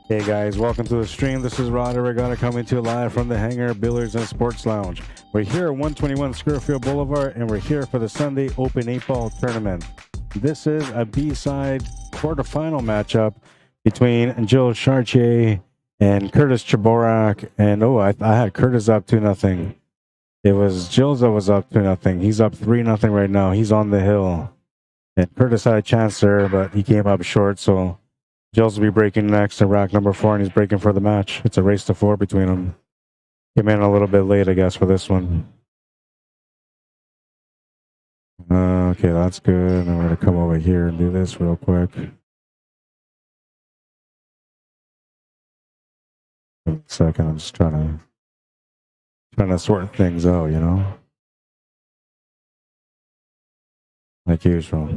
Hey guys, welcome to the stream. This is Rod Arriagada coming to you live from the Hangar Billiards and Sports Lounge. We're here at 121 Scurfield Blvd, and we're here for the Sunday Open 8-Ball Tournament. This is a B-side quarterfinal matchup between GILLES CHARTIER and Curtis CHIBORAK. And I had Curtis up 2-0. It was GILLES that was up 2-0. He's up 3-0 right now. He's on the hill. And Curtis had a chance there, but he came up short, so GILLES will be breaking next to rack number 4, and he's breaking for the match. It's a race to 4 between them. Came in a little bit late, I guess, for this one. Okay, that's good. I'm going to come over here and do this real quick. A second, I'm just trying to sort things out, you know? Like usual.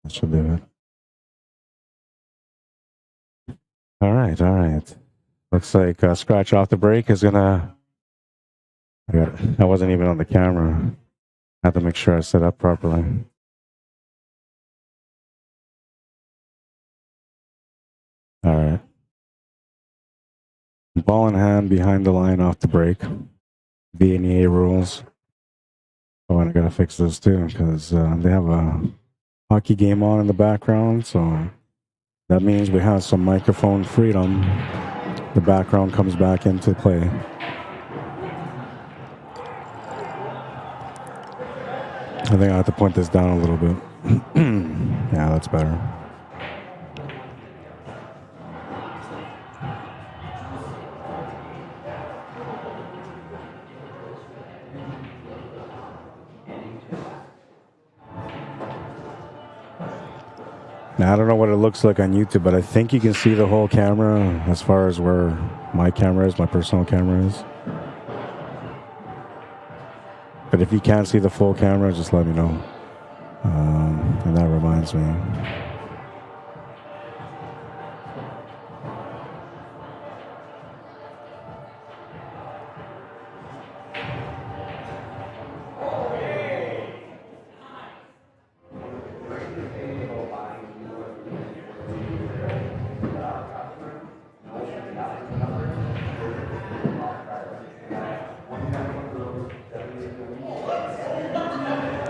That should do it. All right. Looks like Scratch Off the Break is gonna... I wasn't even on the camera. I have to make sure I set up properly. All right. Ball in hand behind the line off the break. VNEA rules. Oh, and I gotta fix this too, because they have a hockey game on in the background, so that means we have some microphone freedom. The background comes back into play. I think I have to point this down a little bit. Yeah, that's better. Now, I don't know what it looks like on YouTube, but I think you can see the whole camera as far as where my camera is, my personal camera is. But if you can't see the full camera, just let me know. And that reminds me.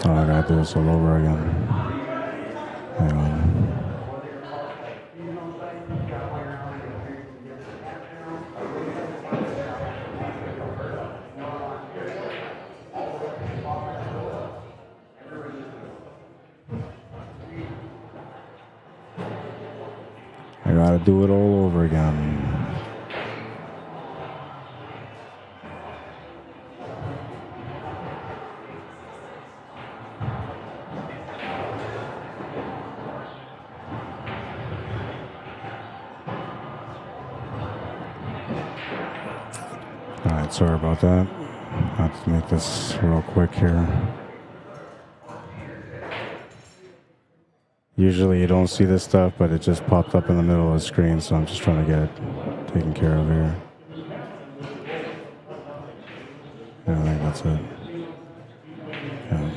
Oh, I gotta do this all over again. Hang on. I gotta do it all over again. Alright, sorry about that. I have to make this real quick here. Usually you don't see this stuff, but it just popped up in the middle of the screen, so I'm just trying to get it taken care of here. Yeah, I think that's it. Yeah.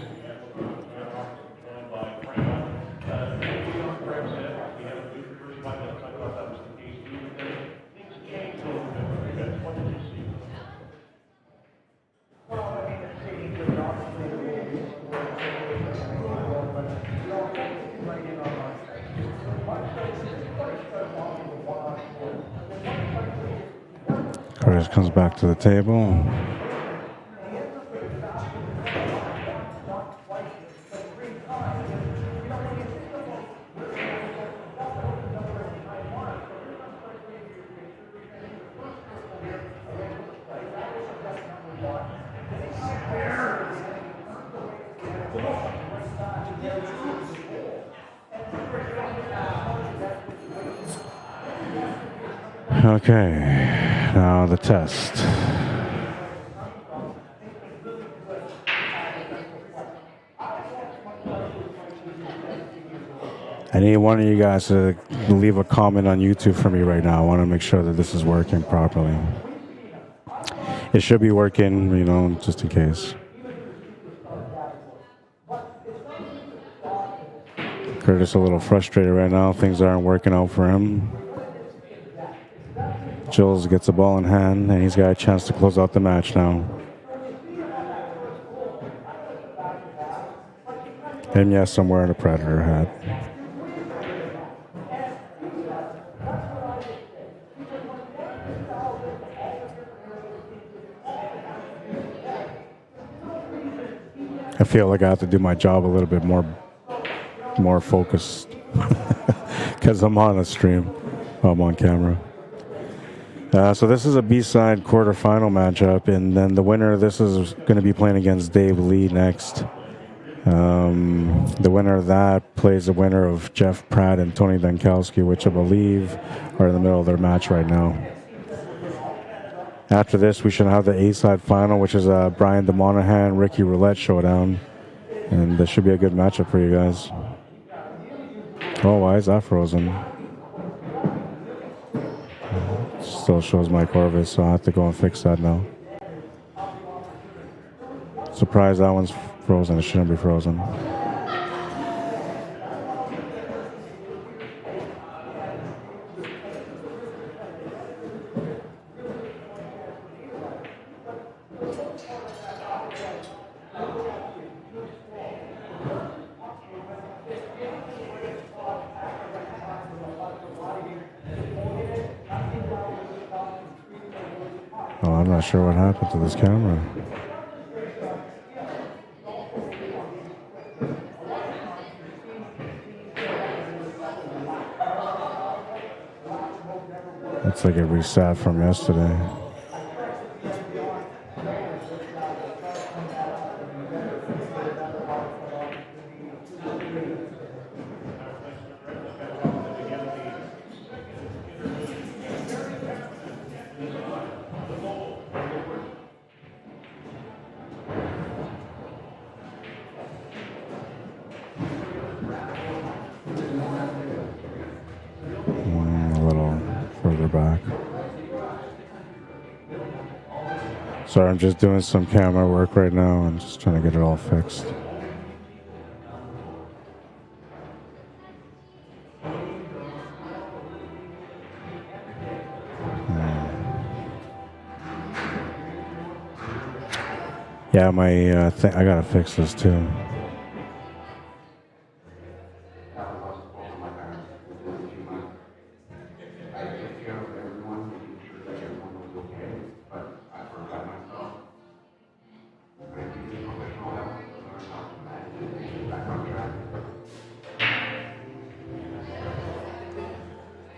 Curtis comes back to the table. Okay, now the test. I need one of you guys to leave a comment on YouTube for me right now. I want to make sure that this is working properly. It should be working, you know, just in case. Curtis a little frustrated right now. Things aren't working out for him. Gilles gets the ball in hand, and he's got a chance to close out the match now. And yes, somewhere in a Predator hat. I feel like I have to do my job a little bit more focused because I'm on a stream. I'm on camera. So this is a B-side quarterfinal matchup, and then the winner of this is going to be playing against Dave Lee next. The winner of that plays the winner of Jeff Pratt and Tony Dankowski, which I believe are in the middle of their match right now. After this, we should have the A-side final, which is Brian DeMonahan, Ricky Roulette showdown. And this should be a good matchup for you guys. Oh, why is that frozen? Still shows Mike Orvis, so I'll have to go and fix that now. Surprised that one's frozen. It shouldn't be frozen. Oh, I'm not sure what happened to this camera. It's like it reset from yesterday. Back. Sorry, I'm just doing some camera work right now. I'm just trying to get it all fixed. Yeah, my I gotta fix this too.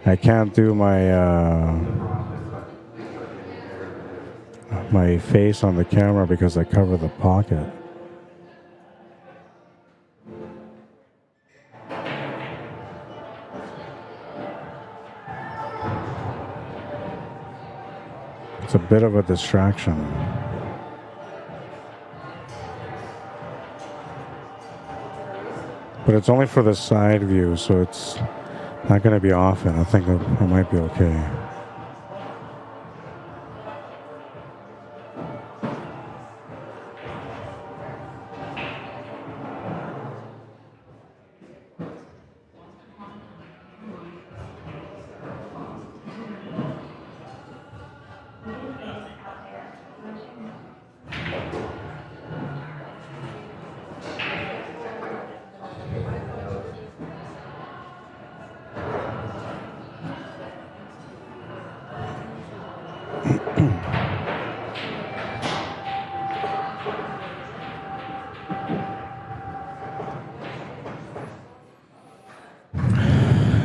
I can't do my face on the camera because I cover the pocket. It's a bit of a distraction. But it's only for the side view, so it's not going to be often. I think I might be okay.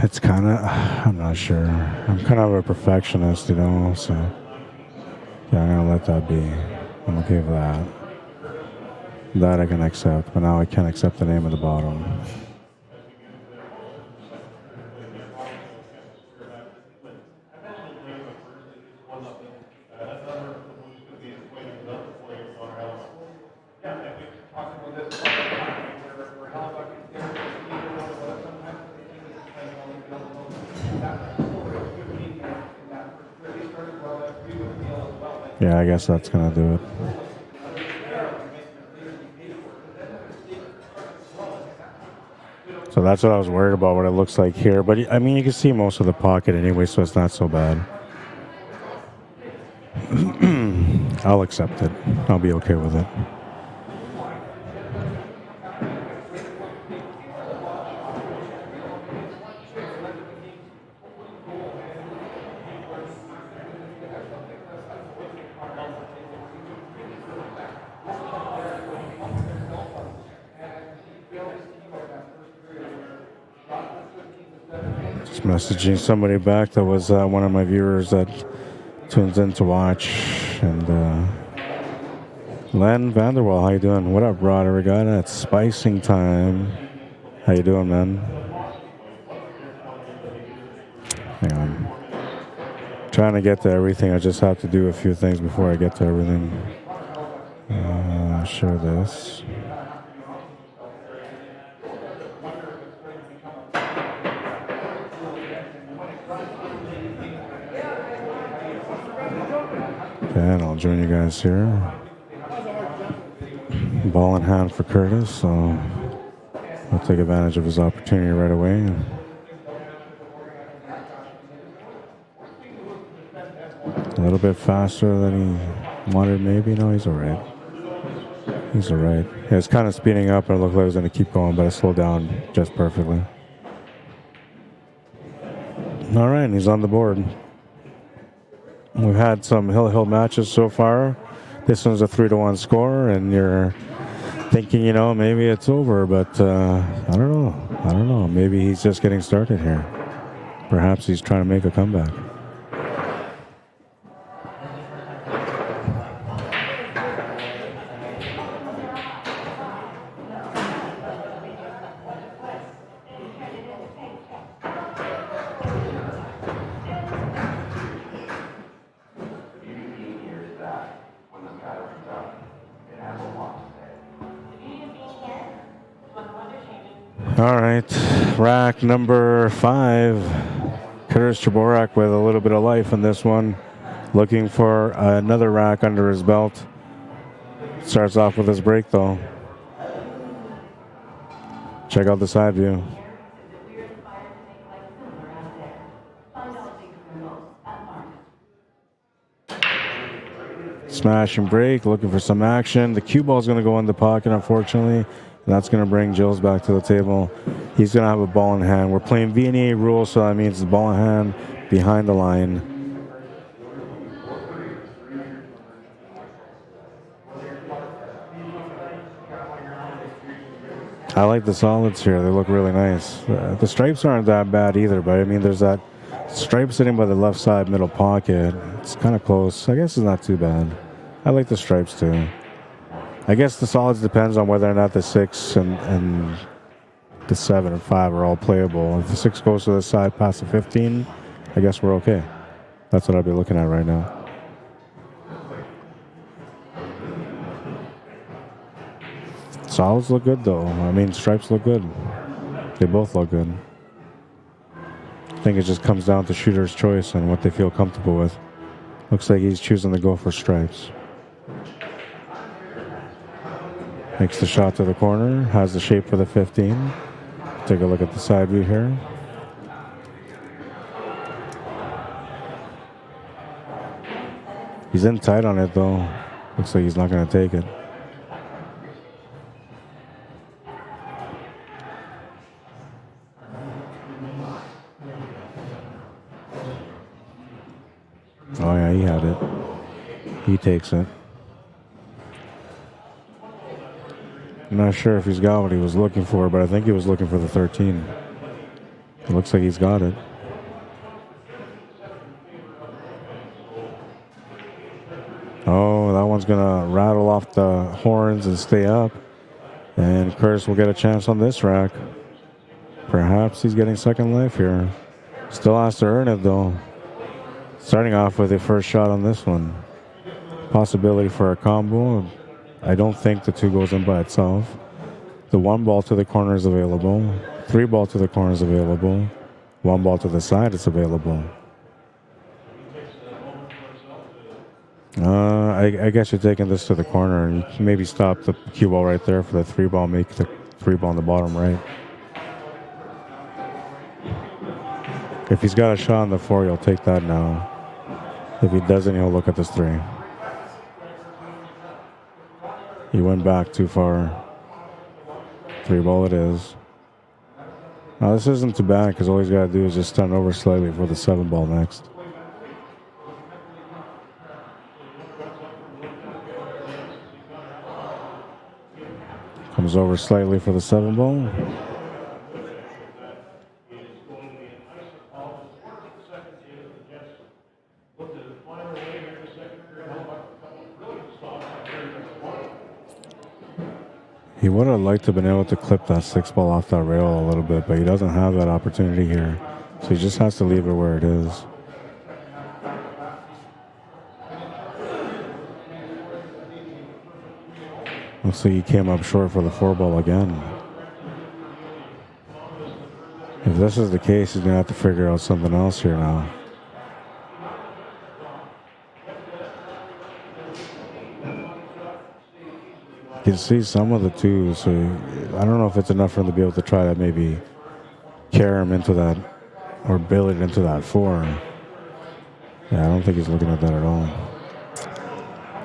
It's kind of, I'm not sure. I'm kind of a perfectionist, you know, so yeah, I'm going to let that be. I'm okay with that. That I can accept, but now I can't accept the name of the bottom. Yeah, I guess that's going to do it. So that's what I was worried about, what it looks like here. But, I mean, you can see most of the pocket anyway, so it's not so bad. I'll accept it. I'll be okay with it. Just messaging somebody back that was one of my viewers that tunes in to watch. And Len Vanderwall, how you doing? What up, Rod Arriagada? It's spicing time. How you doing, man? Hang on. Trying to get to everything. I just have to do a few things before I get to everything. Share this. Okay, and I'll join you guys here. Ball in hand for Curtis, so I'll take advantage of his opportunity right away. A little bit faster than he wanted, maybe. No, he's all right. He's all right. Yeah, it's kind of speeding up. It looked like it was going to keep going, but it slowed down just perfectly. All right, and he's on the board. We've had some hill matches so far. This one's a 3-1 score, and you're thinking, you know, maybe it's over, but I don't know. I don't know. Maybe he's just getting started here. Perhaps he's trying to make a comeback. All right, rack number 5. Curtis CHIBORAK with a little bit of life in this one. Looking for another rack under his belt. Starts off with his break, though. Check out the side view. Smash and break, looking for some action. The cue ball is going to go in the pocket, unfortunately. And that's going to bring Gilles back to the table. He's going to have a ball in hand. We're playing VNEA rules, so that means the ball in hand behind the line. I like the solids here. They look really nice. The stripes aren't that bad either, but I mean, there's that stripe sitting by the left side middle pocket. It's kind of close. I guess it's not too bad. I like the stripes too. I guess the solids depends on whether or not the 6 and the 7 and 5 are all playable. If the 6 goes to the side past the 15, I guess we're okay. That's what I'll be looking at right now. Solids look good, though. I mean, stripes look good. They both look good. I think it just comes down to shooter's choice and what they feel comfortable with. Looks like he's choosing to go for stripes. Makes the shot to the corner, has the shape for the 15. Take a look at the side view here. He's in tight on it, though. Looks like he's not going to take it. Oh, yeah, he had it. He takes it. I'm not sure if he's got what he was looking for, but I think he was looking for the 13. It looks like he's got it. Oh, that one's going to rattle off the horns and stay up. And Curtis will get a chance on this rack. Perhaps he's getting second life here. Still has to earn it, though. Starting off with a first shot on this one. Possibility for a combo. I don't think the 2 goes in by itself. The 1 ball to the corner is available. 3 ball to the corner is available. 1 ball to the side is available. I guess you're taking this to the corner, and you can maybe stop the cue ball right there for the 3-ball, make the 3-ball in the bottom right. If he's got a shot on the 4, he'll take that now. If he doesn't, he'll look at this 3. He went back too far. 3-ball it is. Now this isn't too bad because all he's got to do is just stun over slightly for the 7-ball next. Comes over slightly for the 7-ball. He would have liked to have been able to clip that 6-ball off that rail a little bit, but he doesn't have that opportunity here. So he just has to leave it where it is. Looks like he came up short for the 4-ball again. If this is the case, he's going to have to figure out something else here now. You can see some of the 2s, so I don't know if it's enough for him to be able to try to maybe carry him into that or build it into that 4. Yeah, I don't think he's looking at that at all.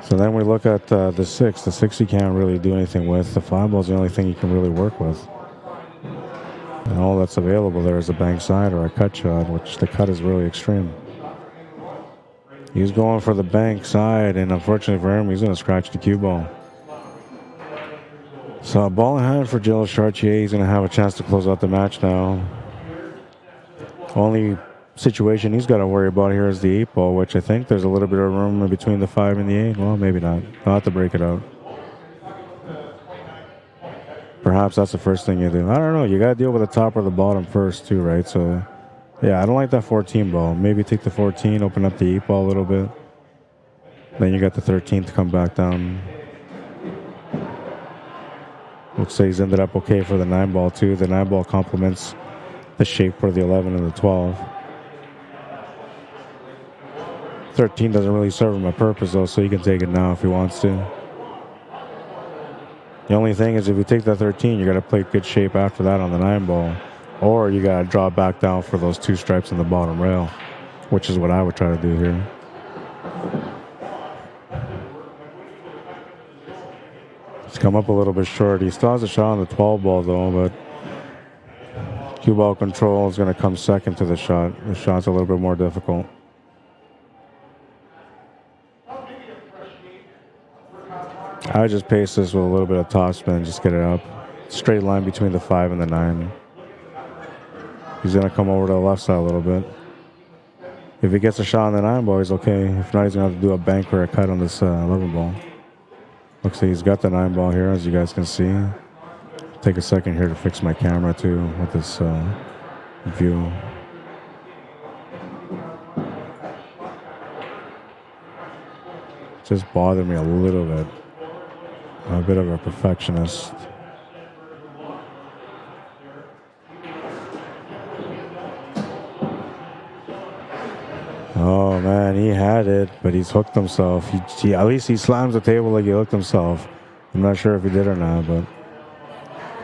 So then we look at the 6. The 6 he can't really do anything with. The 5-ball is the only thing he can really work with. And all that's available there is a bank side or a cut shot, which the cut is really extreme. He's going for the bank side, and unfortunately for him, he's going to scratch the cue ball. So a ball in hand for Gilles Chartier. He's going to have a chance to close out the match now. Only situation he's got to worry about here is the 8-ball, which I think there's a little bit of room in between the 5 and the 8. Well, maybe not. I'll have to break it out. Perhaps that's the first thing you do. I don't know. You got to deal with the top or the bottom first too, right? So, yeah, I don't like that 14 ball. Maybe take the 14, open up the 8-ball a little bit. Then you got the 13 to come back down. Looks like he's ended up okay for the 9-ball too. The 9-ball complements the shape for the 11 and the 12. 13 doesn't really serve him a purpose though, so he can take it now if he wants to. The only thing is if you take that 13, you got to play good shape after that on the 9-ball, or you got to drop back down for those 2 stripes in the bottom rail, which is what I would try to do here. He's come up a little bit short. He still has a shot on the 12-ball though, but cue ball control is going to come second to the shot. The shot's a little bit more difficult. I would just pace this with a little bit of top spin, just get it up. Straight line between the 5 and the 9. He's going to come over to the left side a little bit. If he gets a shot on the 9-ball, he's okay. If not, he's going to have to do a bank or a cut on this 11-ball. Looks like he's got the 9-ball here, as you guys can see. Take a second here to fix my camera too with this view. Just bothered me a little bit. I'm a bit of a perfectionist. Oh man, he had it, but he's hooked himself. At least he slams the table like he hooked himself. I'm not sure if he did or not, but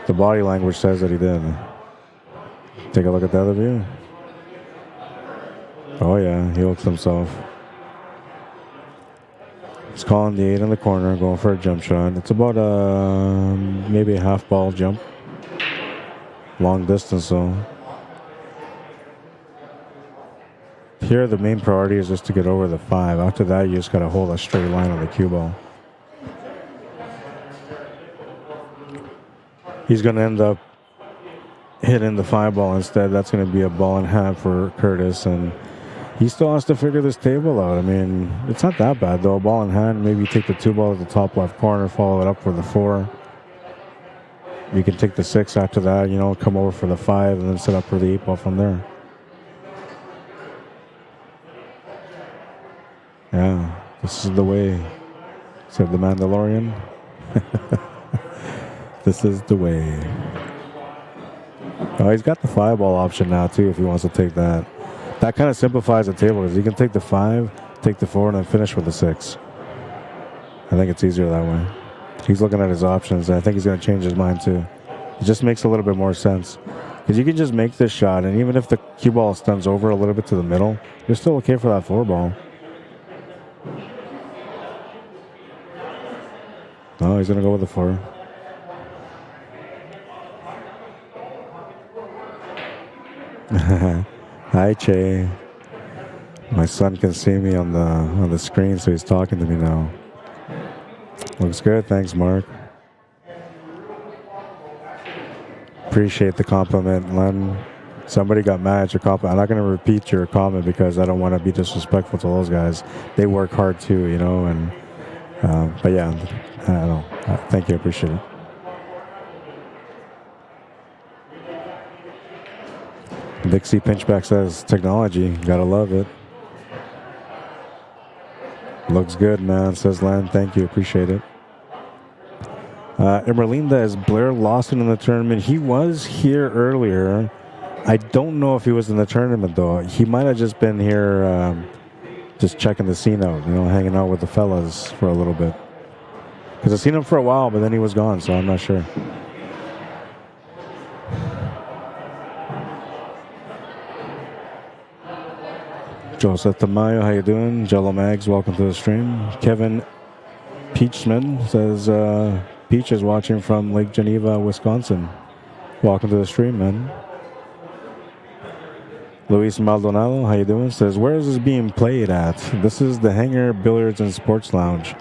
the body language says that he did. Take a look at the other view. Oh yeah, he hooked himself. He's calling the 8 in the corner, going for a jump shot. It's about maybe a half-ball jump. Long distance, though. Here, the main priority is just to get over the 5. After that, you just got to hold a straight line on the cue ball. He's going to end up hitting the 5-ball instead. That's going to be a ball in hand for Curtis, and he still has to figure this table out. I mean, it's not that bad, though. Ball in hand, maybe you take the 2-ball at the top left corner, follow it up for the 4. You can take the 6 after that, you know, come over for the 5, and then set up for the 8-ball from there. Yeah, this is the way, said the Mandalorian. This is the way. Oh, he's got the 5-ball option now, too, if he wants to take that. That kind of simplifies the table because you can take the 5, take the 4, and then finish with the 6. I think it's easier that way. He's looking at his options. I think he's going to change his mind too. It just makes a little bit more sense. Because you can just make this shot, and even if the cue ball stuns over a little bit to the middle, you're still okay for that 4 ball. Oh, he's going to go with the 4. Hi, Che. My son can see me on the screen, so he's talking to me now. Looks good. Thanks, Mark. Appreciate the compliment, Len. Somebody got mad at your compliment. I'm not going to repeat your comment because I don't want to be disrespectful to those guys. They work hard too, you know. And but yeah, I don't know. Thank you. I appreciate it. Dixie Pinchback says, technology, gotta love it. Looks good, man, says Len. Thank you, appreciate it. Emerlinda, is Blair Lawson in the tournament? He was here earlier. I don't know if he was in the tournament, though. He might have just been here just checking the scene out, you know, hanging out with the fellas for a little bit. Because I've seen him for a while, but then he was gone, so I'm not sure. Joseph Tamayo, how you doing? Jello Mags, welcome to the stream. Kevin Peachman says, Peach is watching from Lake Geneva, Wisconsin. Welcome to the stream, man. Luis Maldonado, how you doing? Says, where is this being played at? This is the Hangar Billiards and Sports Lounge.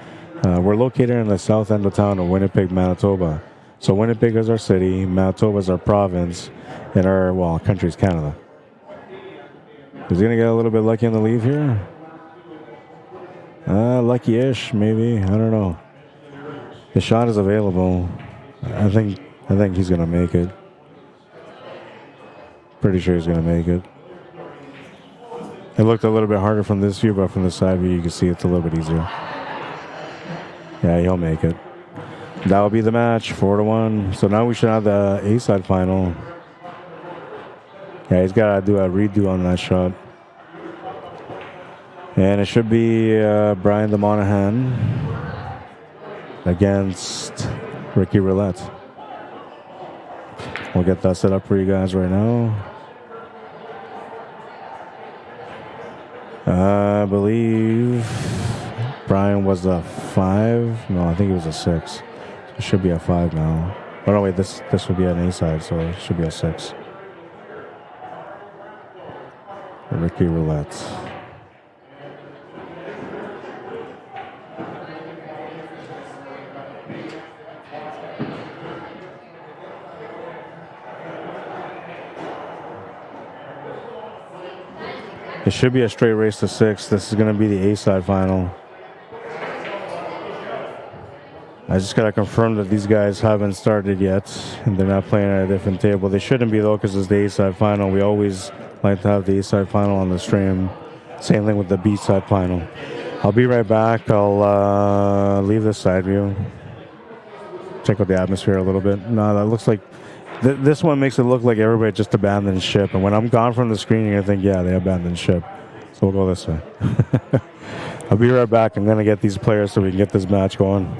We're located in the south end of town of Winnipeg, Manitoba. So Winnipeg is our city, Manitoba is our province, and our, well, country is Canada. Is he going to get a little bit lucky on the leave here? Lucky-ish, maybe. I don't know. The shot is available. I think he's going to make it. Pretty sure he's going to make it. It looked a little bit harder from this view, but from the side view, you can see it's a little bit easier. Yeah, he'll make it. That will be the match, 4-1. So now we should have the A-side final. Yeah, he's got to do a redo on that shot. And it should be Brian the Monahan against Ricky Roulette. We'll get that set up for you guys right now. I believe Brian was a 5. No, I think he was a 6. So it should be a 5 now. Oh, no, wait, this will be an A-side, so it should be a 6. Ricky Roulette. It should be a straight race to 6. This is going to be the A-side final. I just got to confirm that these guys haven't started yet, and they're not playing at a different table. They shouldn't be, though, because it's the A-side final. We always like to have the A-side final on the stream. Same thing with the B-side final. I'll be right back. I'll leave this side view. Check out the atmosphere a little bit. No, that looks like... This one makes it look like everybody just abandoned ship. And when I'm gone from the screen, you're going to think, yeah, they abandoned ship. So we'll go this way. I'll be right back. I'm going to get these players so we can get this match going.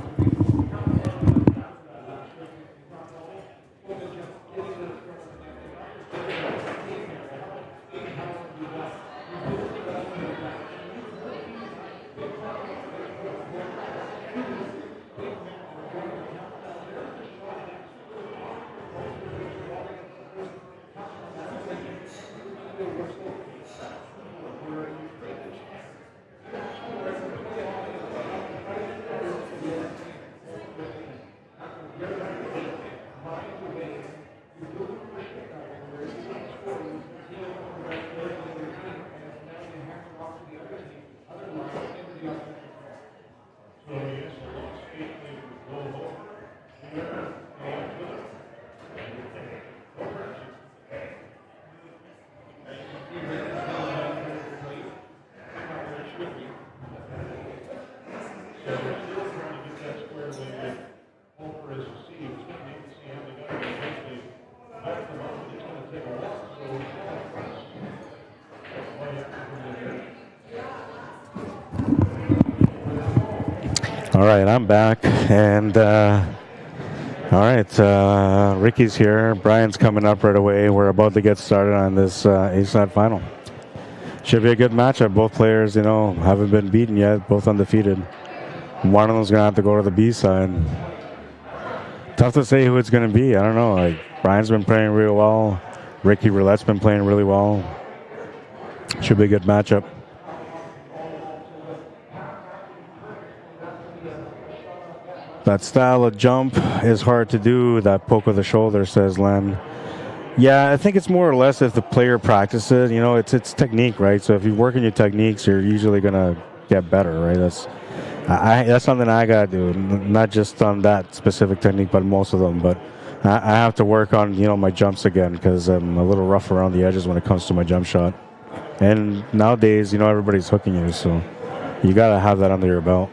All right, I'm back, and all right, Ricky's here. Brian's coming up right away. We're about to get started on this A-side final. Should be a good matchup. Both players, haven't been beaten yet. Both undefeated. One of them's gonna have to go to the B side. Tough to say who it's gonna be. I don't know. Like Brian's been playing really well. Ricky Roulette's been playing really well. Should be a good matchup. That style of jump is hard to do. That poke of the shoulder, says Len. Yeah, I think it's more or less if the player practices. It's technique, right? So if you work on your techniques, you're usually gonna get better, right? That's something I gotta do. Not just on that specific technique, but most of them. But I have to work on my jumps again because I'm a little rough around the edges when it comes to my jump shot. And nowadays, everybody's hooking you, so you gotta have that under your belt.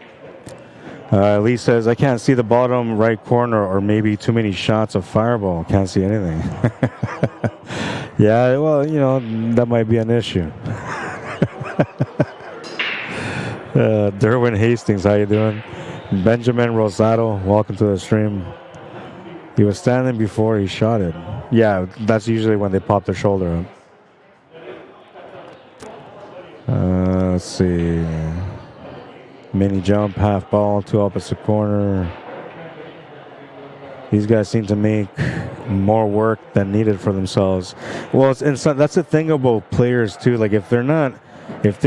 Lee says, I can't see the bottom right corner or maybe too many shots of fireball. Can't see anything. Yeah, well, that might be an issue. Derwin Hastings, how you doing? Benjamin Rosado, welcome to the stream. He was standing before he shot it. Yeah, that's usually when they pop their shoulder up. Let's see. Mini jump, half ball, two opposite corner. These guys seem to make more work than needed for themselves. Well, that's the thing about players too. Like if they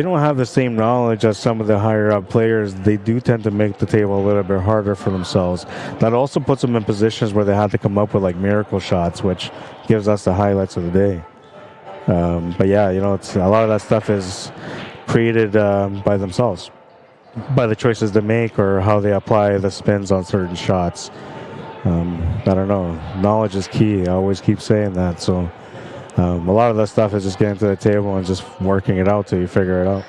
don't have the same knowledge as some of the higher up players, they do tend to make the table a little bit harder for themselves. That also puts them in positions where they have to come up with like miracle shots, which gives us the highlights of the day. But yeah, it's a lot of that stuff is created by themselves, by the choices they make or how they apply the spins on certain shots. I don't know. Knowledge is key. I always keep saying that. So a lot of that stuff is just getting to the table and just working it out till you figure it out.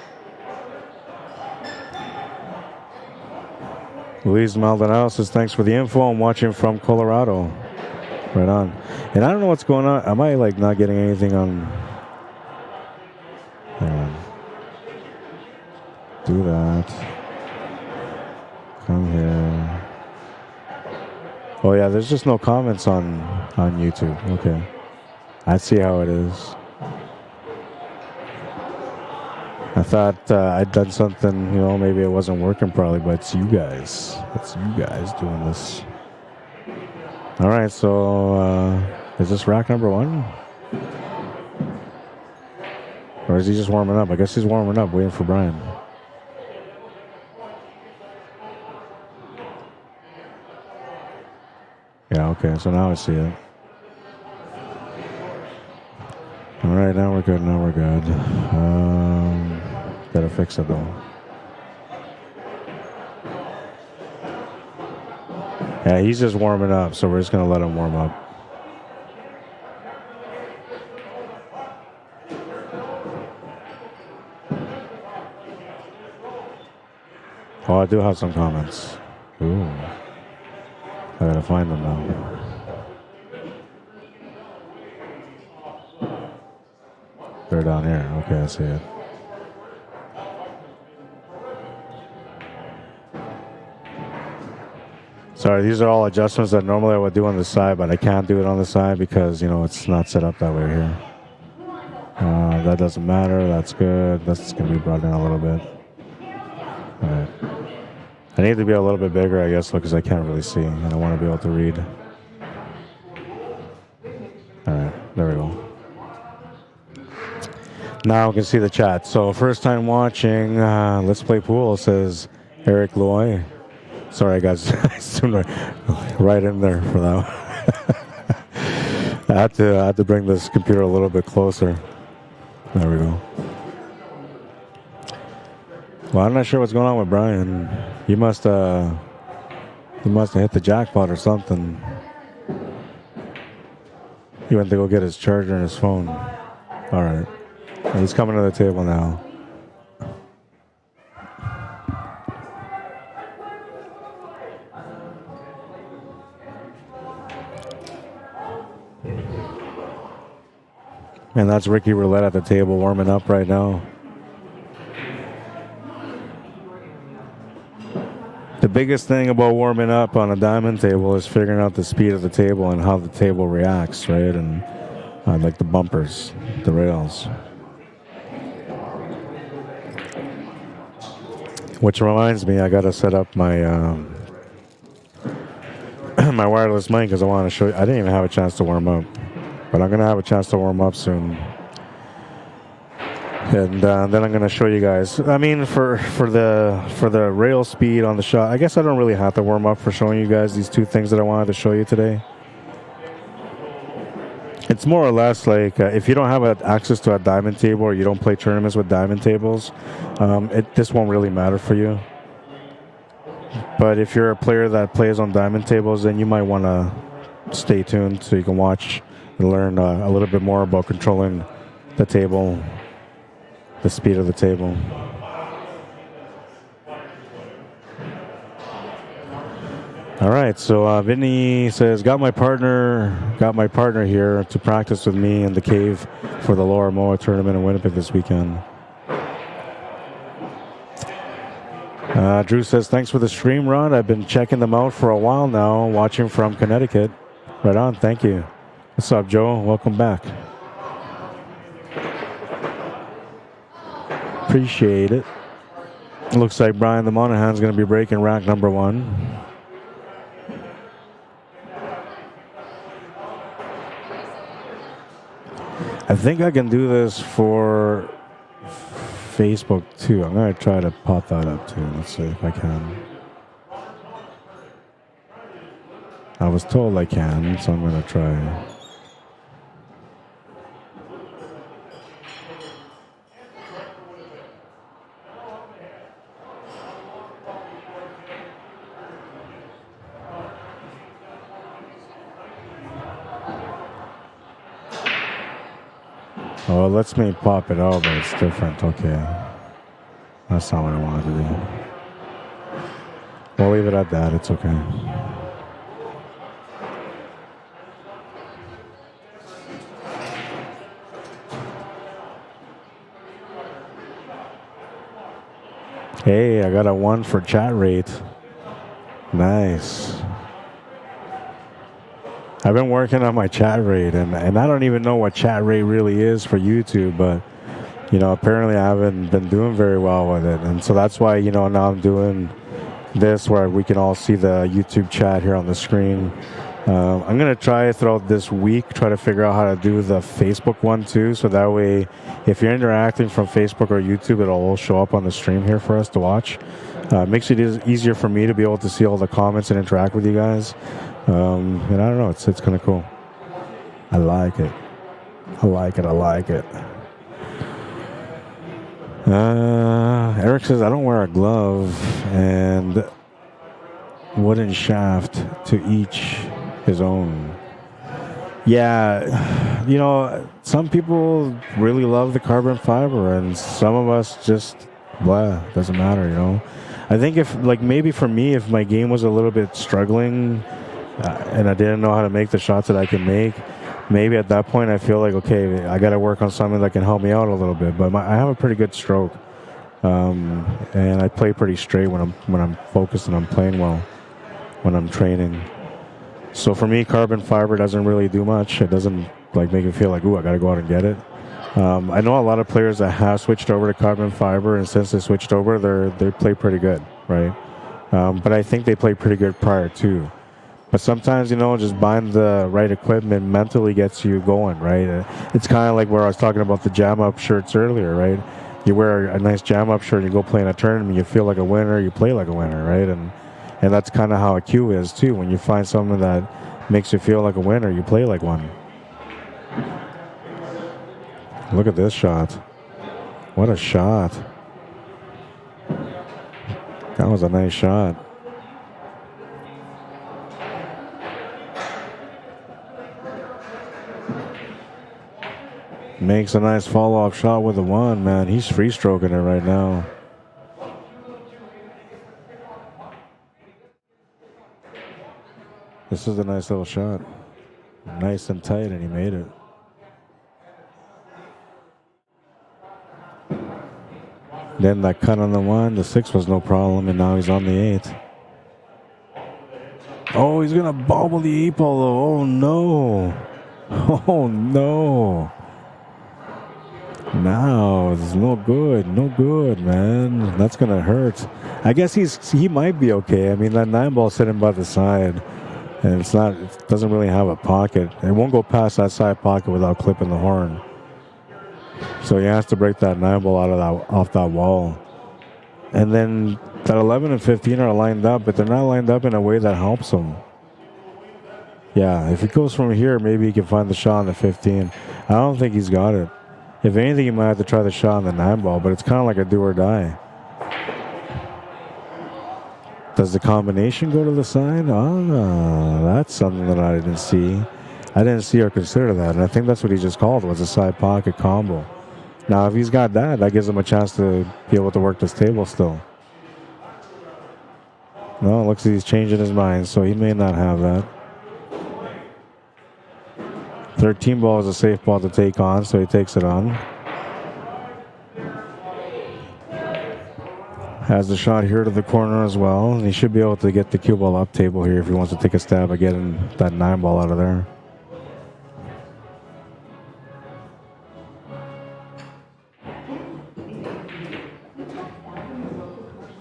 Luis Maldonado says, thanks for the info. I'm watching from Colorado. Right on. And I don't know what's going on. Am I not getting anything on? Hang on. Do that. Come here. Oh yeah, there's just no comments on YouTube. Okay. I see how it is. I thought I'd done something, maybe it wasn't working probably, but it's you guys. It's you guys doing this. All right, so is this rack number one? Or is he just warming up? I guess he's warming up, waiting for Brian. Yeah, okay, so now I see it. All right, now we're good, Gotta fix it, though. Yeah, he's just warming up, so we're just gonna let him warm up. Oh, I do have some comments. Ooh. I gotta find them now. They're down here. Okay, I see it. Sorry, these are all adjustments that normally I would do on the side, but I can't do it on the side because, it's not set up that way here. That doesn't matter. That's good. That's going to be brought in a little bit. All right. I need to be a little bit bigger, I guess, because I can't really see. I don't want to be able to read. All right, there we go. Now we can see the chat. So first time watching, Let's Play Pool, says Eric Loy. Sorry, guys. Right in there for that one. I had to bring this computer a little bit closer. There we go. Well, I'm not sure what's going on with Brian. He must have hit the jackpot or something. He went to go get his charger and his phone. All right. He's coming to the table now. And that's Ricky Roulette at the table warming up right now. The biggest thing about warming up on a diamond table is figuring out the speed of the table and how the table reacts, right? And like the bumpers, the rails. Which reminds me, I gotta set up my my wireless mic because I want to show you. I didn't even have a chance to warm up, but I'm gonna have a chance to warm up soon. And then I'm gonna show you guys. I mean, for the rail speed on the shot, I guess I don't really have to warm up for showing you guys these two things that I wanted to show you today. It's more or less like if you don't have access to a diamond table or you don't play tournaments with diamond tables, this won't really matter for you. But if you're a player that plays on diamond tables, then you might want to stay tuned so you can watch and learn a little bit more about controlling the table, the speed of the table. All right, so Vinny says, got my partner here to practice with me in the cave for the Lower Moa tournament in Winnipeg this weekend. Drew says, thanks for the stream, Rod. I've been checking them out for a while now, watching from Connecticut. Right on, thank you. What's up, Joe? Welcome back. Appreciate it. Looks like Brian the Monahan's going to be breaking rack number 1. I think I can do this for Facebook too. I'm going to try to pop that up too. Let's see if I can. I was told I can, so I'm going to try. Oh, it lets me pop it out, but it's different. Okay. That's not what I wanted to do. We'll leave it at that. It's okay. Hey, I got a 1 for chat rate. Nice. I've been working on my chat rate, and I don't even know what chat rate really is for YouTube, but, you know, apparently I haven't been doing very well with it. And so that's why, you know, now I'm doing this where we can all see the YouTube chat here on the screen. I'm going to try throughout this week, try to figure out how to do the Facebook one too. So that way, if you're interacting from Facebook or YouTube, it'll all show up on the stream here for us to watch. Makes it easier for me to be able to see all the comments and interact with you guys. And I don't know, it's kind of cool. I like it. I like it. I like it. Eric says, I don't wear a glove and wooden shaft, to each his own. Yeah, you know, some people really love the carbon fiber and some of us just, blah, doesn't matter, you know. I think if, like, maybe for me, if my game was a little bit struggling and I didn't know how to make the shots that I can make, maybe at that point I feel like, okay, I got to work on something that can help me out a little bit. But I have a pretty good stroke, and I play pretty straight when I'm focused and I'm playing well when I'm training. So for me, carbon fiber doesn't really do much. It doesn't like make me feel like, ooh, I got to go out and get it. I know a lot of players that have switched over to carbon fiber, and since they switched over, they play pretty good, right? But I think they played pretty good prior too. But sometimes, you know, just buying the right equipment mentally gets you going, right? It's kind of like where I was talking about the jam-up shirts earlier, right? You wear a nice jam-up shirt, you go play in a tournament, you feel like a winner, you play like a winner, right? And that's kind of how a cue is too. When you find something that makes you feel like a winner, you play like one. Look at this shot. What a shot. That was a nice shot. Makes a nice fall-off shot with a 1, man. He's free-stroking it right now. This is a nice little shot. Nice and tight, and he made it. Then that cut on the 1, the 6 was no problem, and now he's on the 8. Oh, he's going to bobble the 8-ball, though. Oh, no. Oh, no. No, it's no good. No good, man. That's going to hurt. I guess he might be okay. I mean, that 9-ball sitting by the side. And it doesn't really have a pocket. It won't go past that side pocket without clipping the horn. So he has to break that 9-ball off that wall. And then that 11 and 15 are lined up, but they're not lined up in a way that helps him. Yeah, if he goes from here, maybe he can find the shot on the 15. I don't think he's got it. If anything, he might have to try the shot on the 9-ball, but it's kind of like a do or die. Does the combination go to the side? Ah, that's something that I didn't see. I didn't see or consider that, and I think that's what he just called, was a side pocket combo. Now, if he's got that, that gives him a chance to be able to work this table still. No, it looks like he's changing his mind, so he may not have that. 13 ball is a safe ball to take on, so he takes it on. Has the shot here to the corner as well, and he should be able to get the cue ball up table here if he wants to take a stab at getting that 9-ball out of there.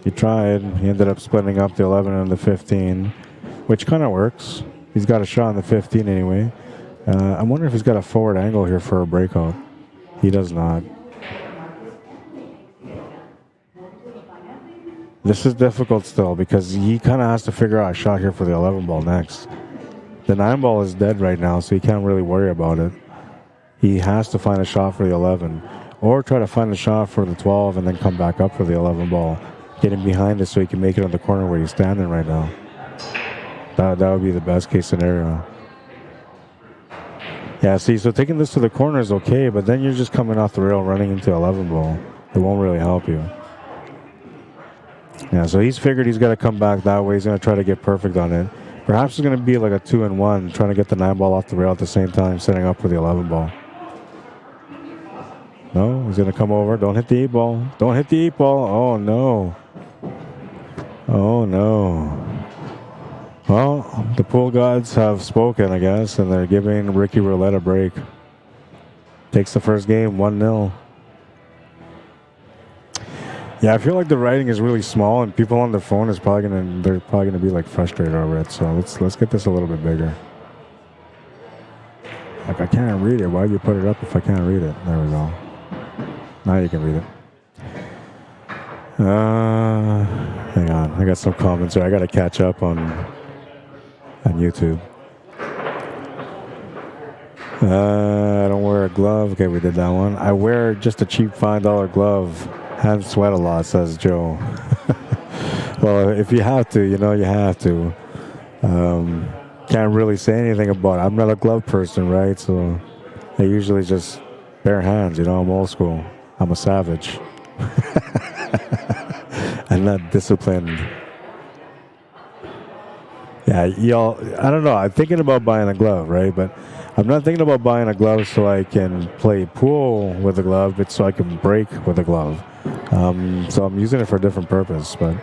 He tried. He ended up splitting up the 11 and the 15, which kind of works. He's got a shot on the 15 anyway. I wonder if he's got a forward angle here for a breakout. He does not. This is difficult still because he kind of has to figure out a shot here for the 11 ball next. The 9 ball is dead right now, so he can't really worry about it. He has to find a shot for the 11 or try to find a shot for the 12 and then come back up for the 11 ball. Get him behind it so he can make it on the corner where he's standing right now. That would be the best case scenario. Yeah, see, so taking this to the corner is okay, but then you're just coming off the rail running into 11 ball. It won't really help you. Yeah, so he's figured he's got to come back that way. He's going to try to get perfect on it. Perhaps it's going to be like a 2-and-1, trying to get the 9 ball off the rail at the same time, setting up for the 11 ball. No, he's going to come over. Don't hit the 8 ball. Don't hit the 8 ball. Oh, no. Oh, no. Well, the pool gods have spoken, I guess, and they're giving Ricky Roulette a break. Takes the first game, 1-0. Yeah, I feel like the writing is really small, and people on their phone they're probably gonna be like frustrated over it. So let's get this a little bit bigger. Like, I can't read it. Why do you put it up if I can't read it? There we go. Now you can read it. Hang on, I got some comments here. I gotta catch up on YouTube. I don't wear a glove. Okay, we did that one. I wear just a cheap $5 glove. Hand sweat a lot, says Joe. Well, if you have to, you know you have to. Can't really say anything about it. I'm not a glove person, right? So I usually just bare hands, you know. I'm old school. I'm a savage. I'm not disciplined. Yeah, y'all, I don't know. I'm thinking about buying a glove, right? But I'm not thinking about buying a glove so I can play pool with a glove, but so I can break with a glove. So I'm using it for a different purpose, but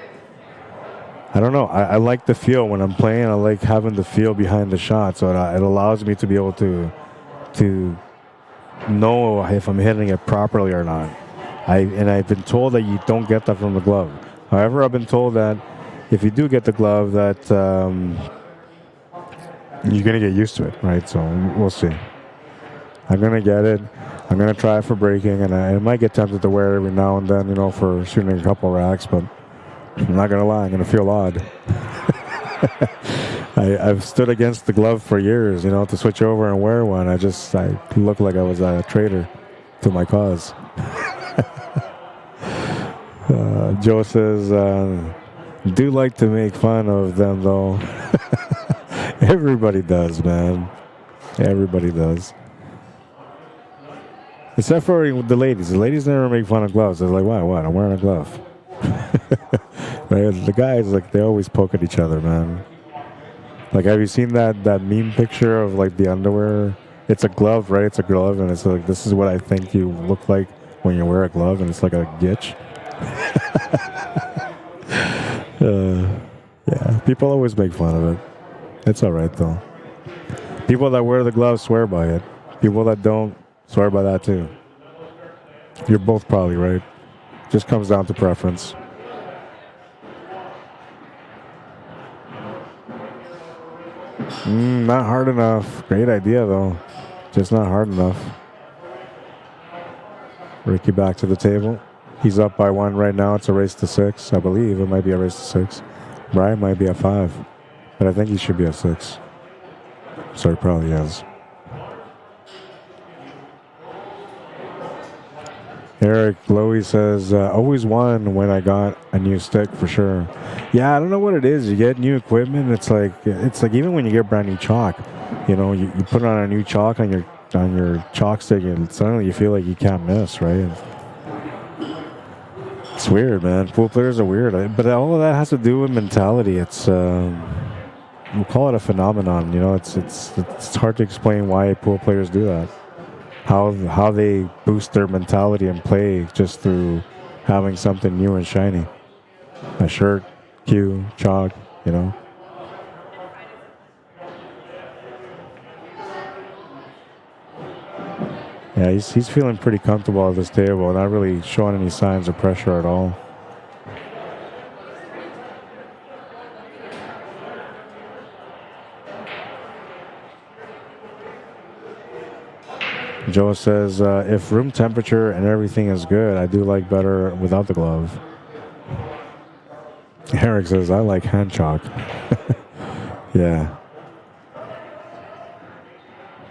I don't know. I like the feel when I'm playing. I like having the feel behind the shot, so it allows me to be able to know if I'm hitting it properly or not. I've been told that you don't get that from the glove. However, I've been told that if you do get the glove, that you're going to get used to it, right? So we'll see. I'm going to get it. I'm going to try it for breaking, and I might get tempted to wear it every now and then, you know, for shooting a couple racks, but I'm not going to lie. I'm going to feel odd. I've stood against the glove for years, you know, to switch over and wear one. I looked like I was a traitor to my cause. Joe says, do like to make fun of them, though. Everybody does, man. Everybody does. Except for the ladies. The ladies never make fun of gloves. They're like, why? What? I'm wearing a glove. Right? The guys, like, they always poke at each other, man. Like, have you seen that meme picture of, like, the underwear? It's a glove, right? It's a glove, and it's like, this is what I think you look like when you wear a glove, and it's like a gitch. Yeah, people always make fun of it. It's all right, though. People that wear the gloves swear by it. People that don't swear by that, too. You're both probably right. Just comes down to preference. Not hard enough. Great idea, though. Just not hard enough. Ricky back to the table. He's up by 1 right now. It's a race to 6. I believe it might be a race to 6. Brian might be at 5. But I think he should be at 6. So he probably is. Eric Lowy says, always won when I got a new stick for sure. Yeah, I don't know what it is. You get new equipment. It's like even when you get brand new chalk, you know, you put on a new chalk on your chalk stick, and suddenly you feel like you can't miss, right? It's weird, man. Pool players are weird, but all of that has to do with mentality. It's we'll call it a phenomenon. You know, it's hard to explain why pool players do that. How they boost their mentality and play just through having something new and shiny. A shirt, cue, chalk, you know. Yeah, he's feeling pretty comfortable at this table, not really showing any signs of pressure at all. Joe says, if room temperature and everything is good, I do like better without the glove. Eric says, I like hand chalk. Yeah.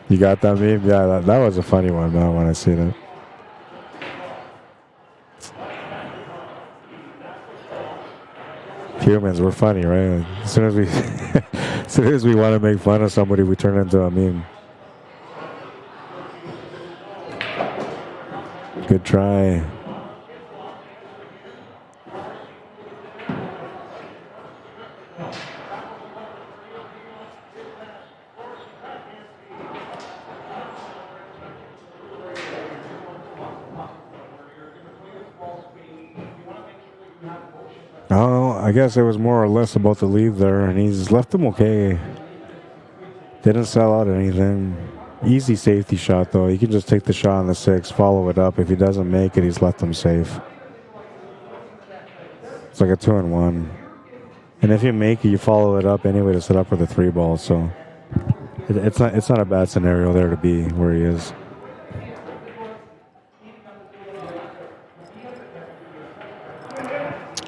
You got that meme? Yeah, that was a funny one, man, when I seen it. Humans, we're funny, right? As soon as we want to make fun of somebody, we turn into a meme. Good try. Oh, I guess it was more or less about the lead there, and he's left him okay. Didn't sell out anything. Easy safety shot, though. He can just take the shot on the 6, follow it up. If he doesn't make it, he's left him safe. It's like a 2-and-1. And if you make it, you follow it up anyway to set up for the 3 ball. So it's not a bad scenario there to be where he is.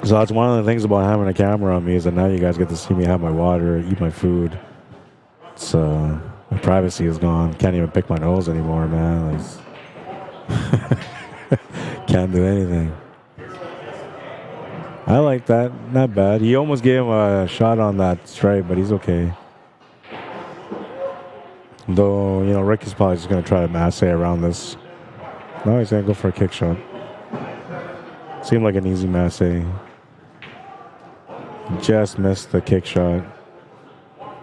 So that's one of the things about having a camera on me, is that now you guys get to see me have my water, eat my food. It's my privacy is gone. Can't even pick my nose anymore, man. Can't do anything. I like that. Not bad. He almost gave him a shot on that stripe, but he's okay. Though, you know, Ricky's probably just going to try to masse around this. No, he's going to go for a kick shot. Seemed like an easy masse. Just missed the kick shot.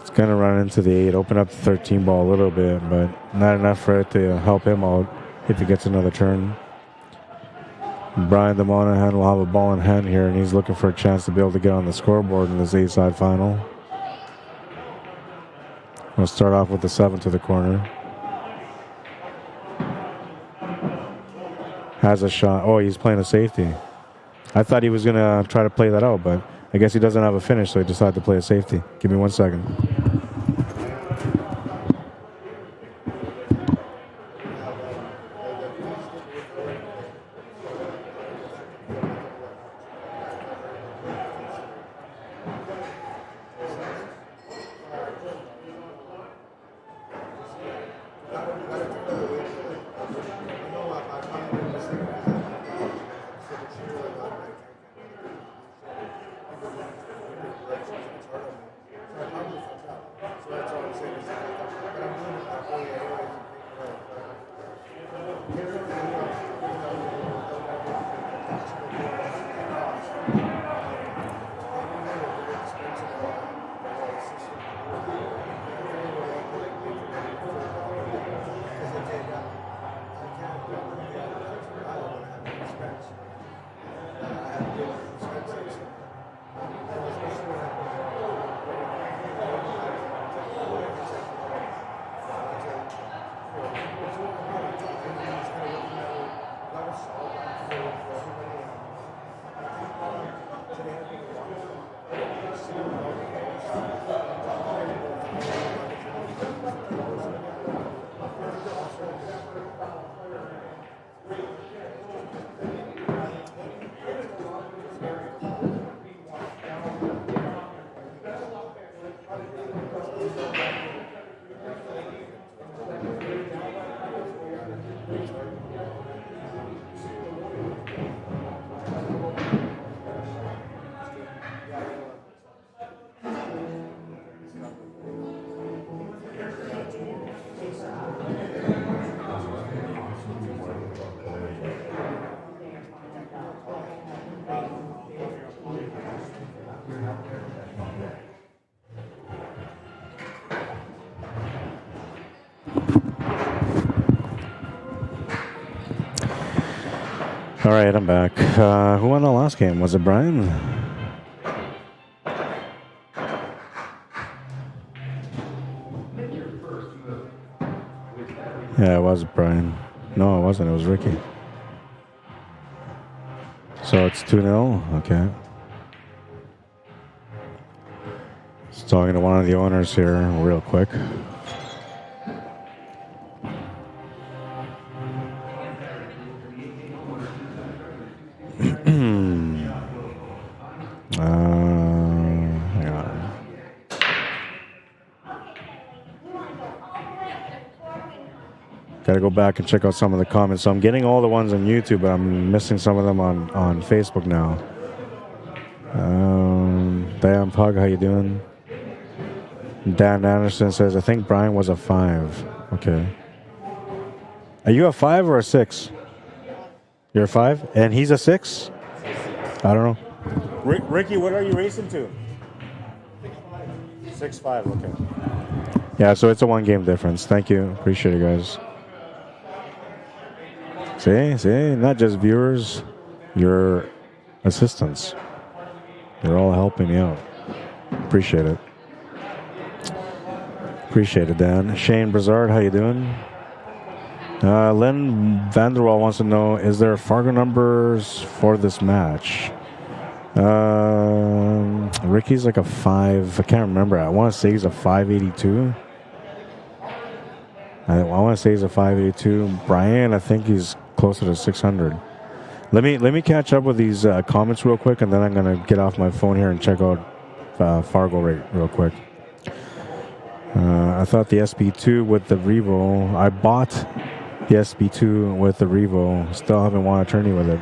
It's going to run into the 8, open up the 13 ball a little bit, but not enough for it to help him out if he gets another turn. Brian the Monahan will have a ball in hand here, and he's looking for a chance to be able to get on the scoreboard in this 8-side final. We'll start off with the 7 to the corner. Has a shot. Oh, he's playing a safety. I thought he was going to try to play that out, but I guess he doesn't have a finish, so he decided to play a safety. Give me 1 second. All right, I'm back. Who won the last game? Was it Brian? Yeah, it was Brian. No, it wasn't. It was Ricky. So it's 2-0. Okay. Just talking to one of the owners here real quick. Hang on. Gotta go back and check out some of the comments. So I'm getting all the ones on YouTube, but I'm missing some of them on Facebook now. Diane Pug, how you doing? Dan Anderson says, I think Brian was a 5. Okay. Are you a 5 or a 6? You're a 5? And he's a 6? I don't know. Ricky, what are you racing to? 6-5, okay. Yeah, so it's a 1-game difference. Thank you. Appreciate it, guys. See, not just viewers, your assistants. They're all helping me out. Appreciate it. Appreciate it, Dan. Shane Brazard, how you doing? Len Vanderwall wants to know, is there Fargo numbers for this match? Ricky's like a 5. I can't remember. I want to say he's a 582. I want to say he's a 582. Brian, I think he's closer to 600. Let me catch up with these comments real quick, and then I'm gonna get off my phone here and check out Fargo rate real quick. I thought the SB2 with the Revo. I bought the SB2 with the Revo. Still haven't won a tourney with it.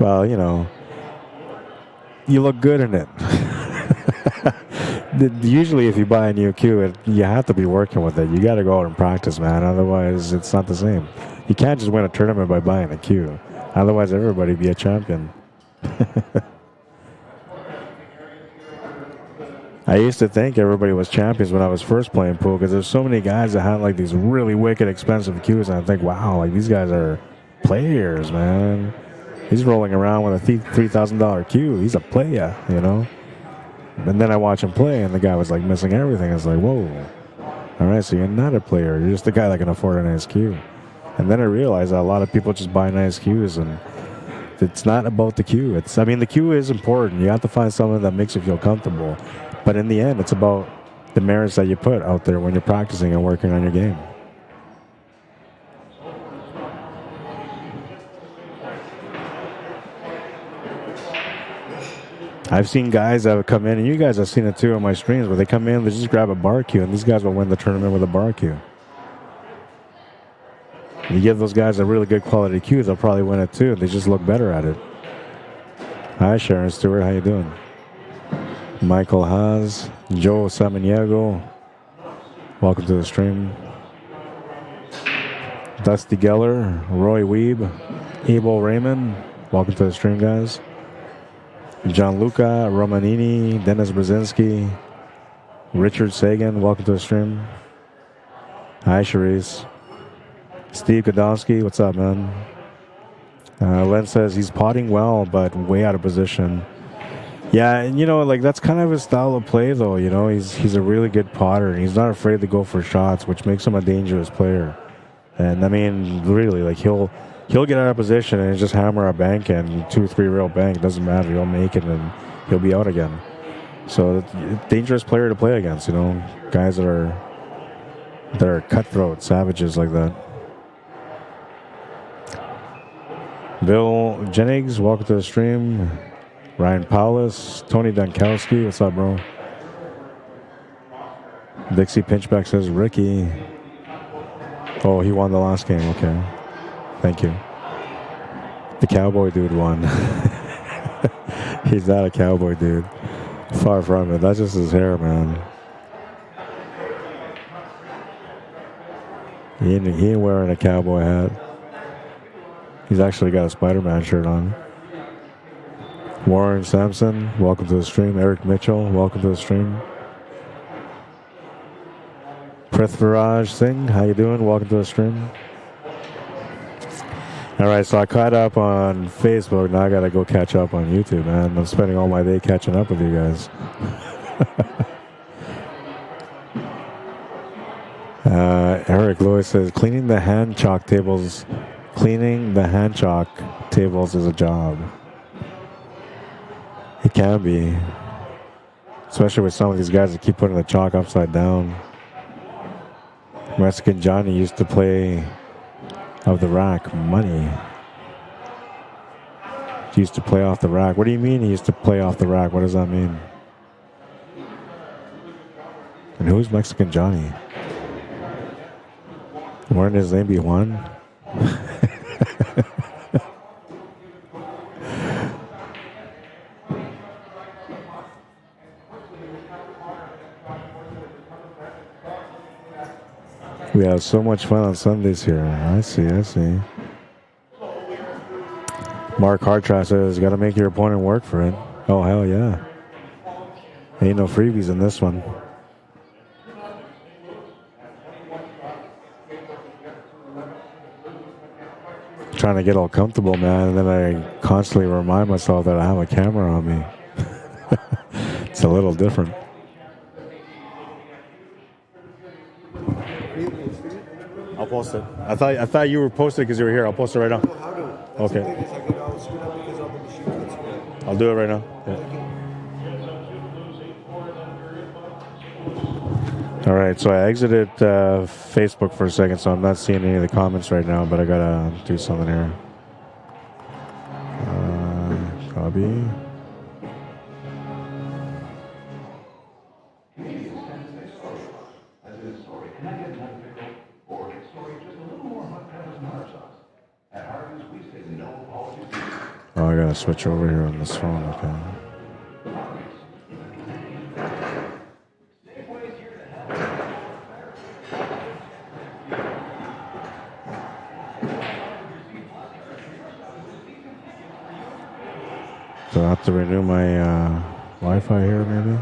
Well, you know, you look good in it. Usually, if you buy a new cue, you have to be working with it. You got to go out and practice, man. Otherwise, it's not the same. You can't just win a tournament by buying a cue. Otherwise, everybody be a champion. I used to think everybody was champions when I was first playing pool because there's so many guys that had like these really wicked expensive cues, and I think, wow, like these guys are players, man. He's rolling around with a $3,000 cue. He's a player, you know. And then I watch him play, and the guy was like missing everything. It's like, whoa. All right, so you're not a player. You're just the guy that can afford a nice cue. And then I realized that a lot of people just buy nice cues, and it's not about the cue. I mean, the cue is important. You have to find something that makes you feel comfortable. But in the end, it's about the merits that you put out there when you're practicing and working on your game. I've seen guys that have come in, and you guys have seen it too on my streams, where they come in, they just grab a bar cue, and these guys will win the tournament with a bar cue. You give those guys a really good quality cue, they'll probably win it too. They just look better at it. Hi, Sharon Stewart. How you doing? Michael Haas, Joe Samaniego, welcome to the stream. Dusty Geller, Roy Weeb, Abel Raymond, welcome to the stream, guys. Gianluca Romanini, Dennis Brzezinski, Richard Sagan, welcome to the stream. Hi, Charisse. Steve Godowski, what's up, man? Len says he's potting well, but way out of position. Yeah, and you know, like that's kind of his style of play, though. You know, he's a really good potter, and he's not afraid to go for shots, which makes him a dangerous player. And I mean, really, like he'll get out of position and just hammer a bank and 2-3 rail bank. Doesn't matter. He'll make it and he'll be out again. So, dangerous player to play against. You know, guys that are cutthroat, savages like that. Bill Jennings, welcome to the stream. Ryan Paulus, Tony Dunkowski, what's up, bro? Dixie Pinchback says Ricky. Oh, he won the last game. Okay, thank you. The cowboy dude won. He's not a cowboy dude. Far from it. That's just his hair, man. He ain't wearing a cowboy hat. He's actually got a Spider-Man shirt on. Warren Sampson, welcome to the stream. Eric Mitchell, welcome to the stream. Prithviraj Singh, how you doing? Welcome to the stream. All right, so I caught up on Facebook. Now I got to go catch up on YouTube, man. I'm spending all my day catching up with you guys. Eric Lewis says, cleaning the hand chalk tables is a job. It can be. Especially with some of these guys that keep putting the chalk upside down. Mexican Johnny used to play of the rack money. He used to play off the rack. What do you mean he used to play off the rack? What does that mean? And who's Mexican Johnny? Wouldn't his name be Juan? We have so much fun on Sundays here. I see. Mark Hartrash says, got to make your opponent work for it. Oh, hell yeah. Ain't no freebies in this one. Trying to get all comfortable, man, and then I constantly remind myself that I have a camera on me. It's a little different. I'll post it. I thought you were posted because you were here. I'll post it right now. Okay. I'll do it right now. Yeah. All right, so I exited Facebook for a second, so I'm not seeing any of the comments right now, but I gotta do something here. Copy. Oh, I gotta switch over here on this phone, okay. So I have to renew my Wi-Fi here, maybe?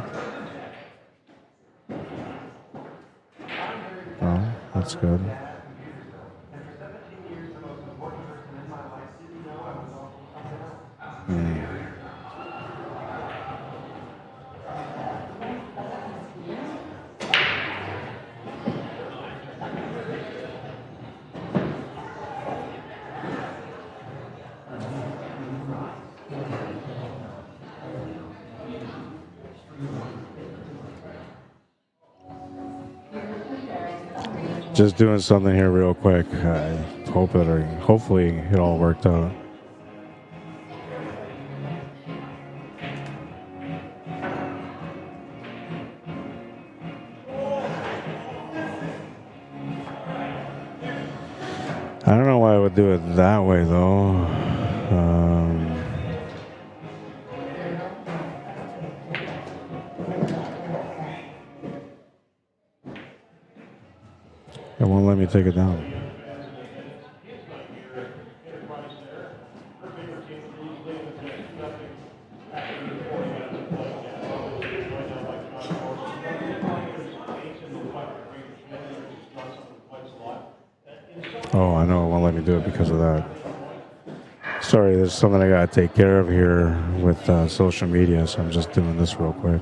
Oh, that's good. Just doing something here real quick. I hope that hopefully it all worked out. I don't know why I would do it that way though. It won't let me take it down. Oh, I know it won't let me do it because of that. Sorry, there's something I gotta take care of here with social media, so I'm just doing this real quick.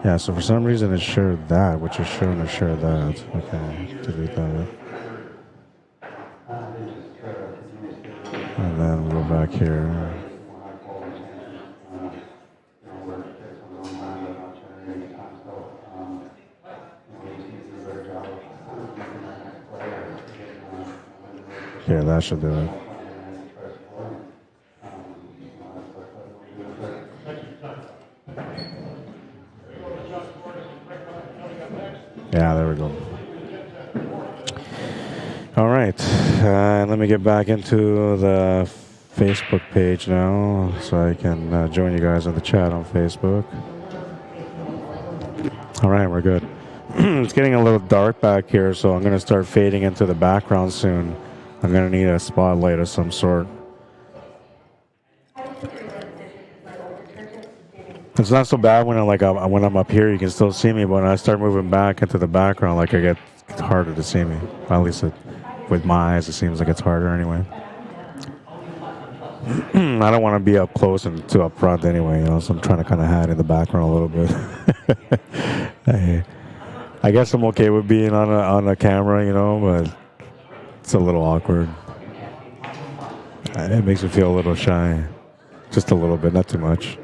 Yeah, so for some reason it shared that, which is showing to share that. Okay, delete that. And then we'll go back here. Yeah, that should do it. Yeah, there we go. All right, let me get back into the Facebook page now so I can join you guys on the chat on Facebook. All right, we're good. It's getting a little dark back here, so I'm going to start fading into the background soon. I'm going to need a spotlight of some sort. It's not so bad when when I'm up here, you can still see me, but when I start moving back into the background, like, I get harder to see me. At least with my eyes, it seems like it's harder anyway. I don't want to be up close and too up front anyway, you know, so I'm trying to kind of hide in the background a little bit. I guess I'm okay with being on a camera, you know, but it's a little awkward. It makes me feel a little shy. Just a little bit, not too much.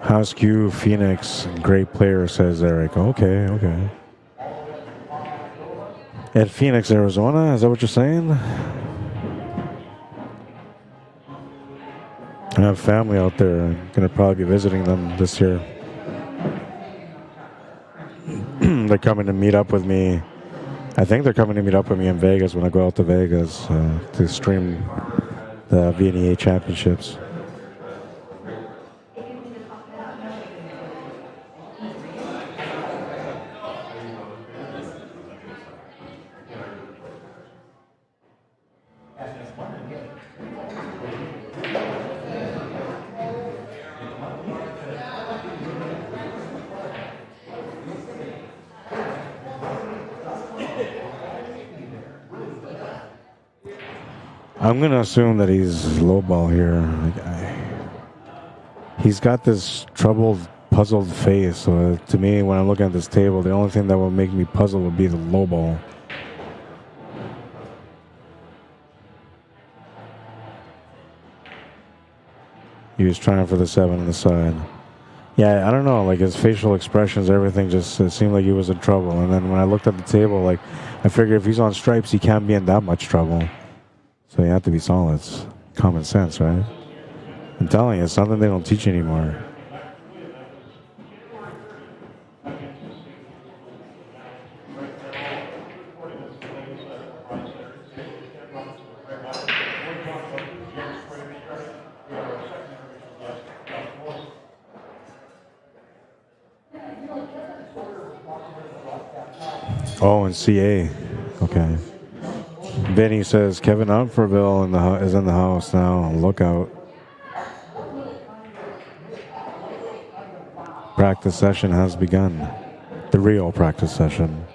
House Q Phoenix, great player, says Eric. Okay, okay. At Phoenix, Arizona, is that what you're saying? I have family out there. I'm going to probably be visiting them this year. They're coming to meet up with me. I think they're coming to meet up with me in Vegas when I go out to Vegas to stream the VNEA championships. I'm going to assume that he's low ball here. He's got this troubled, puzzled face. So to me, when I'm looking at this table, the only thing that will make me puzzle would be the low ball. He was trying for the 7 on the side. Yeah, I don't know. Like his facial expressions, everything just it seemed like he was in trouble. And then when I looked at the table, like I figured if he's on stripes, he can't be in that much trouble. So you have to be solid. It's common sense, right? I'm telling you, it's something they don't teach anymore. Oh, and CA. Okay. Benny says Kevin Umferville is in the house now. Look out. Practice session has begun. The real practice session.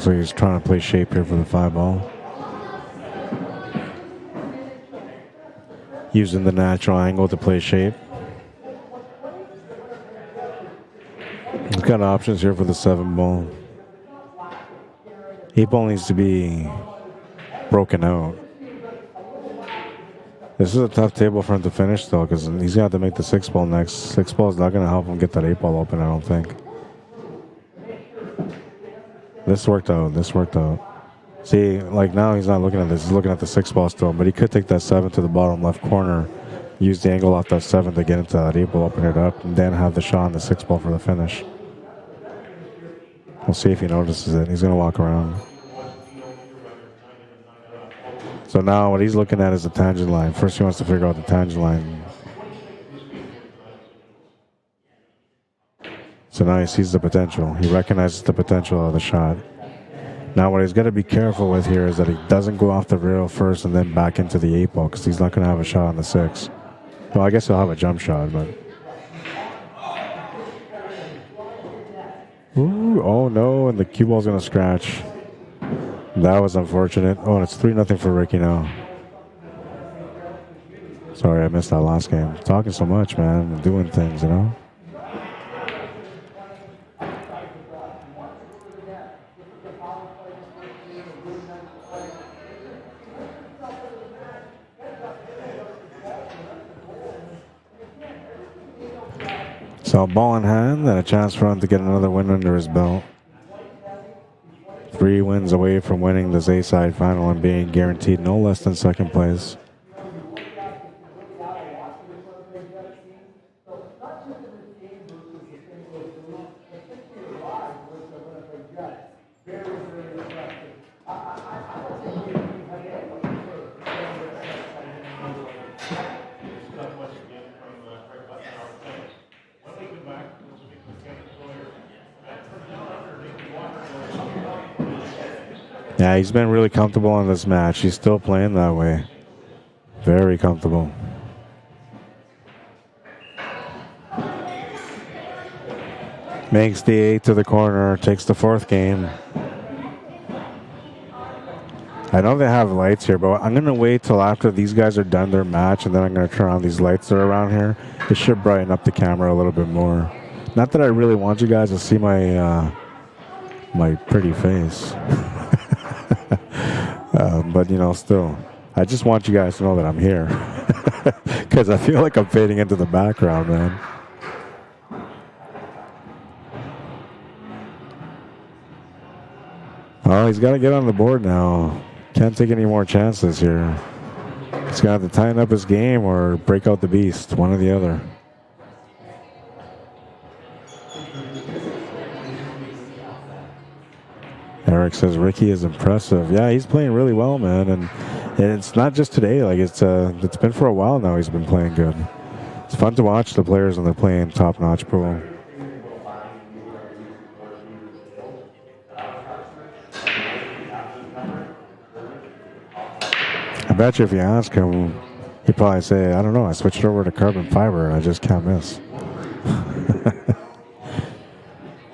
So he's trying to play shape here for the 5-ball. Using the natural angle to play shape. He's got options here for the 7-ball. 8-ball needs to be broken out. This is a tough table for him to finish though, because he's going to have to make the 6-ball next. 6-ball is not going to help him get that 8-ball open, I don't think. This worked out. This worked out. See, like now he's not looking at this. He's looking at the 6-ball still, but he could take that 7 to the bottom left corner, use the angle off that 7 to get into that 8-ball, open it up, and then have the shot on the 6-ball for the finish. We'll see if he notices it. He's going to walk around. So now what he's looking at is the tangent line. First he wants to figure out the tangent line. So now he sees the potential. He recognizes the potential of the shot. Now what he's got to be careful with here is that he doesn't go off the rail first and then back into the 8-ball, because he's not going to have a shot on the 6. Well, I guess he'll have a jump shot, but... Ooh, oh no, and the cue ball's going to scratch. That was unfortunate. Oh, and it's 3-0 for Ricky now. Sorry, I missed that last game. Talking so much, man, doing things, you know? So ball in hand and a chance for him to get another win under his belt. 3 wins away from winning this A-side final and being guaranteed no less than second place. Yeah, he's been really comfortable on this match. He's still playing that way. Very comfortable. Makes the 8 to the corner, takes the 4th game. I know they have lights here, but I'm going to wait till after these guys are done their match, and then I'm going to turn on these lights that are around here. It should brighten up the camera a little bit more. Not that I really want you guys to see my my pretty face. But, you know, still, I just want you guys to know that I'm here. Because I feel like I'm fading into the background, man. Oh, he's got to get on the board now. Can't take any more chances here. He's got to tighten up his game or break out the beast, one or the other. Eric says Ricky is impressive. Yeah, he's playing really well, man, and it's not just today. Like it's been for a while now. He's been playing good. It's fun to watch the players when they're playing top-notch pool. I bet you if you ask him, he'd probably say, I don't know, I switched over to carbon fiber and I just can't miss.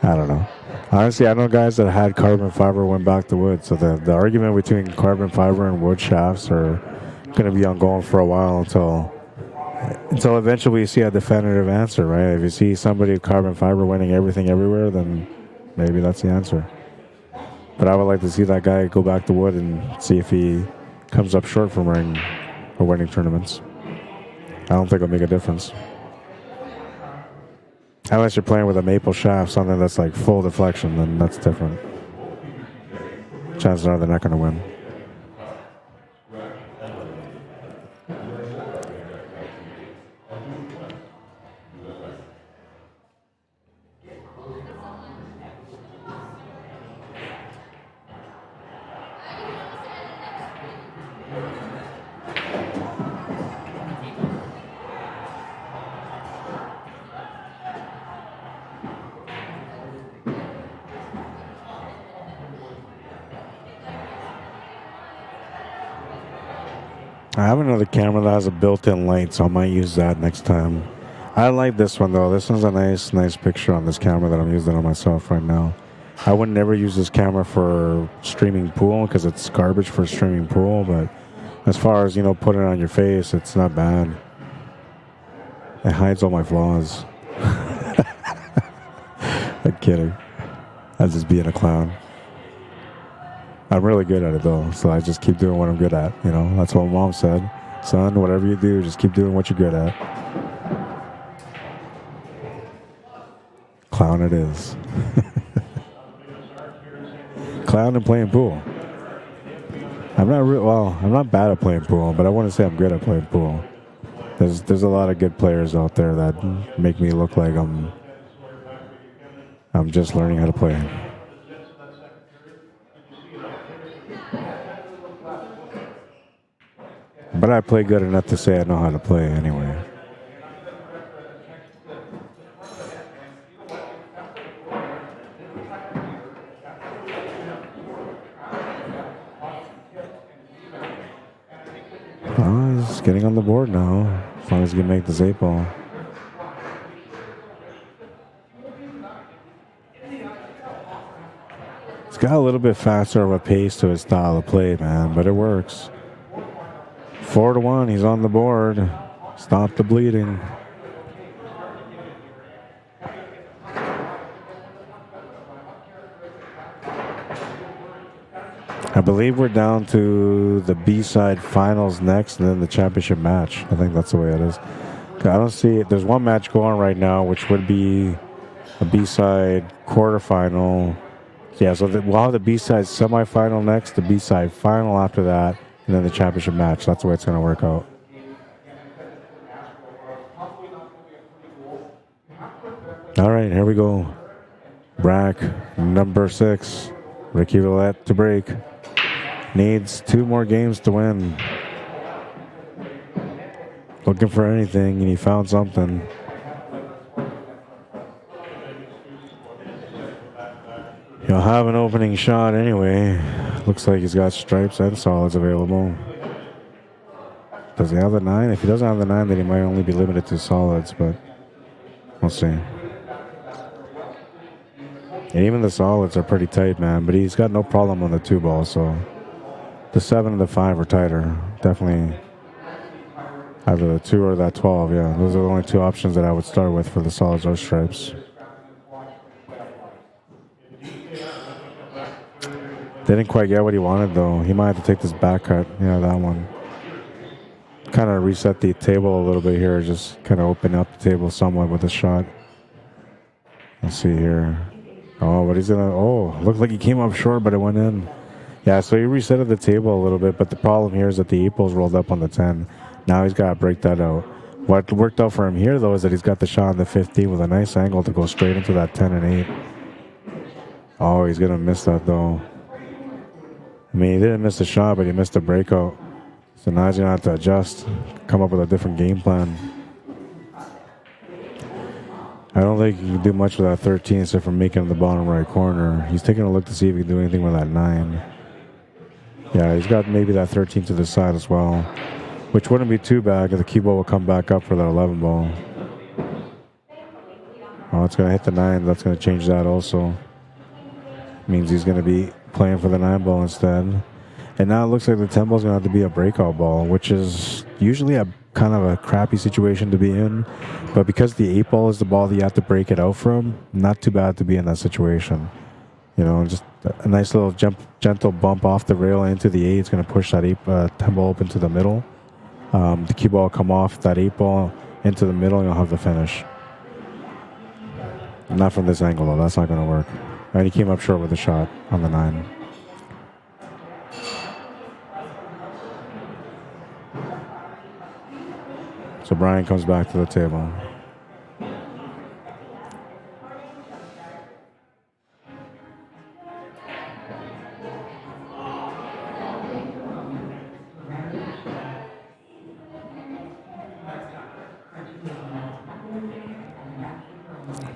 I don't know. Honestly, I know guys that had carbon fiber went back to wood. So the argument between carbon fiber and wood shafts are going to be ongoing for a while until eventually you see a definitive answer, right? If you see somebody with carbon fiber winning everything everywhere, then maybe that's the answer. But I would like to see that guy go back to wood and see if he comes up short from winning tournaments. I don't think it'll make a difference. Unless you're playing with a maple shaft, something that's like full deflection, then that's different. Chances are they're not going to win. I have another camera that has a built-in light, so I might use that next time. I like this one though. This one's a nice picture on this camera that I'm using on myself right now. I would never use this camera for streaming pool because it's garbage for streaming pool, but as far as, you know, putting it on your face, it's not bad. It hides all my flaws. I'm kidding. I'm just being a clown. I'm really good at it though, so I just keep doing what I'm good at. You know, that's what Mom said. Son, whatever you do, just keep doing what you're good at. Clown it is. Clown and playing pool. I'm not bad at playing pool, but I want to say I'm good at playing pool. There's a lot of good players out there that make me look like I'm just learning how to play. But I play good enough to say I know how to play anyway. Oh, he's getting on the board now, as long as he can make this 8-ball. He's got a little bit faster of a pace to his style of play, man, but it works. 4-1, he's on the board. Stop the bleeding. I believe we're down to the B-side finals next and then the championship match. I think that's the way it is. I don't see it. There's one match going right now, which would be a B-side quarterfinal. Yeah, so we'll have the B-side semifinal next, the B-side final after that, and then the championship match. That's the way it's going to work out. All right, here we go. Brack, number 6. Ricky Roulette to break. Needs 2 more games to win. Looking for anything, and he found something. He'll have an opening shot anyway. Looks like he's got stripes and solids available. Does he have the 9? If he doesn't have the 9, then he might only be limited to solids, but we'll see. And even the solids are pretty tight, man, but he's got no problem on the 2 ball, so the 7 and the 5 are tighter. Definitely either the 2 or that 12, yeah. Those are the only 2 options that I would start with for the solids or stripes. Didn't quite get what he wanted, though. He might have to take this back cut. Yeah, that one. Kind of reset the table a little bit here. Just kind of open up the table somewhat with a shot. Let's see here. Oh, but he's gonna... Oh, looked like he came up short, but it went in. Yeah, so he resetted the table a little bit, but the problem here is that the 8 ball's rolled up on the 10. Now he's got to break that out. What worked out for him here, though, is that he's got the shot on the 15 with a nice angle to go straight into that 10 and 8. Oh, he's going to miss that, though. I mean, he didn't miss the shot, but he missed the breakout. So now he's going to have to adjust, come up with a different game plan. I don't think he can do much with that 13 except for making it in the bottom right corner. He's taking a look to see if he can do anything with that 9. Yeah, he's got maybe that 13 to the side as well, which wouldn't be too bad because the cue ball will come back up for that 11 ball. Oh, it's going to hit the 9. That's going to change that also. Means he's going to be playing for the 9 ball instead. And now it looks like the 10 ball is going to have to be a breakout ball, which is usually a kind of a crappy situation to be in. But because the 8 ball is the ball that you have to break it out from, not too bad to be in that situation. You know, just a nice little gentle bump off the rail into the 8. It's going to push that 10 ball up into the middle. The cue ball will come off that 8 ball into the middle, and you'll have the finish. Not from this angle, though. That's not going to work. And he came up short with a shot on the 9. So Brian comes back to the table.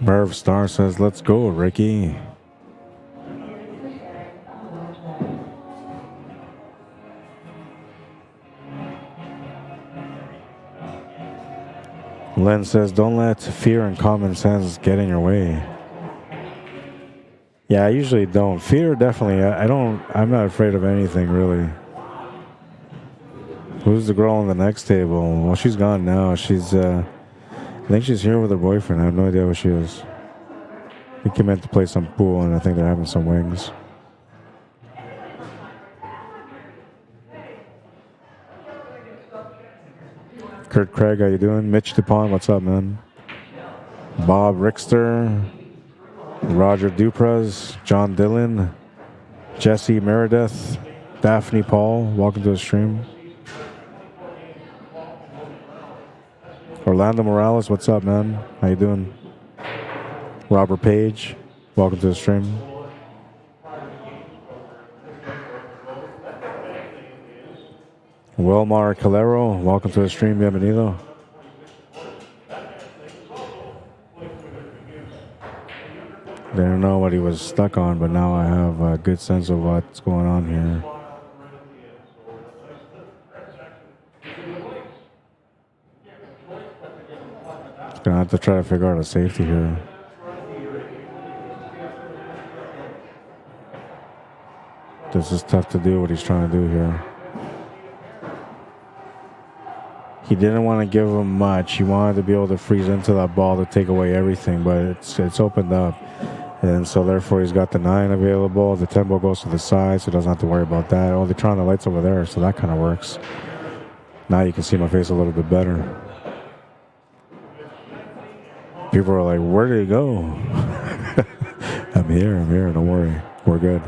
Merv Star says, "Let's go, Ricky." Len says, "Don't let fear and common sense get in your way." Yeah, I usually don't. Fear, definitely. I'm not afraid of anything, really. Who's the girl on the next table? Well, she's gone now. She's, I think she's here with her boyfriend. I have no idea where she is. He came in to play some pool, and I think they're having some wings. Kurt Craig, how you doing? Mitch DuPont, what's up, man? Bob Rickster, Roger Dupras, John Dillon, Jesse Meredith, Daphne Paul, welcome to the stream. Orlando Morales, what's up, man? How you doing? Robert Page, welcome to the stream. Wilmar Calero, welcome to the stream, bienvenido. Didn't know what he was stuck on, but now I have a good sense of what's going on here. Gonna have to try to figure out a safety here. This is tough to do what he's trying to do here. He didn't want to give him much. He wanted to be able to freeze into that ball to take away everything, but it's opened up. And so therefore he's got the 9 available. The 10 ball goes to the side, so he doesn't have to worry about that. Oh, they're trying the lights over there, so that kind of works. Now you can see my face a little bit better. People are like, where did he go? I'm here, don't worry. We're good.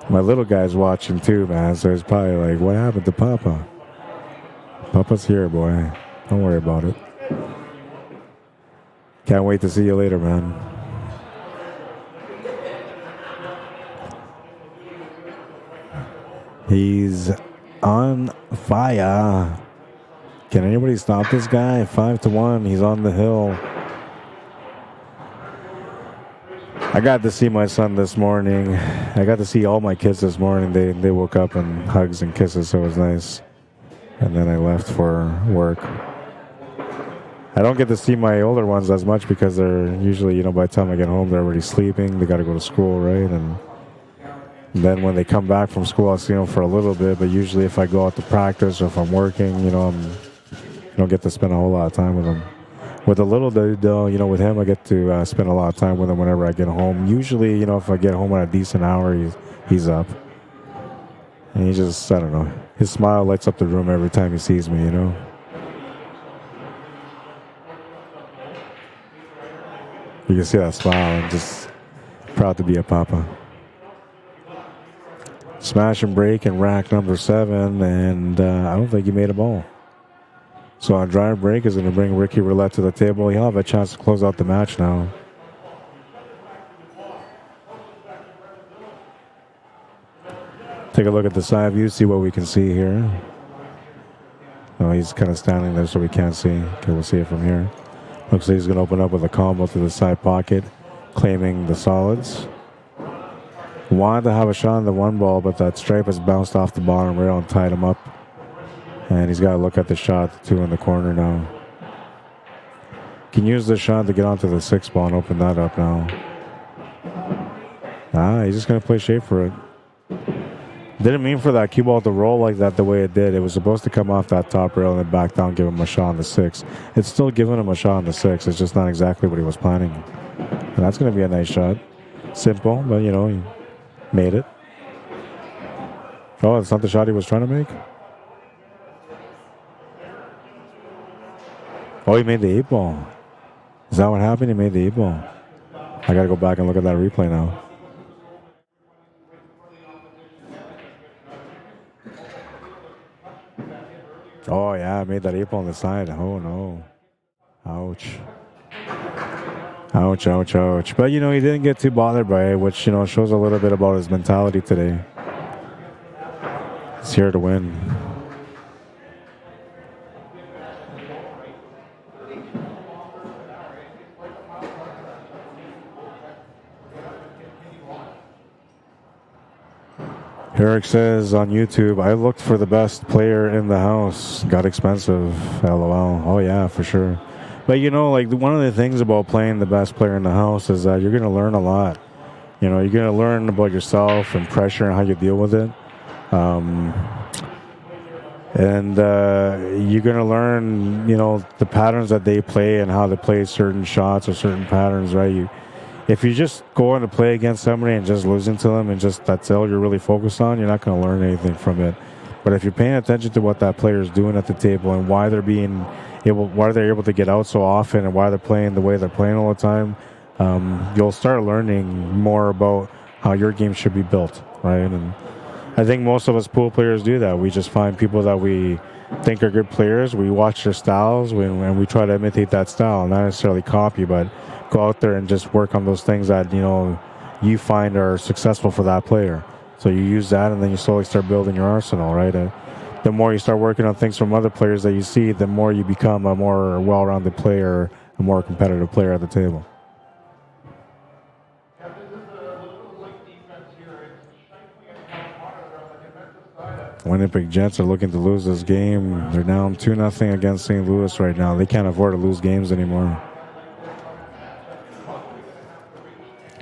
My little guy's watching too, man, so he's probably like, what happened to Papa? Papa's here, boy. Don't worry about it. Can't wait to see you later, man. He's on fire. Can anybody stop this guy? 5-1. He's on the hill. I got to see my son this morning. I got to see all my kids this morning. They woke up and hugs and kisses, so it was nice. And then I left for work. I don't get to see my older ones as much because they're usually, by the time I get home, they're already sleeping. They got to go to school, right? And then when they come back from school, I'll see them for a little bit. But usually if I go out to practice or if I'm working, I don't get to spend a whole lot of time with them. With the little dude, though, with him, I get to spend a lot of time with him whenever I get home. Usually, if I get home at a decent hour, he's up. And he just, I don't know, his smile lights up the room every time he sees me, You can see that smile and just proud to be a papa. Smash and break in rack number 7, and I don't think he made a ball. So our drive break is going to bring Ricky Roulette to the table. He'll have a chance to close out the match now. Take a look at the side view, see what we can see here. No, he's kind of standing there so we can't see. Okay, we'll see it from here. Looks like he's going to open up with a combo to the side pocket, claiming the solids. Wanted to have a shot on the 1 ball, but that stripe has bounced off the bottom rail and tied him up. And he's got to look at the shot, the 2 in the corner now. Can use the shot to get onto the 6 ball and open that up now. He's just going to play shape for it. Didn't mean for that cue ball to roll like that the way it did. It was supposed to come off that top rail and then back down, give him a shot on the 6. It's still giving him a shot on the 6. It's just not exactly what he was planning. And that's going to be a nice shot. Simple, but, he made it. Oh, it's not the shot he was trying to make? Oh, he made the 8 ball. Is that what happened? He made the 8 ball. I got to go back and look at that replay now. Oh, yeah, I made that 8 ball on the side. Oh, no. Ouch. Ouch, ouch, ouch. But, he didn't get too bothered by it, which, shows a little bit about his mentality today. He's here to win. Eric says on YouTube, I looked for the best player in the house. Got expensive. LOL. Oh, yeah, for sure. But, one of the things about playing the best player in the house is that you're going to learn a lot. You're going to learn about yourself and pressure and how you deal with it. And you're going to learn, the patterns that they play and how they play certain shots or certain patterns, right? If you just go on to play against somebody and just losing to them and just that's all you're really focused on, you're not going to learn anything from it. But if you're paying attention to what that player is doing at the table and why they're able to get out so often and why they're playing the way they're playing all the time, you'll start learning more about how your game should be built, right? And I think most of us pool players do that. We just find people that we think are good players. We watch their styles and we try to imitate that style, not necessarily copy, but go out there and just work on those things that, you find are successful for that player. So you use that and then you slowly start building your arsenal, right? The more you start working on things from other players that you see, the more you become a more well-rounded player, a more competitive player at the table. Winnipeg Jets are looking to lose this game. They're down 2-0 against St. Louis right now. They can't afford to lose games anymore.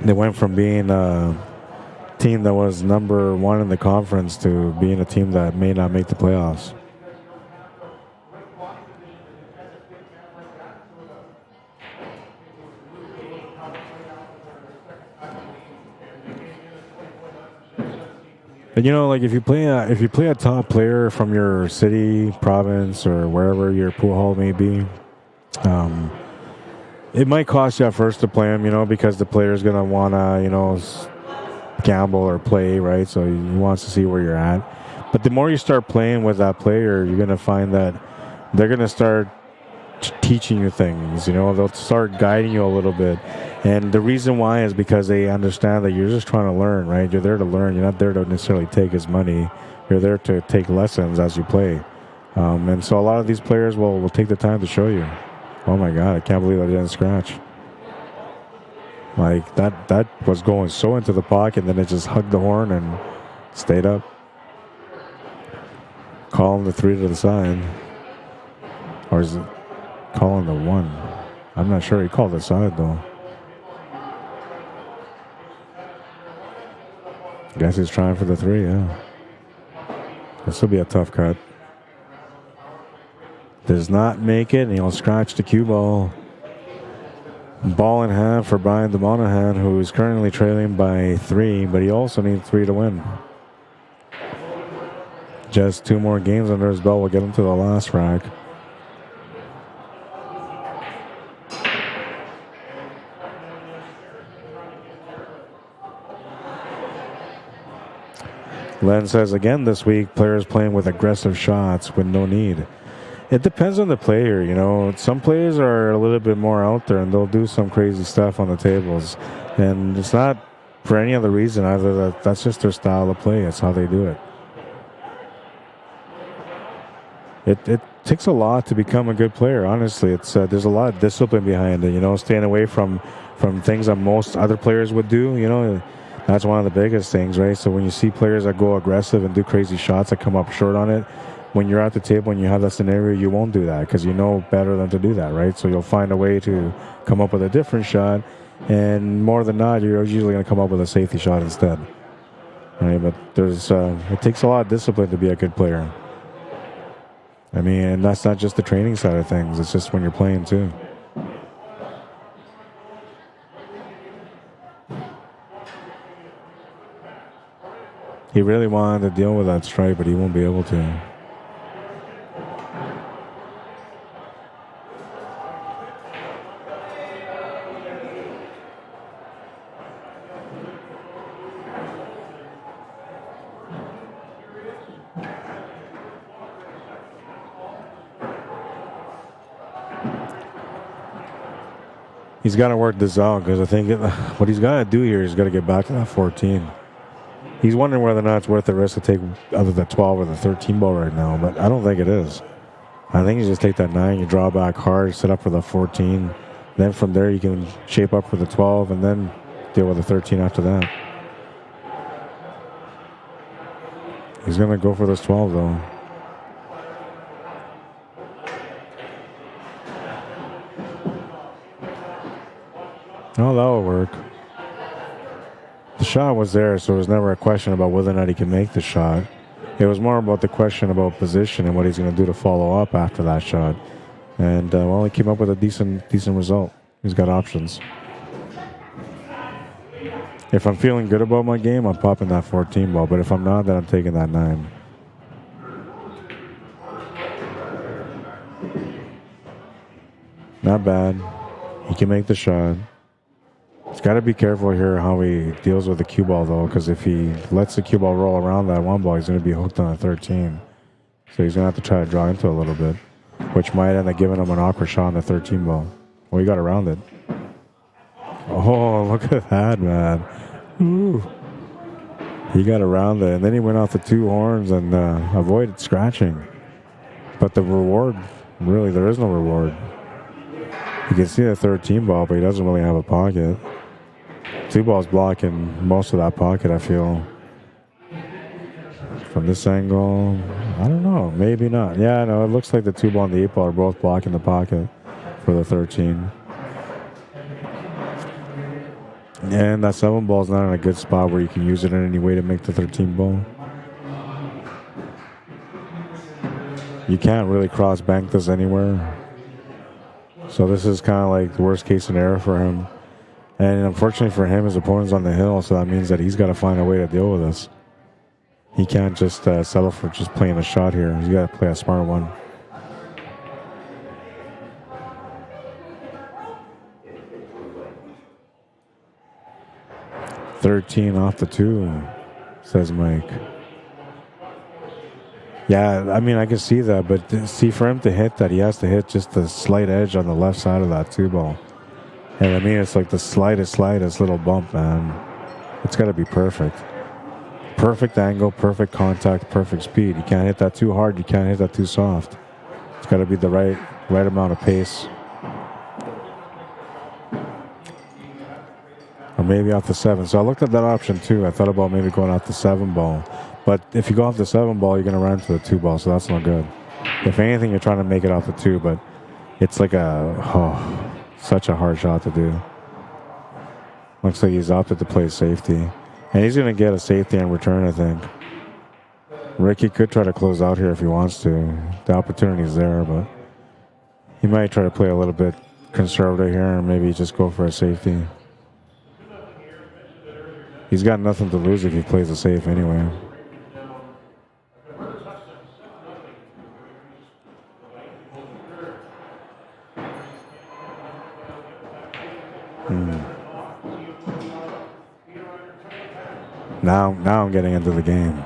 They went from being a team that was number 1 in the conference to being a team that may not make the playoffs. And if you play a top player from your city, province, or wherever your pool hall may be, it might cost you at first to play him, because the player's going to want to, gamble or play, right? So he wants to see where you're at. But the more you start playing with that player, you're going to find that they're going to start teaching you things, they'll start guiding you a little bit. And the reason why is because they understand that you're just trying to learn, right? You're there to learn. You're not there to necessarily take his money. You're there to take lessons as you play. And so a lot of these players will take the time to show you. Oh, my God, I can't believe I didn't scratch. Like, that was going so into the pocket, and then it just hugged the horn and stayed up. Calling the 3 to the side. Or is it calling the 1? I'm not sure. He called the side, though. Guess he's trying for the 3, yeah. This will be a tough cut. Does not make it, and he'll scratch the cue ball. Ball in hand for Brian de Monahan, who is currently trailing by 3, but he also needs 3 to win. Just 2 more games under his belt will get him to the last rack. Len says again this week, players playing with aggressive shots with no need. It depends on the player, you know. Some players are a little bit more out there and they'll do some crazy stuff on the tables. And it's not for any other reason either. That's just their style of play. It's how they do it. It takes a lot to become a good player, honestly. It's there's a lot of discipline behind it, you know, staying away from things that most other players would do, you know. That's one of the biggest things, right? So when you see players that go aggressive and do crazy shots that come up short on it, when you're at the table and you have that scenario, you won't do that because you know better than to do that, right? So you'll find a way to come up with a different shot, and more than not, you're usually going to come up with a safety shot instead, right? But there's it takes a lot of discipline to be a good player. I mean, and that's not just the training side of things. It's just when you're playing too. He really wanted to deal with that strike, but he won't be able to. He's got to work this out because I think what he's got to do here is got to get back to that 14. He's wondering whether or not it's worth the risk to take either the 12 or the 13 ball right now, but I don't think it is. I think you just take that 9, you draw back hard, set up for the 14. Then from there you can shape up for the 12 and then deal with the 13 after that. He's going to go for this 12 though. Oh, that will work. The shot was there, so it was never a question about whether or not he can make the shot. It was more about the question about position and what he's going to do to follow up after that shot. And, well, he came up with a decent result. He's got options. If I'm feeling good about my game, I'm popping that 14 ball. But if I'm not, then I'm taking that 9. Not bad. He can make the shot. He's got to be careful here how he deals with the cue ball, though, because if he lets the cue ball roll around that 1 ball, he's going to be hooked on a 13. So he's going to have to try to draw into it a little bit, which might end up giving him an awkward shot on the 13 ball. Well, he got around it. Oh, look at that, man. Ooh. He got around it, and then he went off the 2 horns and avoided scratching. But the reward, really, there is no reward. You can see the 13 ball, but he doesn't really have a pocket. 2 balls blocking most of that pocket, I feel. From this angle, I don't know. Maybe not. Yeah, no, it looks like the 2 ball and the 8 ball are both blocking the pocket for the 13. And that 7 ball is not in a good spot where you can use it in any way to make the 13 ball. You can't really cross bank this anywhere. So this is kind of like the worst case scenario for him. And unfortunately for him, his opponent's on the hill, so that means that he's got to find a way to deal with this. He can't just settle for just playing a shot here. He's got to play a smart one. "13 off the 2, says Mike. Yeah, I mean, I can see that, but see, for him to hit that, he has to hit just the slight edge on the left side of that 2 ball. And I mean, it's like the slightest little bump, man. It's got to be perfect. Perfect angle, perfect contact, perfect speed. You can't hit that too hard. You can't hit that too soft. It's got to be the right amount of pace. or maybe off the 7. So I looked at that option too. I thought about maybe going off the 7 ball. But if you go off the 7 ball, you're going to run into the 2 ball, so that's not good. If anything, you're trying to make it off the 2, but it's like such a hard shot to do. Looks like he's opted to play safety. And he's going to get a safety in return, I think. Ricky could try to close out here if he wants to. The opportunity's there, but he might try to play a little bit conservative here and maybe just go for a safety. He's got nothing to lose if he plays a safe anyway. Now I'm getting into the game.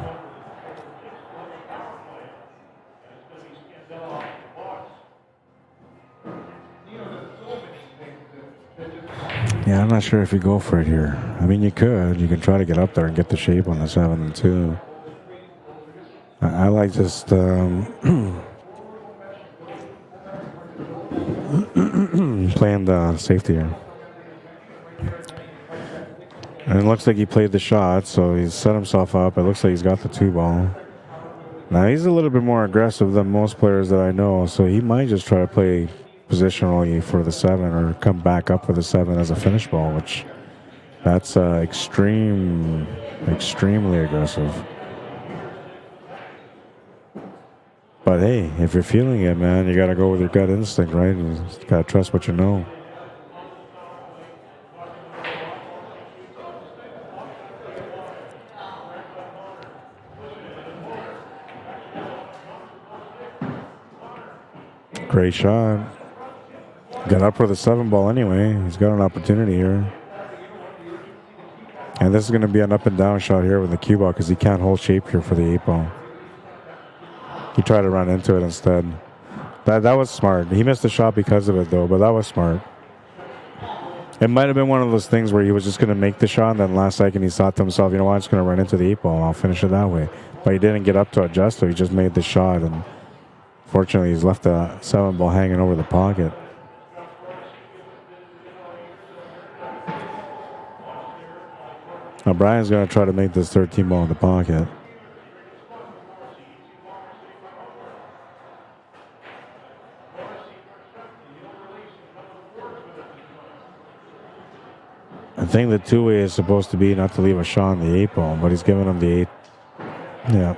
Yeah, I'm not sure if you go for it here. I mean, you could. You can try to get up there and get the shape on the 7 and 2. I like just playing the safety here. And it looks like he played the shot, so he's set himself up. It looks like he's got the 2 ball. Now, he's a little bit more aggressive than most players that I know, so he might just try to play positionally for the 7 or come back up for the 7 as a finish ball, which that's extremely aggressive. But hey, if you're feeling it, man, you got to go with your gut instinct, right? You got to trust what you know. Great shot. Got up for the 7 ball anyway. He's got an opportunity here. And this is going to be an up and down shot here with the cue ball because he can't hold shape here for the 8 ball. He tried to run into it instead. That was smart. He missed the shot because of it though, but that was smart. It might have been one of those things where he was just going to make the shot and then last second he thought to himself, you know what, I'm just going to run into the 8 ball and I'll finish it that way. But he didn't get up to adjust, so he just made the shot, and fortunately he's left the 7 ball hanging over the pocket. Now Brian's going to try to make this 13 ball in the pocket. I think the 2-way is supposed to be not to leave a shot on the 8 ball, but he's giving him the 8. Yeah.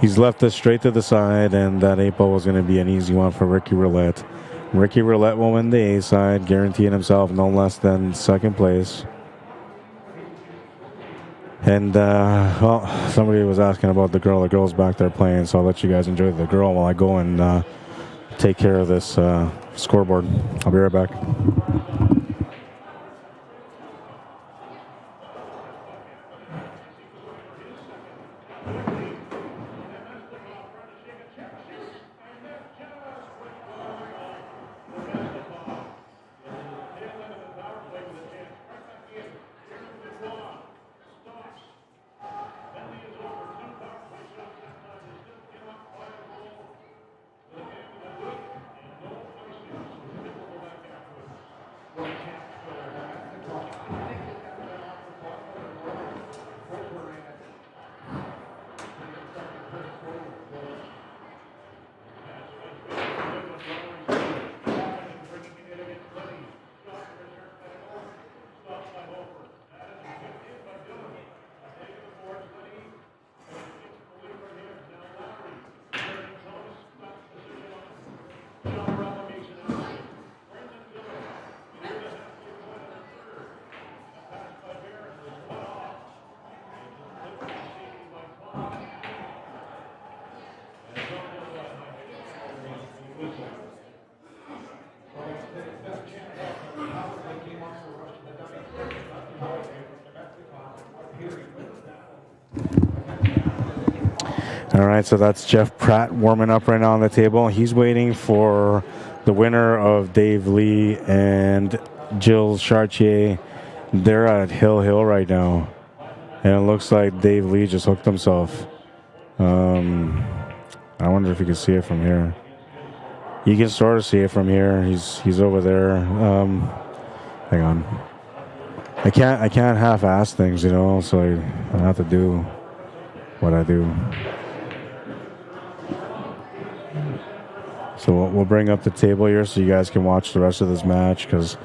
He's left this straight to the side, and that 8 ball was going to be an easy one for Ricky Roulette. Ricky Roulette will win the A side, guaranteeing himself no less than 2nd place. And, well, somebody was asking about the girl. The girl's back there playing, so I'll let you guys enjoy the girl while I go and take care of this scoreboard. I'll be right back. All right, so that's Jeff Pratt warming up right now on the table. He's waiting for the winner of Dave Lee and Gilles Chartier. They're at Hill right now. And it looks like Dave Lee just hooked himself. I wonder if you can see it from here. You can sort of see it from here. He's over there. Hang on. I can't half-ass things, you know, so I have to do what I do. So we'll bring up the table here so you guys can watch the rest of this match, because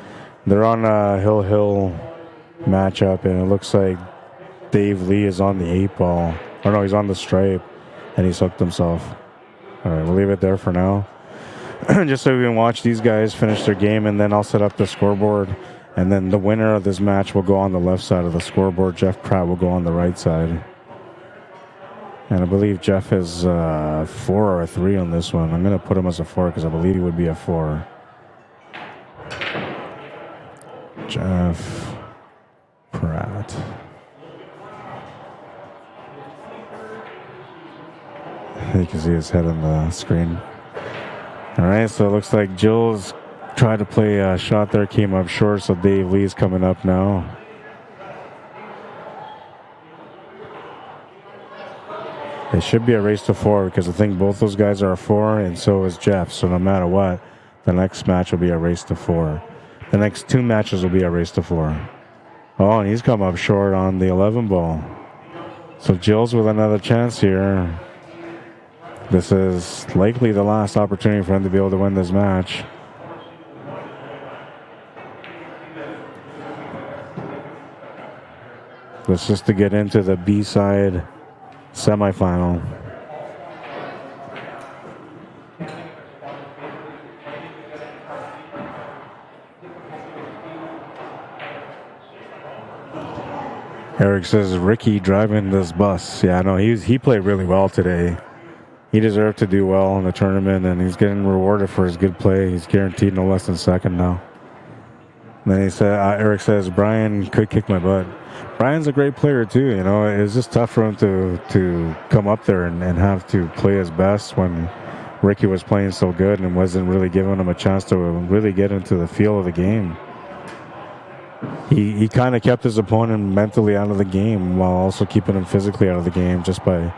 they're on a hill matchup, and it looks like Dave Lee is on the 8-ball. Or no, he's on the stripe, and he's hooked himself. All right, we'll leave it there for now. Just so we can watch these guys finish their game, and then I'll set up the scoreboard. And then the winner of this match will go on the left side of the scoreboard. Jeff Pratt will go on the right side. And I believe Jeff is 4 or a 3 on this one. I'm going to put him as a 4 because I believe he would be a 4. Jeff Pratt. You can see his head on the screen. All right, so it looks like Gilles tried to play a shot there, came up short, so Dave Lee's coming up now. It should be a race to 4 because I think both those guys are a 4, and so is Jeff. So no matter what, the next match will be a race to 4. The next 2 matches will be a race to 4. Oh, and he's come up short on the 11 ball. So Gilles with another chance here. This is likely the last opportunity for him to be able to win this match. This is to get into the B-side semifinal. Eric says, Ricky driving this bus. Yeah, no, he played really well today. He deserved to do well in the tournament, and he's getting rewarded for his good play. He's guaranteed no less than second now. And then he said, Eric says, Brian could kick my butt. Brian's a great player too, you know. It was just tough for him to come up there and have to play his best when Ricky was playing so good and wasn't really giving him a chance to really get into the feel of the game. He kind of kept his opponent mentally out of the game while also keeping him physically out of the game just by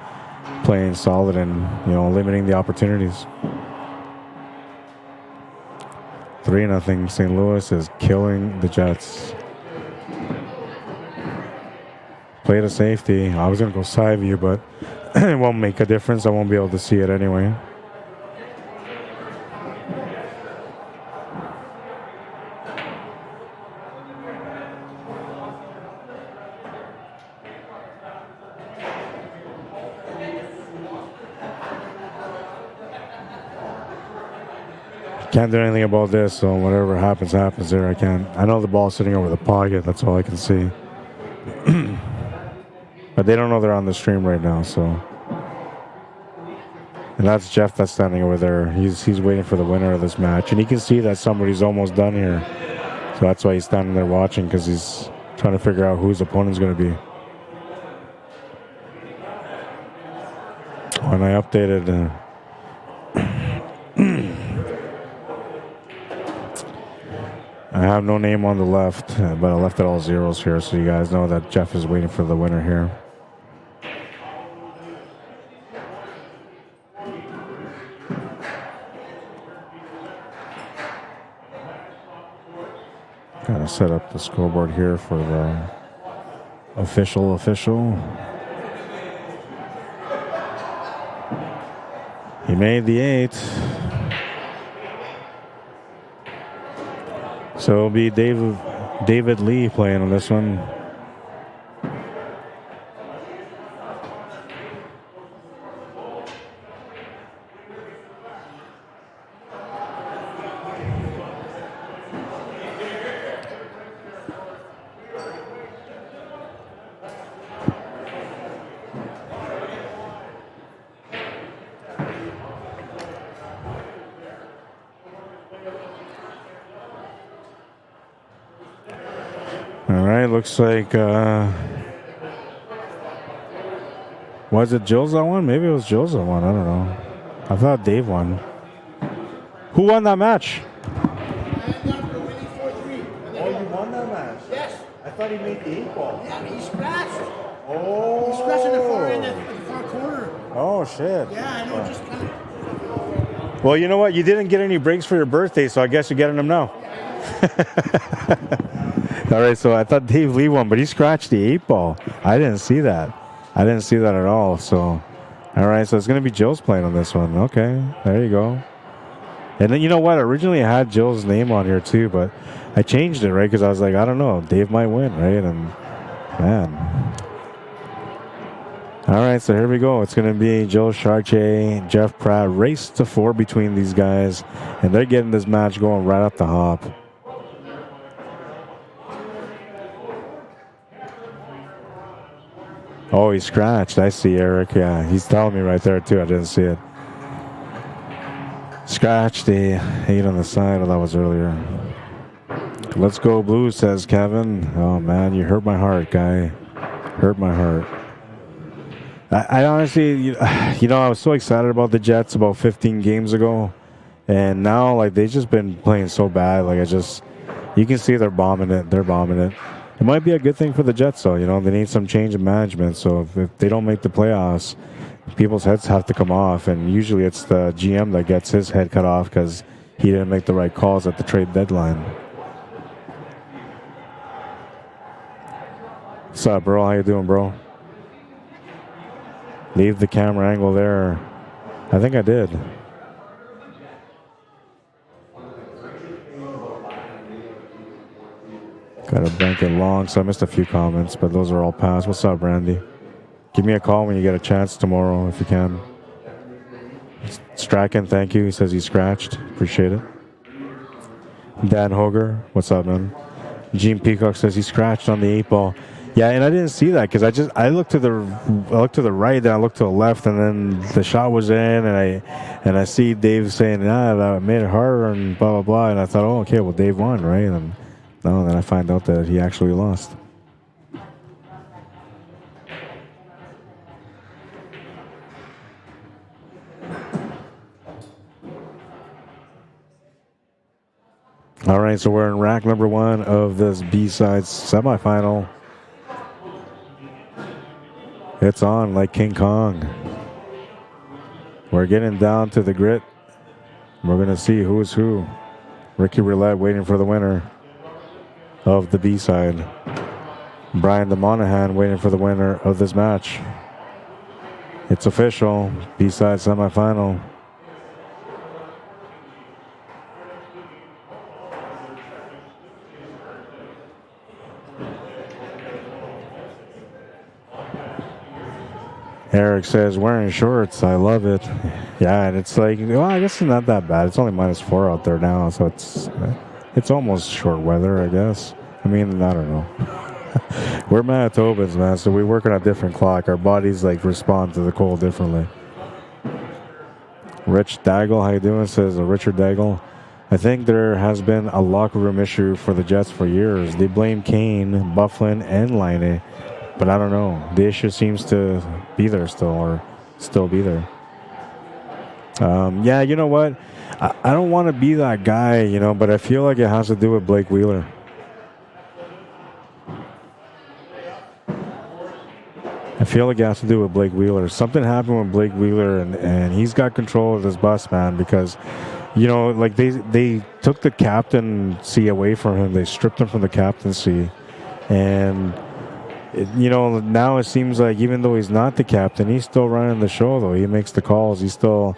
playing solid and, you know, limiting the opportunities. 3-0. St. Louis is killing the Jets. Play to safety. I was going to go side view, but it won't make a difference. I won't be able to see it anyway. Can't do anything about this, so whatever happens there. I know the ball's sitting over the pocket. That's all I can see. But they don't know they're on the stream right now, so. And that's Jeff that's standing over there. He's waiting for the winner of this match. And he can see that somebody's almost done here. So that's why he's standing there watching, because he's trying to figure out who his opponent's going to be. When I updated... I have no name on the left, but I left it all zeros here, so you guys know that Jeff is waiting for the winner here. Gotta set up the scoreboard here for the official. He made the 8. So it'll be David Lee playing on this one. Looks like, was it Gilles that won? Maybe it was Gilles that won. I don't know. I thought Dave won. Who won that match? Oh, you won that match? Yes. I thought he made the 8-ball. Yeah, he scratched. Oh. He scratched in the far end of the far corner. Oh, shit. Yeah, I know. Just kind of. Well, you know what? You didn't get any breaks for your birthday, so I guess you're getting them now. All right, so I thought Dave Lee won, but he scratched the 8-ball. I didn't see that. I didn't see that at all. So, all right, so it's going to be Jill's playing on this one. Okay, there you go. And then you know what? Originally I had Jill's name on here too, but I changed it, right? Because I was like, I don't know, Dave might win, right? And man. All right, so here we go. It's going to be Joe Chartier, Jeff Pratt, race to 4 between these guys, and they're getting this match going right up the hop. Oh, he scratched. I see, Eric. Yeah, he's telling me right there, too. I didn't see it. Scratched the 8 on the side. Oh, that was earlier. Let's go blue, says Kevin. Oh, man, you hurt my heart, guy. Hurt my heart. I honestly, you know, I was so excited about the Jets about 15 games ago. And now, like, they've just been playing so bad. Like, you can see they're bombing it. They're bombing it. It might be a good thing for the Jets, though. You know, they need some change in management. So if they don't make the playoffs, people's heads have to come off. And usually it's the GM that gets his head cut off because he didn't make the right calls at the trade deadline. What's up, bro? How you doing, bro? Leave the camera angle there. I think I did. Got to bank it long, so I missed a few comments, but those are all passed. What's up, Randy? Give me a call when you get a chance tomorrow, if you can. Strachan, thank you. He says he scratched. Appreciate it. Dan Hoger, what's up, man? Gene Peacock says he scratched on the 8-ball. Yeah, and I didn't see that because I looked to the right, then I looked to the left, and then the shot was in, and I see Dave saying, that made it harder and blah blah blah, and I thought, oh, okay, well Dave won, right? And no, then I find out that he actually lost. All right, so we're in rack number 1 of this B-Sides semifinal. It's on like King Kong. We're getting down to the grit. We're going to see who is who. Ricky Roulette waiting for the winner of the B-side. Brian DeMonahan waiting for the winner of this match. It's official. B-side semifinal. Eric says, wearing shorts, I love it. Yeah, and it's like, well, I guess it's not that bad. It's only -4 out there now, so it's almost short weather, I guess. I mean, I don't know. We're Manitobans, man, so we work on a different clock. Our bodies, like, respond to the cold differently. Rich Daggle, how you doing? Says Richard Daggle. I think there has been a locker room issue for the Jets for years. They blame Kane, Bufflin, and Laine. But I don't know. The issue seems to be there still, or still be there. Yeah, you know what? I don't want to be that guy, you know, but I feel like it has to do with Blake Wheeler. I feel like it has to do with Blake Wheeler. Something happened with Blake Wheeler, and he's got control of this bus, man, because, you know, like they took the captaincy away from him. They stripped him from the captaincy. And you know, now it seems like even though he's not the captain, he's still running the show, though. He makes the calls. He's still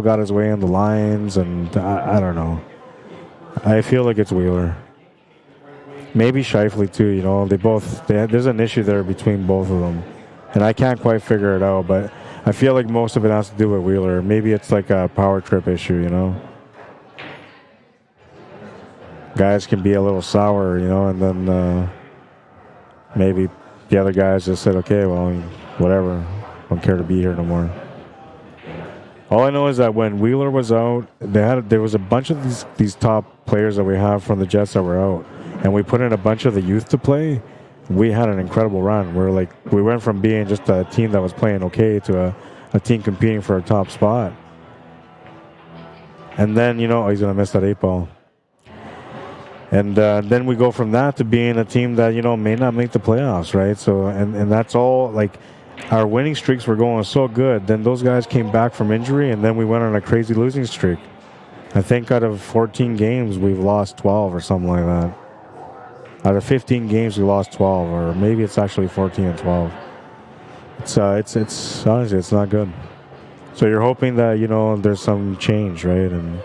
got his way in the lines, and I don't know. I feel like it's Wheeler. Maybe Scheifele, too, you know. There's an issue there between both of them, and I can't quite figure it out, but I feel like most of it has to do with Wheeler. Maybe it's like a power trip issue, you know. Guys can be a little sour, you know, and then maybe the other guys just said, okay, well, whatever. Don't care to be here no more. All I know is that when Wheeler was out, there was a bunch of these top players that we have from the Jets that were out, and we put in a bunch of the youth to play. We had an incredible run. We went from being just a team that was playing okay to a team competing for a top spot. And then, you know, he's going to miss that 8-ball. And then we go from that to being a team that, you know, may not make the playoffs, right? So, and that's all, like, our winning streaks were going so good. Then those guys came back from injury, and then we went on a crazy losing streak. I think out of 14 games, we've lost 12 or something like that. Out of 15 games, we lost 12, or maybe it's actually 14 and 12. It's honestly, it's not good. So you're hoping that, you know, there's some change, right? And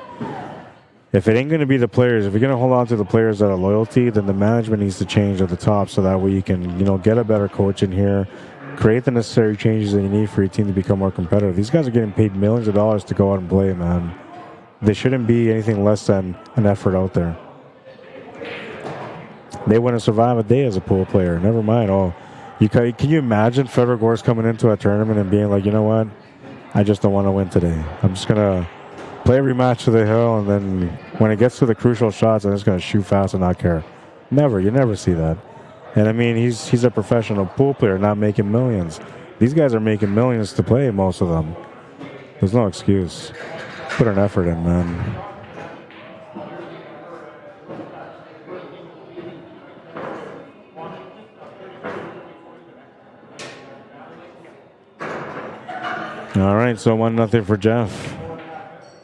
if it ain't going to be the players, if you're going to hold on to the players that are loyalty, then the management needs to change at the top so that way you can, you know, get a better coach in here, create the necessary changes that you need for your team to become more competitive. These guys are getting paid millions of dollars to go out and play, man. They shouldn't be anything less than an effort out there. They wouldn't survive a day as a pool player. Never mind. Oh, can you imagine Fedor Gorst coming into a tournament and being like, you know what? I just don't want to win today. I'm just going to play every match to the hill, and then when it gets to the crucial shots, I'm just going to shoot fast and not care. Never. You never see that. And I mean, he's a professional pool player, not making millions. These guys are making millions to play, most of them. There's no excuse. Put an effort in, man. All right, so 1-0 for Jeff.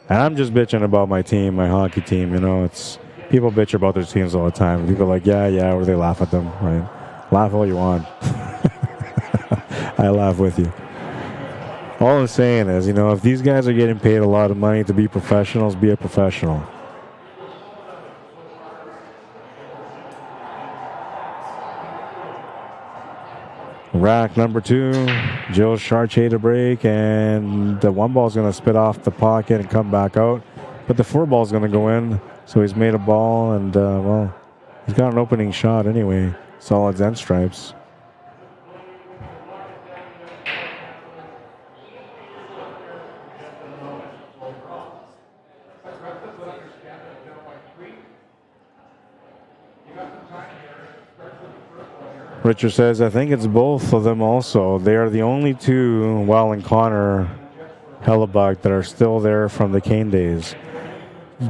And I'm just bitching about my team, my hockey team. You know, it's people bitch about their teams all the time. People are like, yeah, or they laugh at them, right? Laugh all you want. I laugh with you. All I'm saying is, you know, if these guys are getting paid a lot of money to be professionals, be a professional. Rack number 2, Jill Chartier to break, and the 1 ball is going to spit off the pocket and come back out, but the 4 ball is going to go in, so he's made a ball, and well, he's got an opening shot anyway, solids and stripes. Richard says, I think it's both of them also. They are the only two, Well and Connor Hellebuck, that are still there from the Kane days.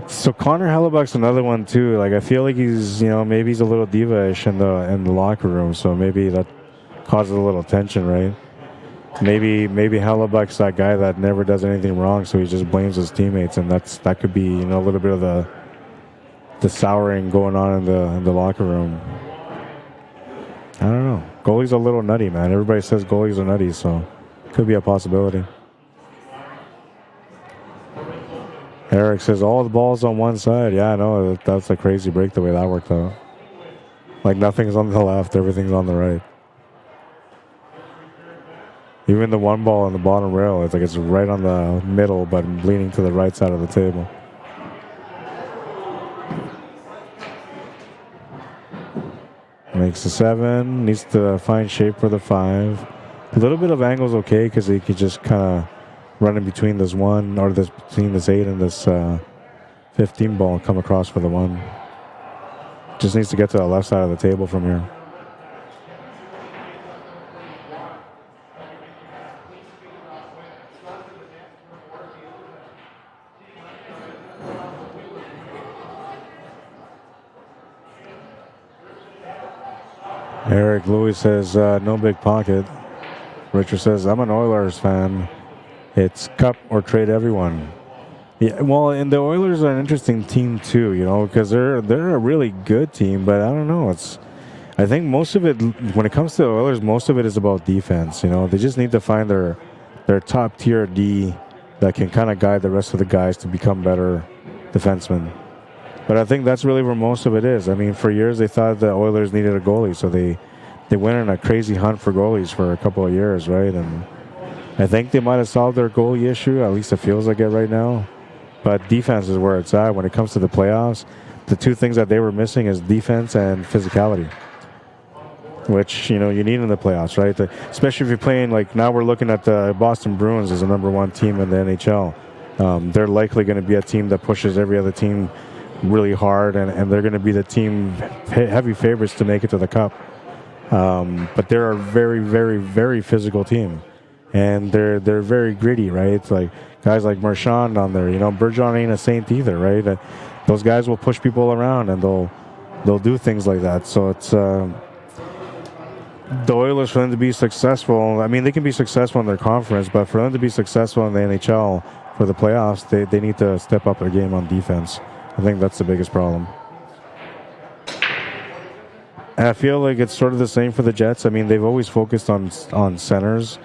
So Connor Hellebuck's another one too. Like, I feel like he's, you know, maybe he's a little diva-ish in the locker room, so maybe that causes a little tension, right? Maybe Hellebuck's that guy that never does anything wrong, so he just blames his teammates, and that could be, you know, a little bit of the souring going on in the locker room. I don't know. Goalie's a little nutty, man. Everybody says goalies are nutty, so could be a possibility. Eric says all the balls on one side. Yeah, I know. That's a crazy break the way that worked out. Like, nothing's on the left, everything's on the right. Even the 1 ball on the bottom rail, it's like it's right on the middle, but leaning to the right side of the table. Makes the 7, needs to find shape for the 5. A little bit of angle's okay because he could just kind of run in between this 1, or between this 8 and this 15 ball and come across for the 1. Just needs to get to the left side of the table from here. Eric Louis says, no big pocket. Richard says, I'm an Oilers fan. It's cup or trade everyone. Yeah, well, and the Oilers are an interesting team too, you know, because they're a really good team, but I don't know. I think most of it, when it comes to the Oilers, most of it is about defense, you know. They just need to find their top tier D that can kind of guide the rest of the guys to become better defensemen. But I think that's really where most of it is. I mean, for years they thought the Oilers needed a goalie, so they went on a crazy hunt for goalies for a couple of years, right? And I think they might have solved their goalie issue. At least it feels like it right now. But defense is where it's at. When it comes to the playoffs, the 2 things that they were missing is defense and physicality, which, you know, you need in the playoffs, right? Especially if you're playing, like, now we're looking at the Boston Bruins as the #1 team in the NHL. They're likely going to be a team that pushes every other team really hard, and they're going to be the team heavy favorites to make it to the cup. But they're a very, very, very physical team, and they're very gritty, right? It's like guys like Marchand on there. You know, Bergeron ain't a saint either, right? Those guys will push people around, and they'll do things like that. So it's the Oilers, for them to be successful. I mean, they can be successful in their conference, but for them to be successful in the NHL for the playoffs, they need to step up their game on defense. I think that's the biggest problem. And I feel like it's sort of the same for the Jets. I mean, they've always focused on centers,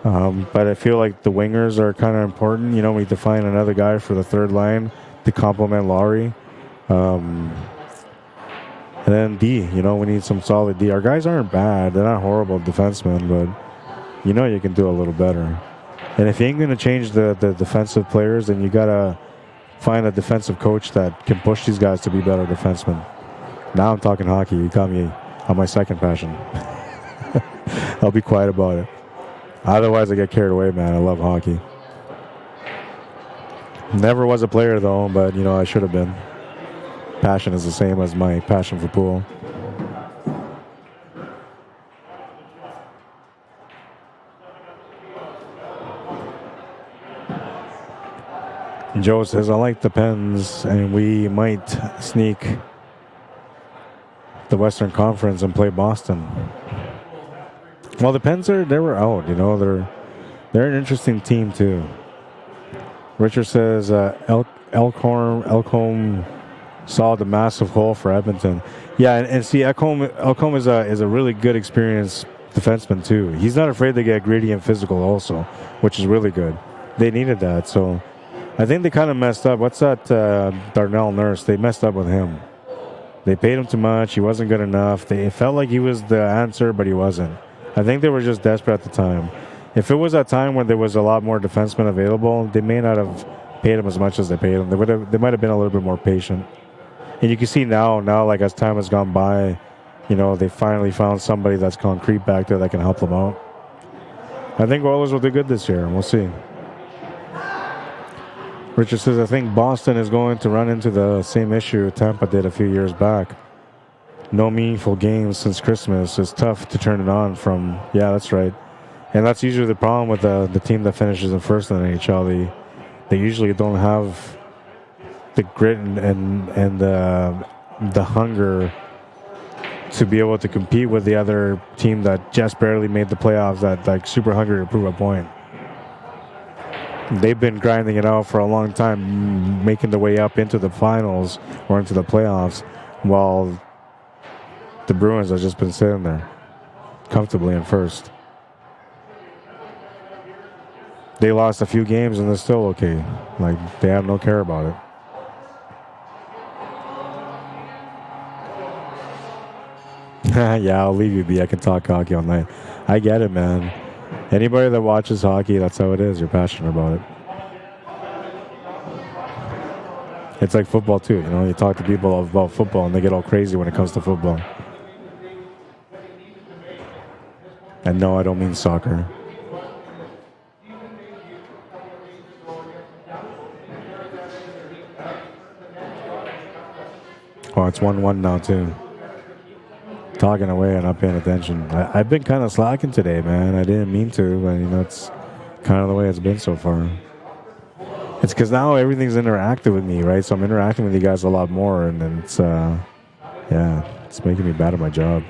but I feel like the wingers are kind of important. You know, we define another guy for the third line to complement Laurie. And then D, you know, we need some solid D. Our guys aren't bad. They're not horrible defensemen, but you know you can do a little better. And if you ain't going to change the defensive players, then you got to find a defensive coach that can push these guys to be better defensemen. Now I'm talking hockey. You got me on my second passion. I'll be quiet about it. Otherwise, I get carried away, man. I love hockey. Never was a player, though, but, you know, I should have been. Passion is the same as my passion for pool. Joe says, I like the Pens, and we might sneak the Western Conference and play Boston. Well, the Pens they were out, you know. They're an interesting team too. Richard says Elkhorn saw the massive hole for Edmonton. Yeah, and see, Elkhorn is a really good experienced defenseman too. He's not afraid to get gritty and physical also, which is really good. They needed that, so I think they kind of messed up. What's that Darnell Nurse? They messed up with him. They paid him too much. He wasn't good enough. It felt like he was the answer, but he wasn't. I think they were just desperate at the time. If it was a time when there was a lot more defensemen available, they may not have paid him as much as they paid him. They might have been a little bit more patient. And you can see now, like as time has gone by, you know, they finally found somebody that's concrete back there that can help them out. I think Oilers will do good this year, and we'll see. Richard says, I think Boston is going to run into the same issue Tampa did a few years back. No meaningful games since Christmas. It's tough to turn it on from, yeah, that's right. And that's usually the problem with the team that finishes in first in the NHL. They usually don't have the grit and the hunger to be able to compete with the other team that just barely made the playoffs, that like super hungry to prove a point. They've been grinding it out for a long time, making the way up into the finals or into the playoffs, while the Bruins have just been sitting there comfortably in first. They lost a few games and they're still okay. Like, they have no care about it. Yeah, I'll leave you be. I can talk hockey all night. I get it, man. Anybody that watches hockey, that's how it is. You're passionate about it. It's like football, too. You know, you talk to people about football, and they get all crazy when it comes to football. And no, I don't mean soccer. Oh, it's 1-1 now, too. Talking away and not paying attention. I've been kind of slacking today, man. I didn't mean to, but, you know, it's kind of the way it's been so far. It's because now everything's interactive with me, right? So I'm interacting with you guys a lot more, and then it's, yeah, it's making me bad at my job.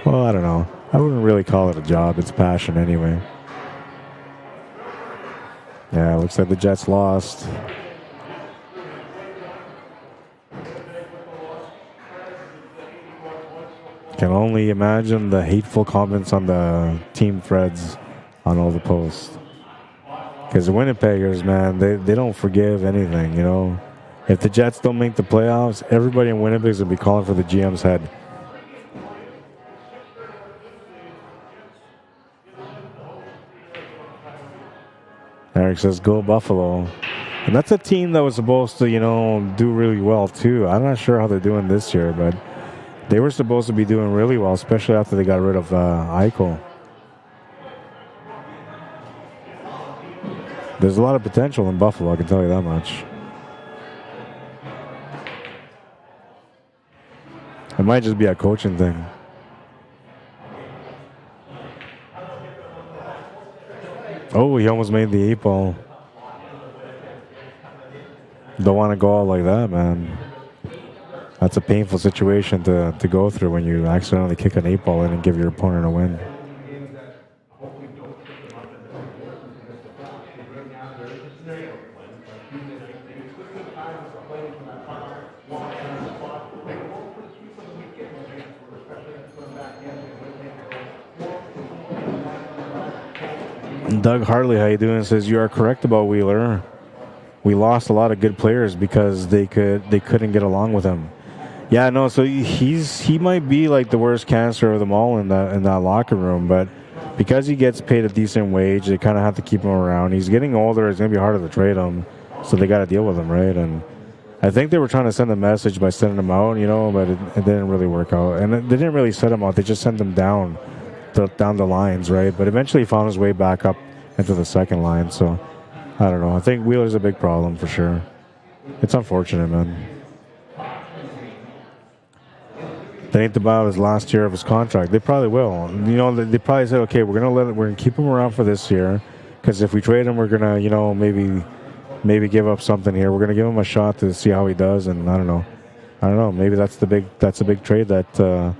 Well, I don't know. I wouldn't really call it a job. It's passion anyway. Yeah, looks like the Jets lost. Can only imagine the hateful comments on the team threads on all the posts. Because the Winnipeggers, man, they don't forgive anything, you know. If the Jets don't make the playoffs, everybody in Winnipeg is going to be calling for the GM's head. Eric says, go Buffalo. And that's a team that was supposed to, you know, do really well, too. I'm not sure how they're doing this year, but they were supposed to be doing really well, especially after they got rid of Eichel. There's a lot of potential in Buffalo, I can tell you that much. It might just be a coaching thing. Oh, he almost made the 8-ball. Don't want to go out like that, man. That's a painful situation to go through when you accidentally kick an 8-ball in and give your opponent a win. Doug Hartley, how you doing? Says you are correct about Wheeler. We lost a lot of good players because they couldn't get along with him. Yeah, no. So he might be like the worst cancer of them all in that locker room, but because he gets paid a decent wage, they kind of have to keep him around. He's getting older; it's gonna be harder to trade him, so they got to deal with him, right? And I think they were trying to send a message by sending him out, but it didn't really work out. And they didn't really send him out; they just sent him down the lines, right? But eventually, he found his way back up into the second line. So I don't know. I think Wheeler's a big problem for sure. It's unfortunate, man. They ain't about his last year of his contract. They probably will. They probably said, okay, we're gonna keep him around for this year, because if we trade him, we're gonna, maybe give up something here. We're gonna give him a shot to see how he does, and I don't know. Maybe that's a big trade that the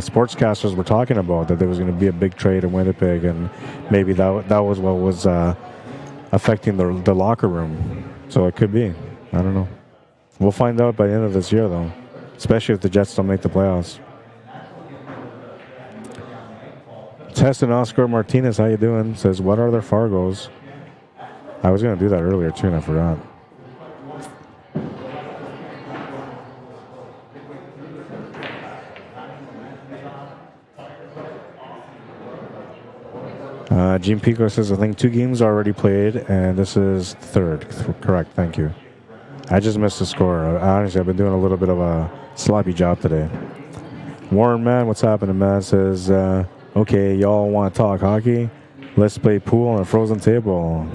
sportscasters were talking about, that there was going to be a big trade in Winnipeg, and maybe that was what was affecting the locker room. So it could be. I don't know. We'll find out by the end of this year, though, especially if the Jets don't make the playoffs. Tess and Oscar Martinez, how you doing? Says, what are their Fargos? I was going to do that earlier, too, and I forgot. Gene Pico says, I think 2 games are already played, and this is the third. Correct, thank you. I just missed the score. Honestly, I've been doing a little bit of a sloppy job today. Warren, man, what's happening, man? Says, okay, y'all want to talk hockey? Let's play pool on a frozen table.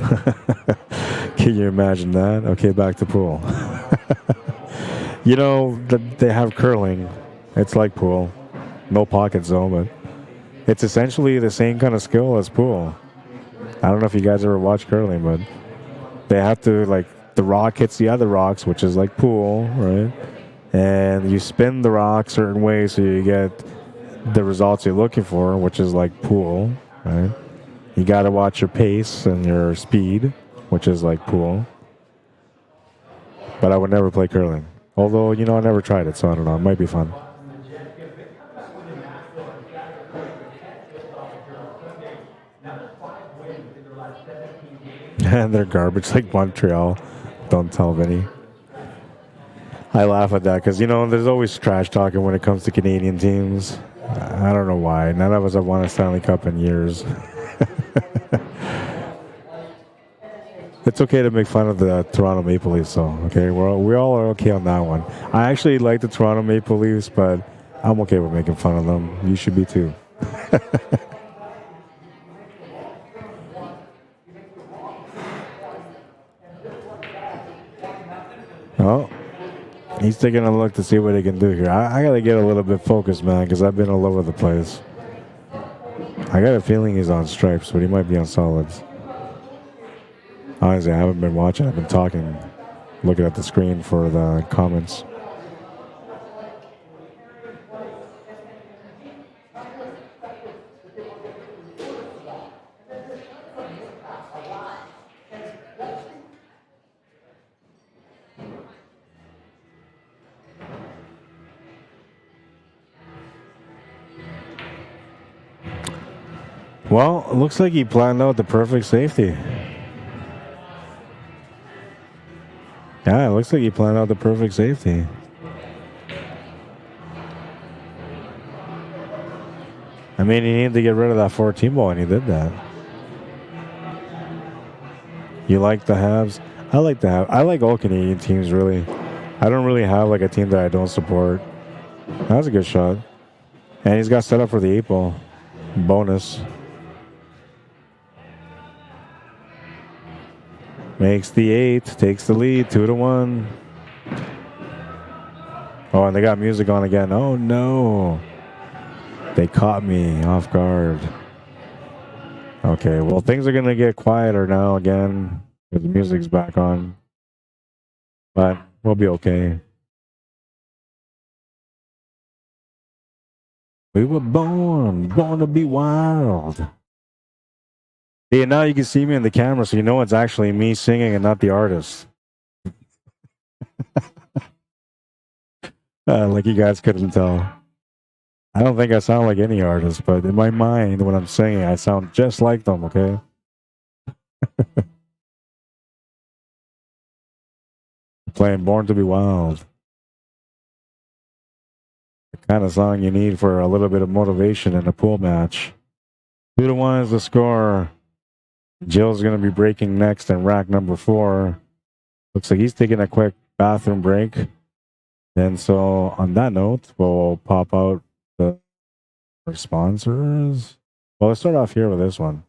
Can you imagine that? Okay, back to pool. They have curling. It's like pool. No pocket zone, but it's essentially the same kind of skill as pool. I don't know if you guys ever watched curling, but they have to, the rock hits the other rocks, which is like pool, right? And you spin the rock certain way so you get the results you're looking for, which is like pool, right? You got to watch your pace and your speed, which is like pool. But I would never play curling. Although, I never tried it, so I don't know. It might be fun. And they're garbage like Montreal. Don't tell Vinny. I laugh at that because, there's always trash talking when it comes to Canadian teams. I don't know why. None of us have won a Stanley Cup in years. It's okay to make fun of the Toronto Maple Leafs, though. Okay, we all are okay on that one. I actually like the Toronto Maple Leafs, but I'm okay with making fun of them. You should be too. Oh, he's taking a look to see what he can do here. I got to get a little bit focused, man, because I've been all over the place. I got a feeling he's on stripes, but he might be on solids. Honestly, I haven't been watching. I've been talking, looking at the screen for the comments. Well, it looks like he planned out the perfect safety. Yeah, it looks like he planned out the perfect safety. I mean, he needed to get rid of that 14 ball, and he did that. You like the Habs? I like the Habs. I like all Canadian teams, really. I don't really have a team that I don't support. That was a good shot. And he's got set up for the 8 ball. Bonus. Makes the 8, takes the lead, 2-1. Oh, and they got music on again. Oh, no. They caught me off guard. Okay, well, things are going to get quieter now again because the music's back on. But we'll be okay. We were born to be wild. Yeah, now you can see me in the camera, so you know it's actually me singing and not the artist. Like you guys couldn't tell. I don't think I sound like any artist, but in my mind, when I'm singing, I sound just like them, okay? Playing Born to be Wild. The kind of song you need for a little bit of motivation in a pool match. 2-1 is the score. Jill's going to be breaking next in rack number 4. Looks like he's taking a quick bathroom break. And so, on that note, we'll pop out the sponsors. Well, let's start off here with this one.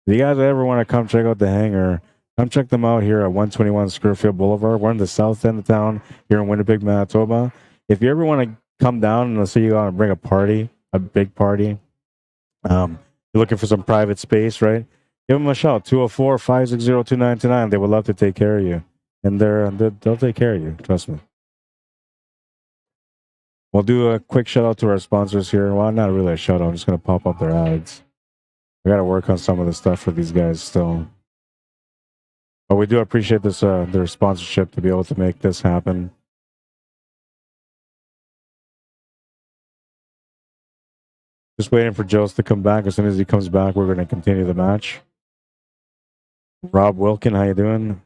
If you guys ever want to come check out the Hangar, come check them out here at 121 Scurfield Blvd. We're in the south end of town here in Winnipeg, Manitoba. If you ever want to come down and let's say you want to bring a party, a big party, you're looking for some private space, right? Give them a shout, 204-560-2929. They would love to take care of you. And they'll take care of you, trust me. We'll do a quick shout out to our sponsors here. Well, not really a shout out. I'm just going to pop up their ads. We got to work on some of the stuff for these guys still. But we do appreciate this their sponsorship to be able to make this happen. Just waiting for Jones to come back. As soon as he comes back, we're going to continue the match. Rob Wilkin, how you doing?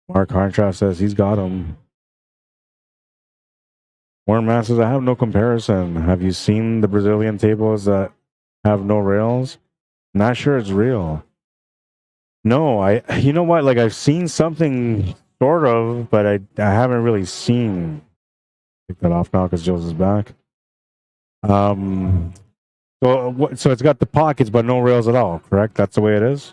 Mark Harntraff says he's got him. Warren Matt says, I have no comparison. Have you seen the Brazilian tables that have no rails? Not sure it's real. No, you know what? Like I've seen something sort of, but I haven't really seen. Take that off now because Jules is back. So it's got the pockets, but no rails at all. Correct? That's the way it is.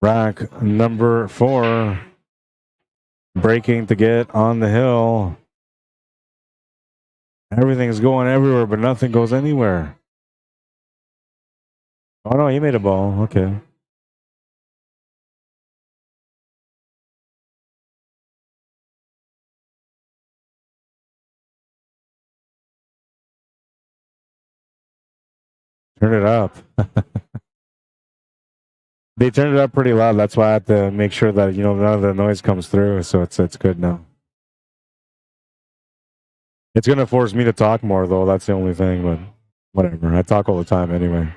Rack number 4. Breaking to get on the hill. Everything's going everywhere, but nothing goes anywhere. Oh no, he made a ball. Okay. Turn it up. They turned it up pretty loud. That's why I had to make sure that, none of the noise comes through. So it's good now. It's going to force me to talk more, though. That's the only thing. But whatever. I talk all the time anyway.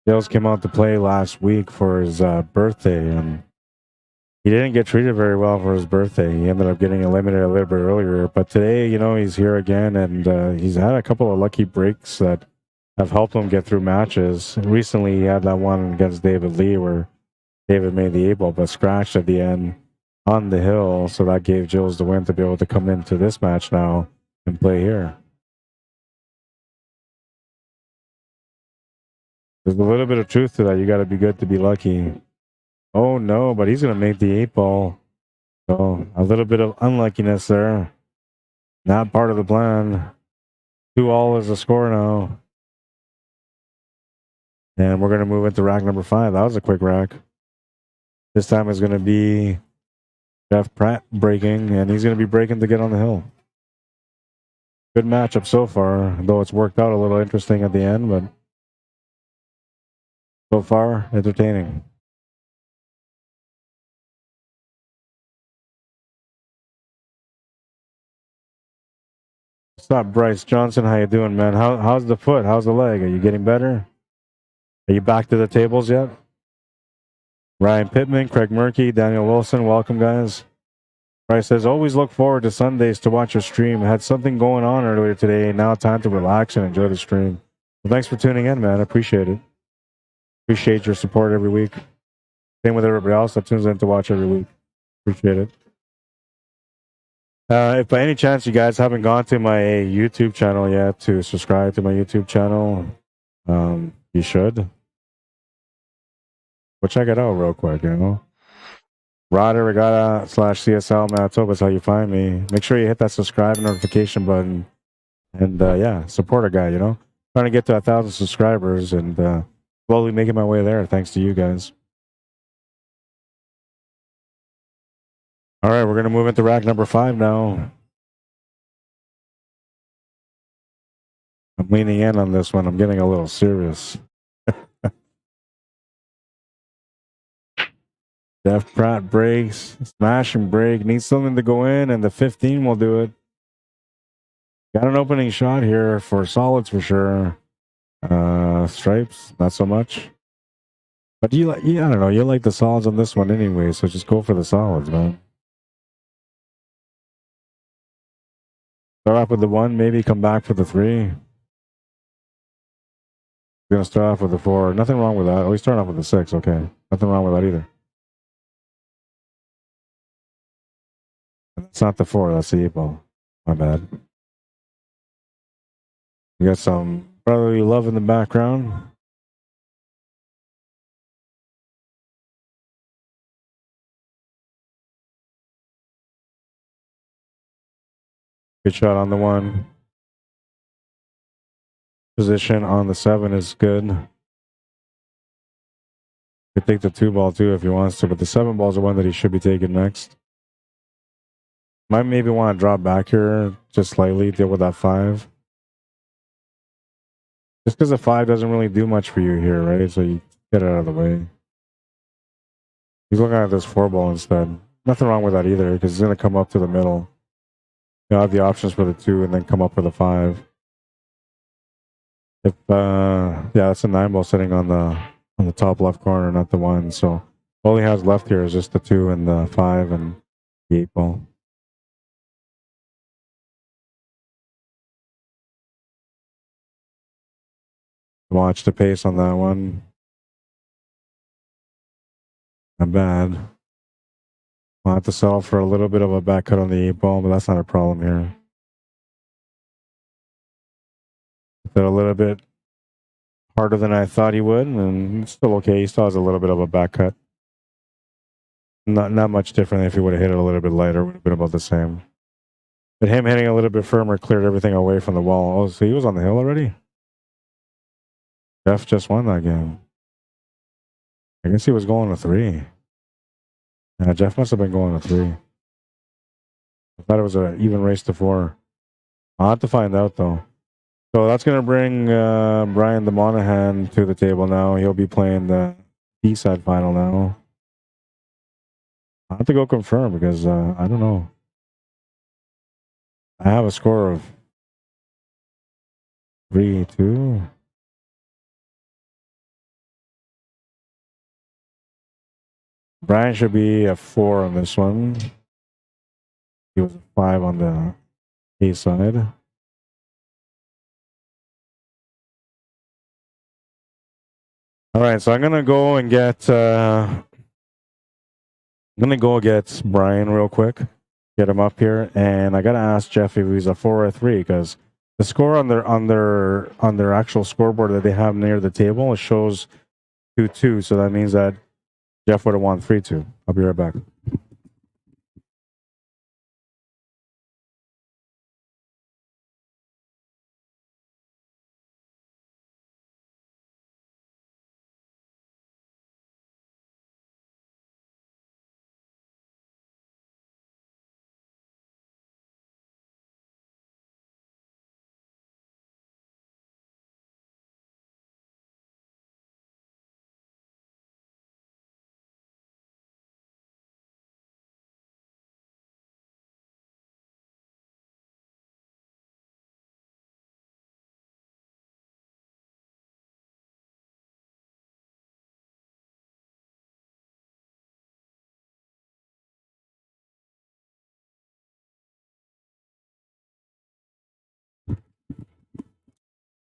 Dales came out to play last week for his birthday, and he didn't get treated very well for his birthday. He ended up getting eliminated a little bit earlier. But today, he's here again, and he's had a couple of lucky breaks that have helped him get through matches. Recently, he had that one against David Lee where David made the 8-ball, but scratched at the end on the hill. So that gave Jules the win to be able to come into this match now and play here. There's a little bit of truth to that. You got to be good to be lucky. Oh no, but he's going to make the 8-ball. So a little bit of unluckiness there. Not part of the plan. 2-all is the score now. And we're going to move into rack number 5. That was a quick rack. This time it's going to be Jeff Pratt breaking, and he's going to be breaking to get on the hill. Good matchup so far, though it's worked out a little interesting at the end, but so far, entertaining. What's up, Bryce Johnson? How you doing, man? How's the foot? How's the leg? Are you getting better? Are you back to the tables yet? Ryan Pittman, Craig Murphy, Daniel Wilson, welcome, guys. Bryce says, always look forward to Sundays to watch your stream. I had something going on earlier today. Now time to relax and enjoy the stream. Well, thanks for tuning in, man. I appreciate it. Appreciate your support every week. Same with everybody else that tunes in to watch every week. Appreciate it. If by any chance you guys haven't gone to my YouTube channel yet to subscribe to my YouTube channel, you should. Go check it out real quick, Rod Arriagada /CSL Manitoba is how you find me. Make sure you hit that subscribe notification button. And yeah, support a guy, Trying to get to 1,000 subscribers and slowly making my way there thanks to you guys. All right, we're going to move into rack number 5 now. I'm leaning in on this one. I'm getting a little serious. Jeff Pratt breaks, smash and break. Needs something to go in, and the 15 will do it. Got an opening shot here for solids for sure. Stripes, not so much. But you like, yeah, I don't know. You like the solids on this one anyway, so just go for the solids, man. Start off with the 1, maybe come back for the 3. Gonna start off with the 4. Nothing wrong with that. Oh, he's starting off with the 6. Okay, nothing wrong with that either. It's not the 4. That's the 8 ball. My bad. You got some brotherly love in the background. Good shot on the 1. Position on the 7 is good. Could take the 2 ball too if he wants to, but the 7 ball is the one that he should be taking next. Might maybe want to drop back here just slightly, deal with that 5. Just because the 5 doesn't really do much for you here, right? So you get it out of the way. He's looking at this 4 ball instead. Nothing wrong with that either, because he's going to come up to the middle. You'll have the options for the 2 and then come up for the 5. If yeah, that's a 9 ball sitting on the top left corner, not the 1. So all he has left here is just the 2 and the 5 and the 8 ball. Watch the pace on that one. Not bad. I'll have to settle for a little bit of a back cut on the 8 ball, but that's not a problem here. Did a little bit harder than I thought he would, and it's still okay. He still has a little bit of a back cut. Not much different. If he would have hit it a little bit lighter, would have been about the same. But him hitting a little bit firmer cleared everything away from the wall. Oh, so he was on the hill already? Jeff just won that game. I guess he was going to 3. Yeah, Jeff must have been going to 3. I thought it was an even race to 4. I'll have to find out though. So that's going to bring Brian the Monahan to the table now. He'll be playing the B-side final now. I'll have to go confirm because I don't know. I have a score of 3-2. Brian should be a 4 on this one. He was a 5 on the A side. All right, so I'm gonna go and get Brian real quick, get him up here, and I gotta ask Jeff if he's a 4 or a 3 because the score on their actual scoreboard that they have near the table, it shows 2-2, so that means that Jeff would have won 3-2. I'll be right back.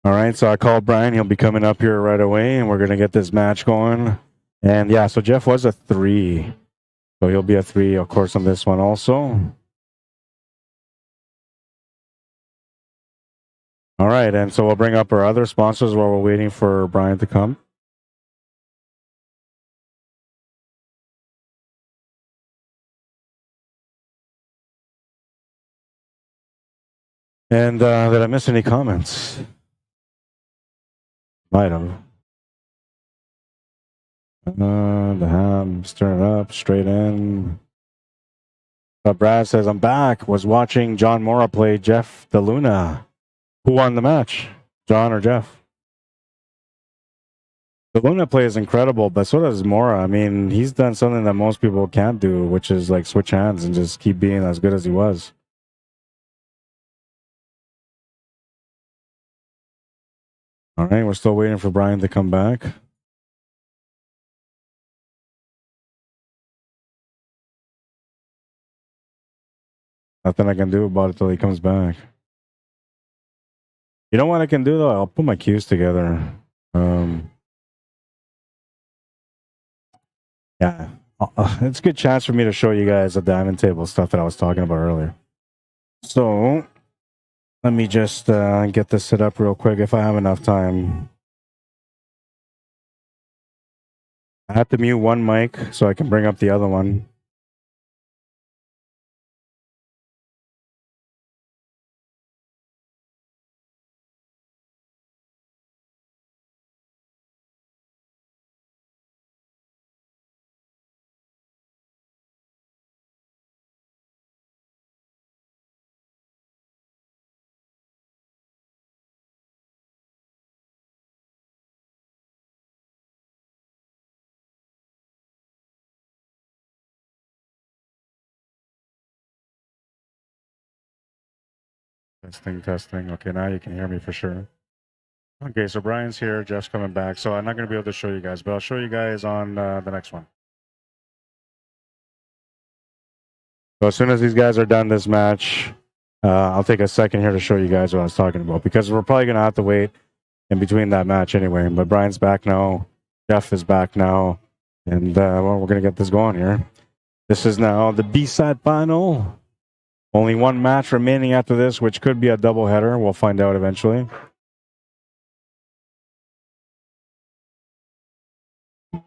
All right, so I called Brian. He'll be coming up here right away, and we're going to get this match going. And yeah, so Jeff was a 3. So he'll be a 3, of course, on this one also. All right, and so we'll bring up our other sponsors while we're waiting for Brian to come. And did I miss any comments? Might have. The ham, stirring it up, straight in. Brad says, I'm back. Was watching John Mora play Jeff the Luna. Who won the match? John or Jeff? The Luna play is incredible, but so does Mora. I mean, he's done something that most people can't do, which is like switch hands and just keep being as good as he was. All right, we're still waiting for Brian to come back. Nothing I can do about it till he comes back. You know what I can do though? I'll put my cues together. Yeah, it's a good chance for me to show you guys the diamond table stuff that I was talking about earlier. So let me just get this set up real quick if I have enough time. I have to mute one mic so I can bring up the other one. Testing. Okay, now you can hear me for sure. Okay, so Brian's here, Jeff's coming back. So I'm not going to be able to show you guys, but I'll show you guys on the next one. So as soon as these guys are done this match, I'll take a second here to show you guys what I was talking about, because we're probably going to have to wait in between that match anyway. But Brian's back now. Jeff is back now. And well, we're going to get this going here. This is now the B-side final. Only one match remaining after this, which could be a doubleheader. We'll find out eventually.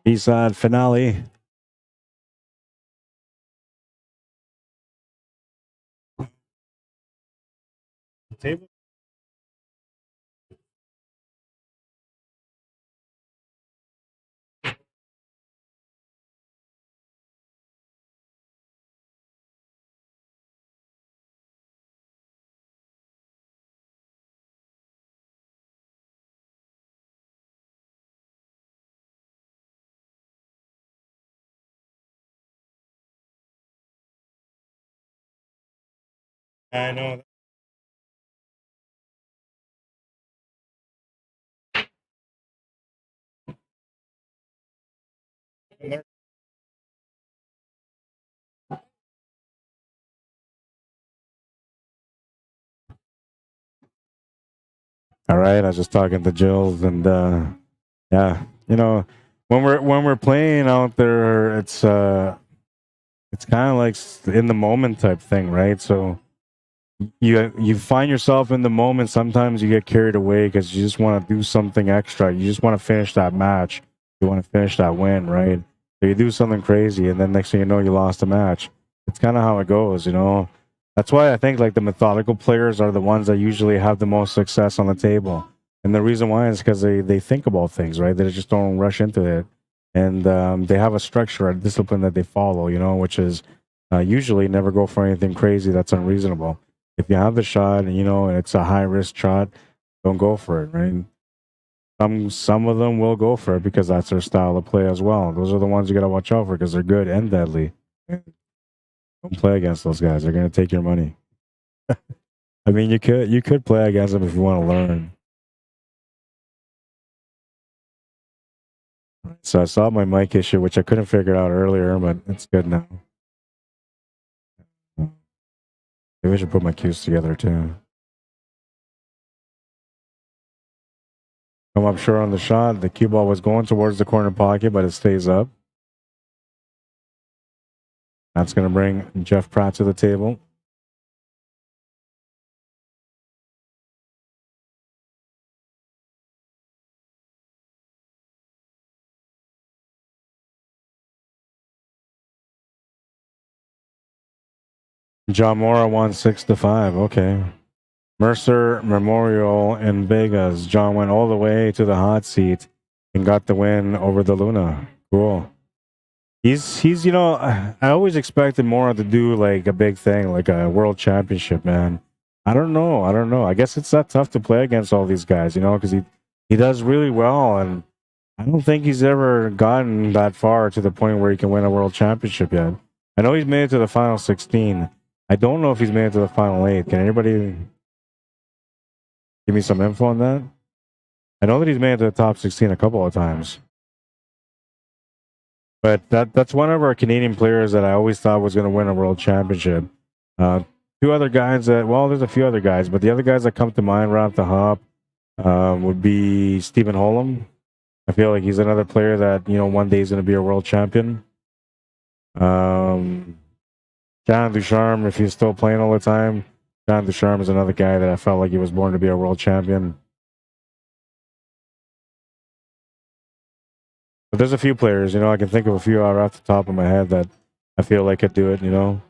B-side finale. Table. I know. All right, I was just talking to Gilles, and yeah, you know, when we're playing out there, it's kind of like in the moment type thing, right? So you find yourself in the moment. Sometimes you get carried away because you just want to do something extra. You just want to finish that match. You want to finish that win, right? So you do something crazy, and then next thing you know, you lost a match. It's kind of how it goes, you know. That's why I think like the methodical players are the ones that usually have the most success on the table. And the reason why is because they think about things, right? They just don't rush into it. And they have a structure, a discipline that they follow, you know, which is usually never go for anything crazy that's unreasonable. If you have the shot, and you know, and it's a high risk shot, don't go for it, right? Some of them will go for it because that's their style of play as well. Those are the ones you got to watch out for because they're good and deadly. Don't play against those guys. They're going to take your money. I mean, you could play against them if you want to learn. So I saw my mic issue, which I couldn't figure out earlier, but it's good now. Maybe I should put my cues together too. Come up short on the shot. The cue ball was going towards the corner pocket, but it stays up. That's going to bring Jeff Pratt to the table. John Mora won 6-5. Okay. Mercer Memorial in Vegas. John went all the way to the hot seat and got the win over the Luna. Cool. He's you know, I always expected Mora to do like a big thing, like a world championship, man. I don't know. I guess it's that tough to play against all these guys, you know, because he does really well, and I don't think he's ever gotten that far to the point where he can win a world championship yet. I know he's made it to the final 16. I don't know if he's made it to the final 8. Can anybody give me some info on that? I know that he's made it to the top 16 a couple of times. But that's one of our Canadian players that I always thought was going to win a world championship. Two other guys that, well, there's a few other guys, but the other guys that come to mind right off the hop would be Stephen Holm. I feel like he's another player that, you know, one day is going to be a world champion. John Ducharme, if he's still playing all the time, John Ducharme is another guy that I felt like he was born to be a world champion. But there's a few players, you know, I can think of a few off the top of my head that I feel like could do it, you know.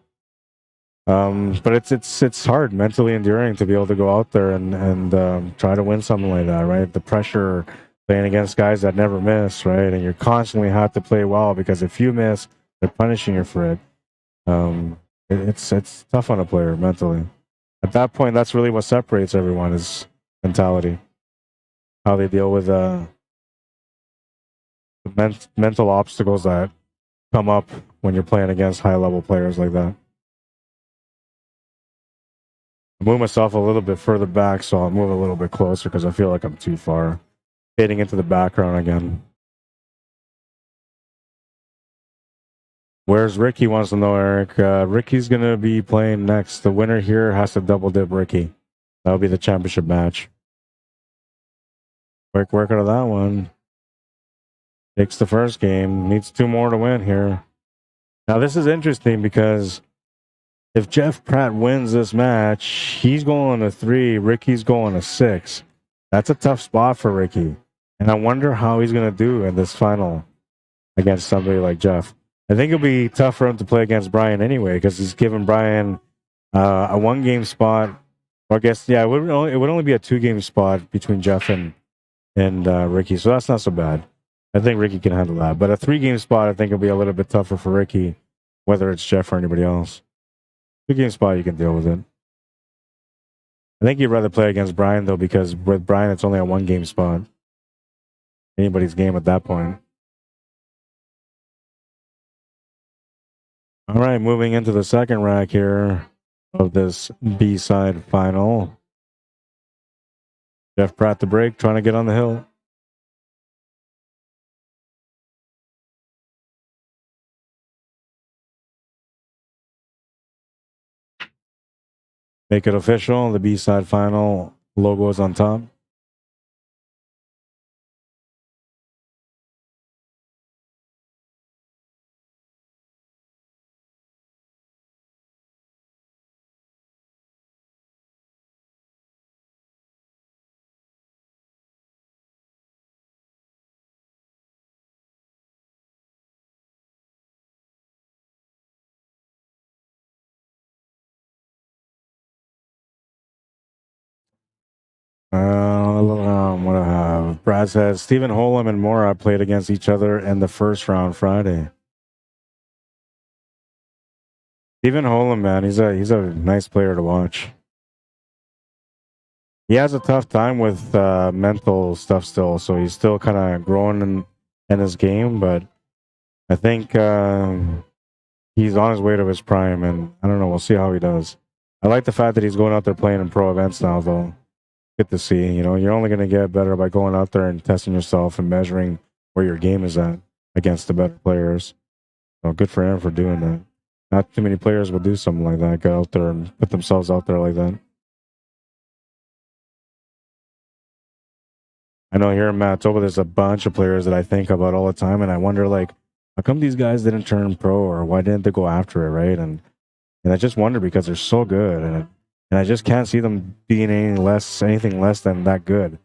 But it's hard, mentally enduring to be able to go out there and try to win something like that, right? The pressure playing against guys that never miss, right? And you constantly have to play well because if you miss, they're punishing you for it. It's tough on a player mentally. At that point, that's really what separates everyone is mentality, how they deal with mental obstacles that come up when you're playing against high-level players like that. I move myself a little bit further back, so I'll move a little bit closer because I feel like I'm too far. Fading into the background again. Where's Ricky wants to know, Eric. Ricky's going to be playing next. The winner here has to double dip Ricky. That'll be the championship match. Quick work out of that one. Takes the first game. Needs 2 more to win here. Now, this is interesting because if Jeff Pratt wins this match, he's going to 3. Ricky's going to 6. That's a tough spot for Ricky. And I wonder how he's going to do in this final against somebody like Jeff. I think it'll be tough for him to play against Brian anyway because he's given Brian a 1-game spot. Or I guess, yeah, it would only be a 2-game spot between Jeff and Ricky. So that's not so bad. I think Ricky can handle that. But a 3-game spot, I think it'll be a little bit tougher for Ricky, whether it's Jeff or anybody else. 2-game spot, you can deal with it. I think you'd rather play against Brian, though, because with Brian, it's only a 1-game spot. Anybody's game at that point. All right, moving into the second rack here of this B-side final. Jeff Pratt to break, trying to get on the hill. Make it official. The B-side final logo is on top. What do I have? Brad says Stephen Holm and Mora played against each other in the first round Friday. Stephen Holm, man, he's a nice player to watch. He has a tough time with mental stuff still, so he's still kind of growing in his game. But I think he's on his way to his prime, and I don't know. We'll see how he does. I like the fact that he's going out there playing in pro events now, though. Good to see. You know, you're only going to get better by going out there and testing yourself and measuring where your game is at against the better players. So good for him for doing that. Not too many players will do something like that. Go out there and put themselves out there like that. I know here in Manitoba, there's a bunch of players that I think about all the time, and I wonder, like, how come these guys didn't turn pro, or why didn't they go after it, right? And I just wonder because they're so good, and I just can't see them being anything less than that good,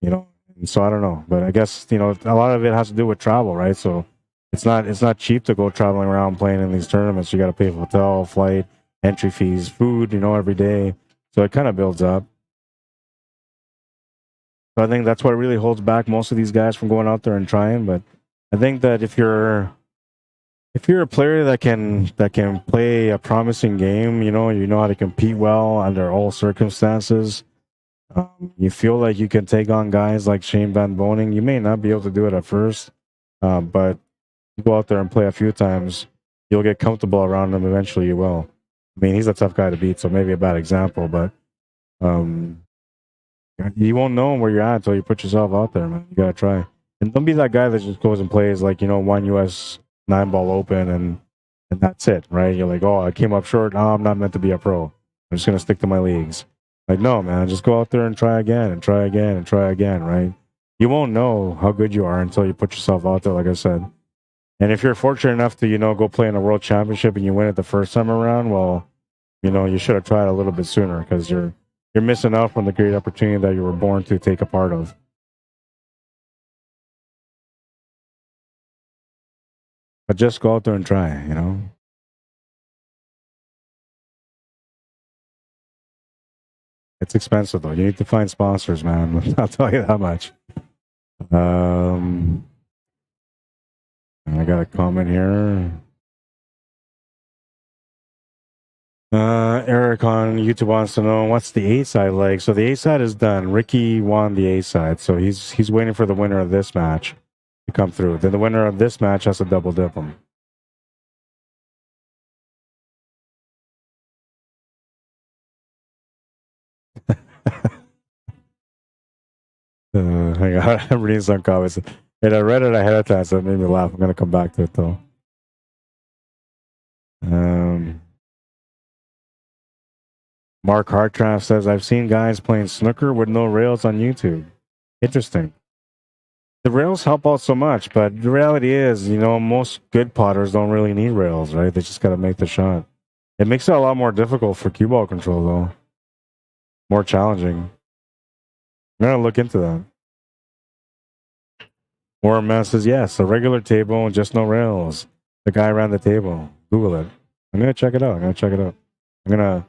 you know. And so I don't know, but I guess, you know, a lot of it has to do with travel, right? So it's not cheap to go traveling around playing in these tournaments. You got to pay for hotel, flight, entry fees, food, you know, every day. So it kind of builds up. So I think that's what really holds back most of these guys from going out there and trying. But I think that if you're if you're a player that can play a promising game, you know how to compete well under all circumstances. You feel like you can take on guys like Shane Van Boning. You may not be able to do it at first, but you go out there and play a few times, you'll get comfortable around him. Eventually, you will. I mean, he's a tough guy to beat, so maybe a bad example, but you won't know where you're at until you put yourself out there, man. You gotta try, and don't be that guy that just goes and plays like one US 9-ball open and that's it, right? You're like, oh, I came up short. No, I'm not meant to be a pro. I'm just gonna stick to my leagues. Like, no, man, just go out there and try again and try again and try again, right? You won't know how good you are until you put yourself out there, like I said. And if you're fortunate enough to, go play in a world championship and you win it the first time around, well, you should have tried a little bit sooner because you're missing out from the great opportunity that you were born to take a part of. But just go out there and try, It's expensive, though. You need to find sponsors, man. I'll tell you that much. I got a comment here. Eric on YouTube wants to know what's the A-side like. So the A-side is done. Ricky won the A-side, so he's waiting for the winner of this match to come through. Then the winner of this match has to double dip him. Hang on, I'm reading some comments. And I read it ahead of time, so it made me laugh. I'm going to come back to it, though. Mark Hartranft says, I've seen guys playing snooker with no rails on YouTube. Interesting. The rails help out so much, but the reality is, most good potters don't really need rails, right? They just got to make the shot. It makes it a lot more difficult for cue ball control, though. More challenging. I'm going to look into that. Warren Man says, yes, a regular table, just no rails. The guy ran the table. Google it. I'm going to check it out. I'm going to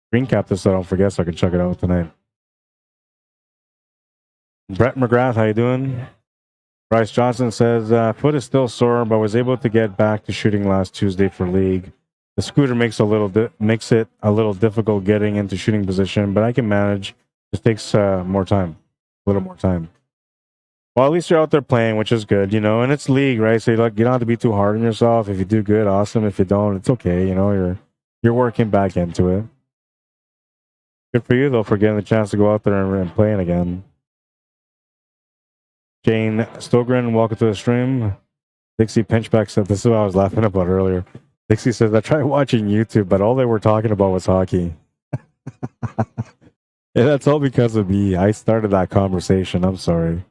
screen cap this so I don't forget so I can check it out tonight. Brett McGrath, how you doing? Bryce Johnson says, foot is still sore, but was able to get back to shooting last Tuesday for league. The scooter makes it a little difficult getting into shooting position, but I can manage. Just takes more time, a little more time. Well, at least you're out there playing, which is good, and it's league, right? So you don't have to be too hard on yourself. If you do good, awesome. If you don't, it's okay. You're working back into it. Good for you, though, for getting the chance to go out there and playing again. Jane Stogren, welcome to the stream. Dixie Pinchback said, this is what I was laughing about earlier. Dixie says, I tried watching YouTube, but all they were talking about was hockey. Yeah, that's all because of me. I started that conversation. I'm sorry.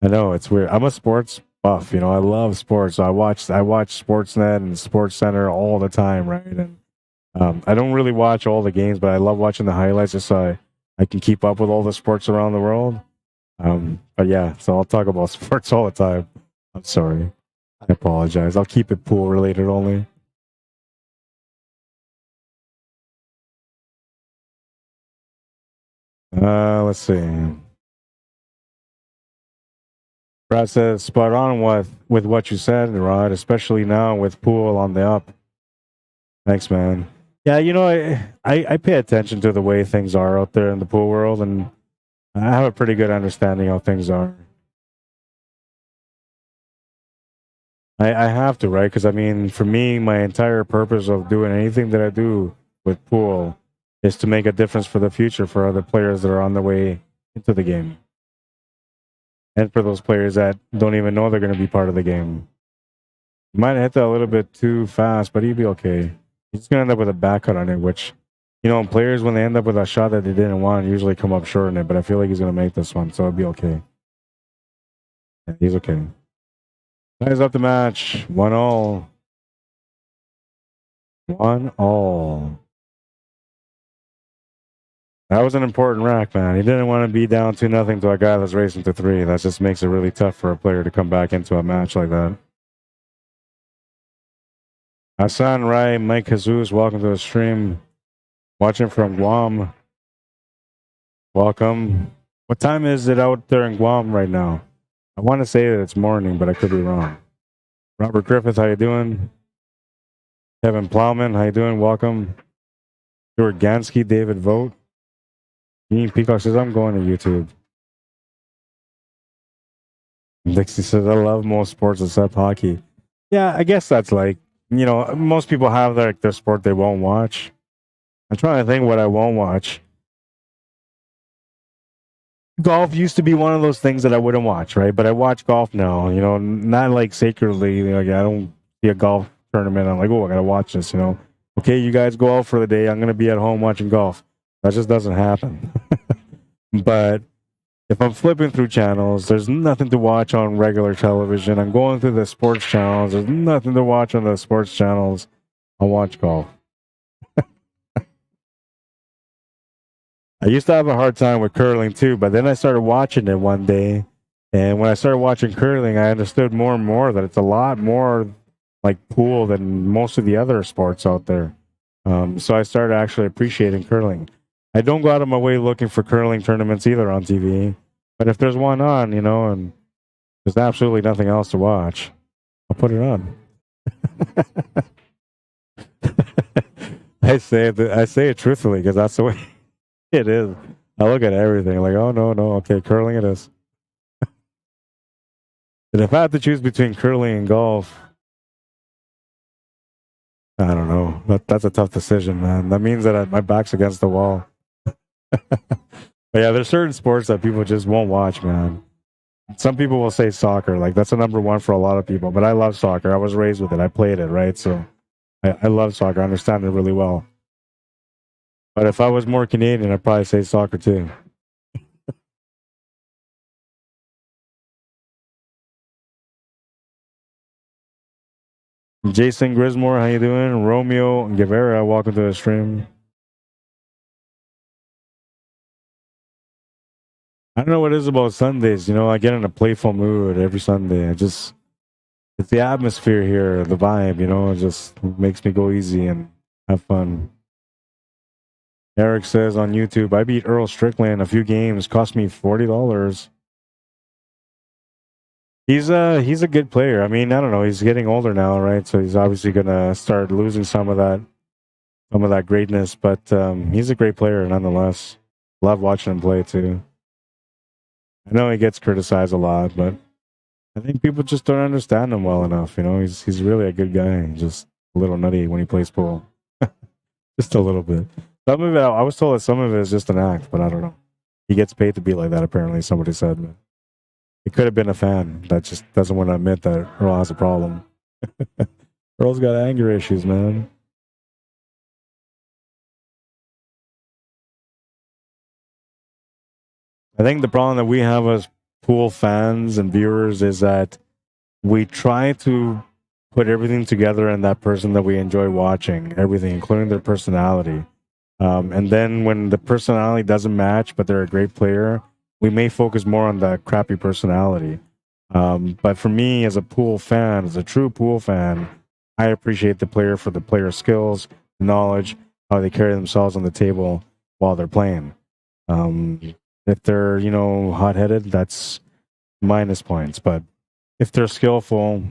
I know, it's weird. I'm a sports buff, I love sports. So I watch Sportsnet and Sports Center all the time, right? And I don't really watch all the games, but I love watching the highlights just so I can keep up with all the sports around the world. But yeah, so I'll talk about sports all the time. I'm sorry. I apologize. I'll keep it pool related only. Let's see. Brad says, spot on with what you said, Rod, especially now with pool on the up. Thanks, man. Yeah, I pay attention to the way things are out there in the pool world, and I have a pretty good understanding how things are. I have to, right? Because, for me, my entire purpose of doing anything that I do with pool is to make a difference for the future for other players that are on the way into the game. And for those players that don't even know they're going to be part of the game. You might have hit that a little bit too fast, but he'd be okay. He's going to end up with a back cut on it, which, players, when they end up with a shot that they didn't want, usually come up short in it, but I feel like he's going to make this one, so it'll be okay. Yeah, he's okay. Ties up the match. 1-1. 1-1. That was an important rack, man. He didn't want to be down 2-0 to a guy that's racing to 3. That just makes it really tough for a player to come back into a match like that. Hassan Rai, Mike Jesus, welcome to the stream. Watching from Guam. Welcome. What time is it out there in Guam right now? I want to say that it's morning, but I could be wrong. Robert Griffith, how you doing? Kevin Plowman, how you doing? Welcome. Stuart Gansky, David Vogt. Ian Peacock says, I'm going to YouTube. Dixie says, I love most sports except hockey. Yeah, I guess that's like, most people have their sport they won't watch. I'm trying to think what I won't watch. Golf used to be one of those things that I wouldn't watch, right? But I watch golf now, not like sacredly. Like, I don't see a golf tournament. I'm like, oh, I got to watch this, Okay, you guys go out for the day. I'm going to be at home watching golf. That just doesn't happen. But if I'm flipping through channels, there's nothing to watch on regular television. I'm going through the sports channels. There's nothing to watch on the sports channels. I'll watch golf. I used to have a hard time with curling too, but then I started watching it one day. And when I started watching curling, I understood more and more that it's a lot more like pool than most of the other sports out there. So I started actually appreciating curling. I don't go out of my way looking for curling tournaments either on TV. But if there's one on, and there's absolutely nothing else to watch, I'll put it on. I say it truthfully because that's the way it is. I look at everything like, oh no, okay, curling it is. And if I had to choose between curling and golf, I don't know. That's a tough decision, man. That means that my back's against the wall. But yeah, there's certain sports that people just won't watch, man. Some people will say soccer, like that's a number one for a lot of people. But I love soccer. I was raised with it. I played it, right? So I love soccer. I understand it really well. But if I was more Canadian, I'd probably say soccer too. Jason Grismore, how you doing? Romeo Guevara, welcome to the stream. I don't know what it is about Sundays. I get in a playful mood every Sunday. It's the atmosphere here, the vibe, it just makes me go easy and have fun. Eric says on YouTube, I beat Earl Strickland a few games, cost me $40. He's a good player. I mean, I don't know, he's getting older now, right? So he's obviously gonna start losing some of that greatness, but he's a great player nonetheless. Love watching him play too. I know he gets criticized a lot, but I think people just don't understand him well enough. He's really a good guy. Just a little nutty when he plays pool. Just a little bit. Some of it, I was told that some of it is just an act, but I don't know. He gets paid to be like that, apparently, somebody said. But it could have been a fan that just doesn't want to admit that Earl has a problem. Earl's got anger issues, man. I think the problem that we have as pool fans and viewers is that we try to put everything together in that person that we enjoy watching, everything, including their personality. And then when the personality doesn't match, but they're a great player, we may focus more on that crappy personality. But for me, as a pool fan, as a true pool fan, I appreciate the player for the player skills, knowledge, how they carry themselves on the table while they're playing. If they're, hot-headed, that's minus points. But if they're skillful,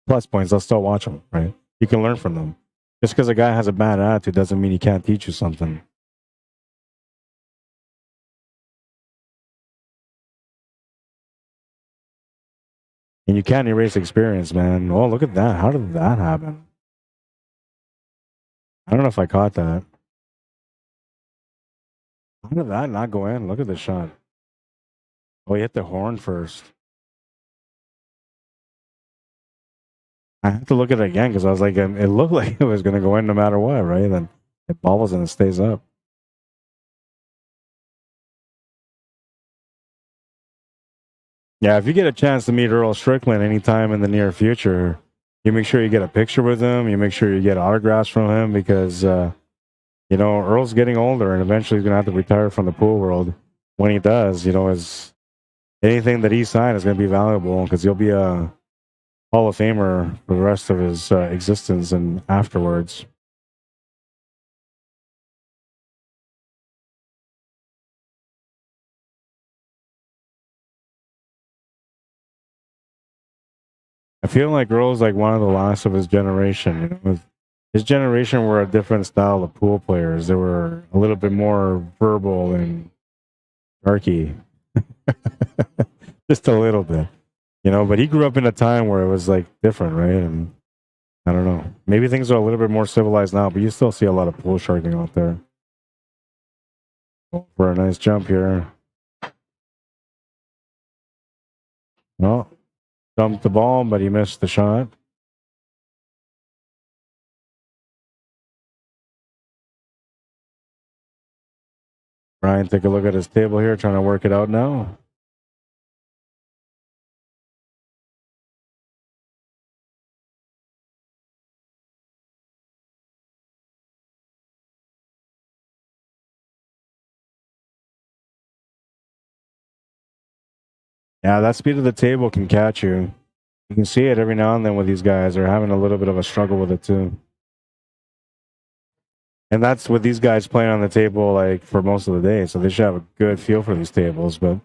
plus points, I'll still watch them, right? You can learn from them. Just because a guy has a bad attitude doesn't mean he can't teach you something. And you can't erase experience, man. Oh, look at that. How did that happen? I don't know if I caught that. How did that not go in? Look at the shot. Oh, he hit the horn first. I have to look at it again because I was like, it looked like it was going to go in no matter what, right? Then it bobbles and it stays up. Yeah, if you get a chance to meet Earl Strickland anytime in the near future, you make sure you get a picture with him. You make sure you get autographs from him because, Earl's getting older and eventually he's going to have to retire from the pool world. When he does, is anything that he signed is going to be valuable because he'll be a Hall of Famer for the rest of his existence and afterwards. I feel like Earl's like one of the last of his generation. You know, his generation were a different style of pool players. They were a little bit more verbal and darky, just a little bit, you know. But he grew up in a time where it was like different, right? And I don't know. Maybe things are a little bit more civilized now, but you still see a lot of pool sharking out there. For a nice jump here. Well, dumped the ball, but he missed the shot. Brian, take a look at his table here, trying to work it out now. Yeah, that speed of the table can catch you. You can see it every now and then with these guys. They're having a little bit of a struggle with it too. And that's with these guys playing on the table like for most of the day. So they should have a good feel for these tables. But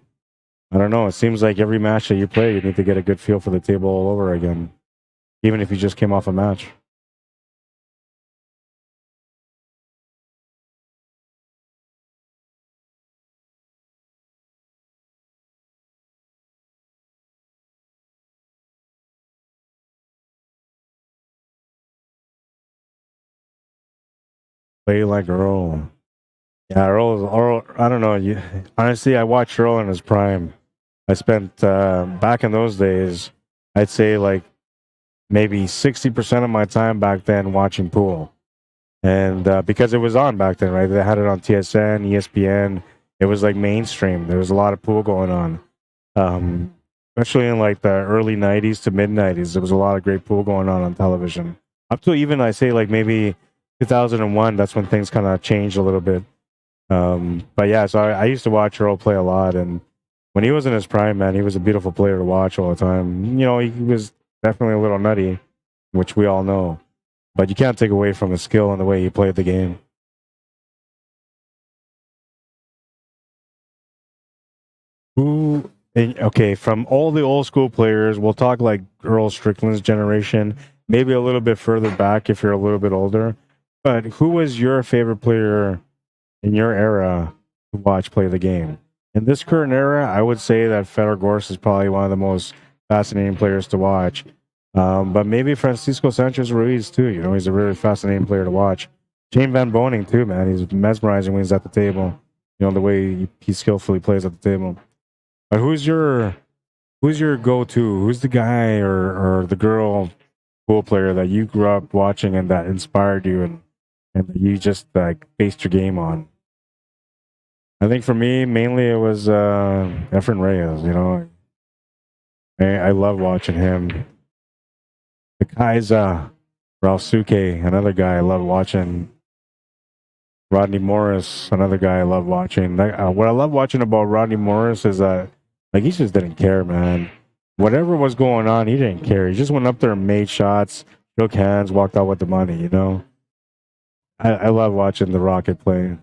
I don't know. It seems like every match that you play, you need to get a good feel for the table all over again. Even if you just came off a match. Play like Earl. Yeah, Earl, I don't know. Honestly, I watched Earl in his prime. I spent, back in those days, I'd say like maybe 60% of my time back then watching pool. And because it was on back then, right? They had it on TSN, ESPN. It was like mainstream. There was a lot of pool going on. Especially in like the early 90s to mid 90s. There was a lot of great pool going on television. Up to even, I say, like maybe 2001, that's when things kind of changed a little bit. But yeah, so I used to watch Earl play a lot, and when he was in his prime, man, he was a beautiful player to watch all the time. You know, he was definitely a little nutty, which we all know, but you can't take away from his skill and the way he played the game. Okay, from all the old school players, we'll talk like Earl Strickland's generation, maybe a little bit further back if you're a little bit older. But who was your favorite player in your era to watch play the game? In this current era, I would say that Fedor Gorst is probably one of the most fascinating players to watch. But maybe Francisco Sanchez Ruiz too. You know, he's a really fascinating player to watch. Shane Van Boning too, man. He's mesmerizing when he's at the table. You know, the way he skillfully plays at the table. But who's your go-to? Who's the guy or the girl pool player that you grew up watching and that inspired you and that you just like based your game on? I think for me, mainly it was Efren Reyes. You know, I love watching him. The Kaiser, Ralsuke, another guy I love watching. Rodney Morris, another guy I love watching. What I love watching about Rodney Morris is that like he just didn't care, man. Whatever was going on, he didn't care. He just went up there and made shots, shook hands, walked out with the money. You know, I love watching the Rocket play.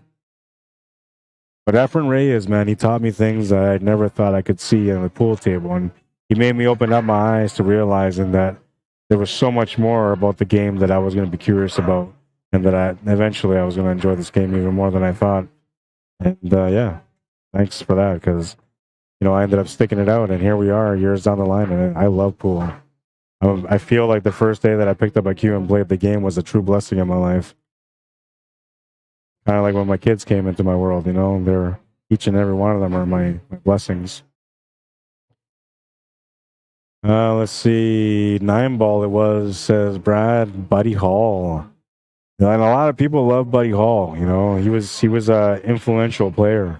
But Efren Reyes, man, he taught me things that I never thought I could see on the pool table, and he made me open up my eyes to realizing that there was so much more about the game that I was going to be curious about, and that eventually I was going to enjoy this game even more than I thought. And yeah, thanks for that, because you know I ended up sticking it out, and here we are years down the line, and I love pool. I feel like the first day that I picked up a cue and played the game was a true blessing in my life. Kind of like when my kids came into my world, you know, they're each and every one of them are my blessings. Let's see, 9-ball it was, says Brad. Buddy Hall. And a lot of people love Buddy Hall. You know, he was a influential player.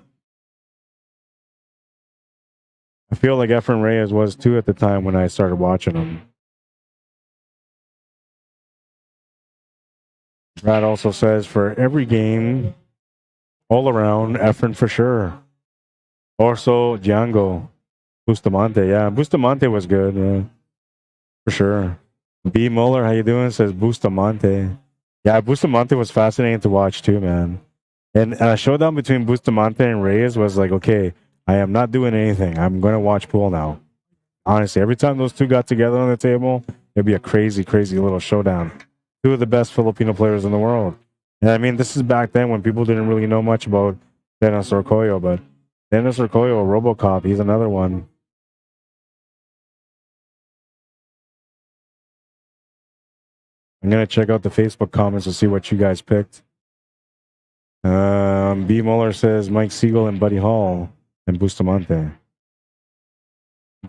I feel like Efren Reyes was too at the time when I started watching him. Brad also says for every game, all around, Efren for sure. Also, Django. Bustamante, yeah. Bustamante was good, yeah. For sure. B. Muller, how you doing? Says Bustamante. Yeah, Bustamante was fascinating to watch too, man. And a showdown between Bustamante and Reyes was like, okay, I am not doing anything. I'm going to watch pool now. Honestly, every time those two got together on the table, it'd be a crazy, crazy little showdown. Two of the best Filipino players in the world. And I mean, this is back then when people didn't really know much about Dennis Orcoyo, but Dennis Orcoyo, Robocop, he's another one. I'm gonna check out the Facebook comments to see what you guys picked. B Muller says Mike Siegel and Buddy Hall and Bustamante.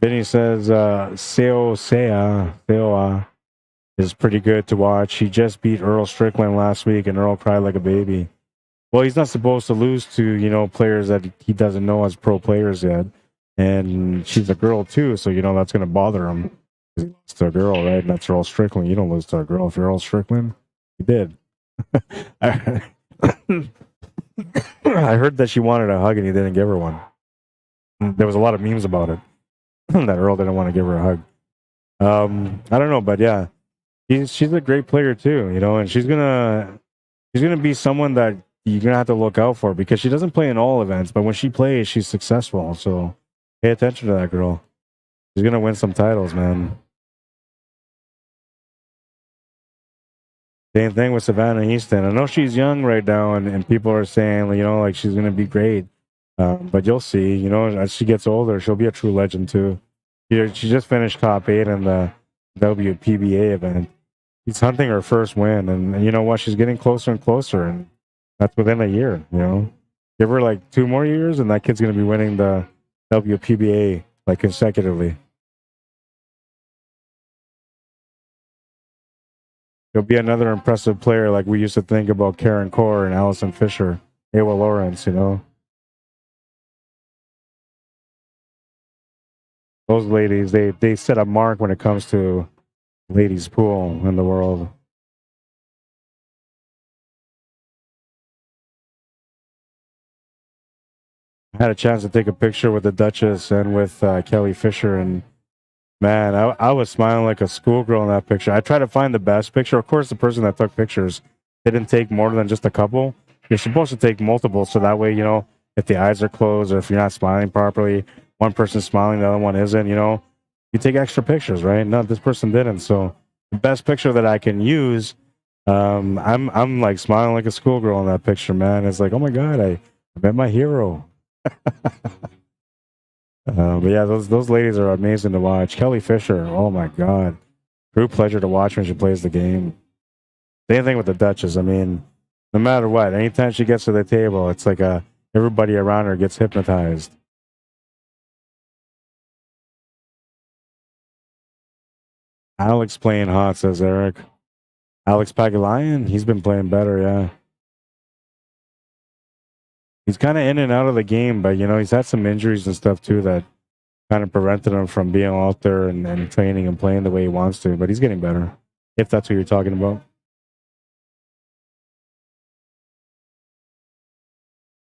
Vinny says Seoa is pretty good to watch. He just beat Earl Strickland last week, and Earl cried like a baby. Well, he's not supposed to lose to players that he doesn't know as pro players yet, and she's a girl too, so that's gonna bother him. He lost to a girl, right? And that's Earl Strickland. You don't lose to a girl if you're Earl Strickland. You did. I heard that she wanted a hug and he didn't give her one. There was a lot of memes about it. That Earl didn't want to give her a hug. I don't know, but yeah, she's a great player too, and she's gonna be someone that you're gonna have to look out for because she doesn't play in all events, but when she plays, she's successful. So pay attention to that girl. She's gonna win some titles, man. Same thing with Savannah Easton. I know she's young right now, and people are saying, like she's gonna be great. But you'll see, as she gets older, she'll be a true legend too. She just finished top 8 in the WPBA event. She's hunting her first win, and you know what? She's getting closer and closer, and that's within a year. Give her like 2 more years, and that kid's gonna be winning the WPBA like consecutively. She'll be another impressive player, like we used to think about Karen Core and Allison Fisher, Awa Lawrence. Those ladies, they set a mark when it comes to ladies pool in the world. I had a chance to take a picture with the Duchess and with Kelly Fisher, and man, I was smiling like a schoolgirl in that picture. I tried to find the best picture. Of course, the person that took pictures didn't take more than just a couple. You're supposed to take multiple, so that way, if the eyes are closed or if you're not smiling properly, one person's smiling, the other one isn't, you take extra pictures, right? No, this person didn't. So the best picture that I can use, I'm like smiling like a schoolgirl in that picture, man. It's like, oh my God, I met my hero. But yeah, those ladies are amazing to watch. Kelly Fisher, oh my God. True pleasure to watch when she plays the game. Same thing with the Duchess. I mean, no matter what, anytime she gets to the table, it's like everybody around her gets hypnotized. Alex playing hot, says Eric. Alex Pagulayan, he's been playing better, yeah. He's kind of in and out of the game, but, he's had some injuries and stuff, too, that kind of prevented him from being out there and training and playing the way he wants to. But he's getting better, if that's what you're talking about.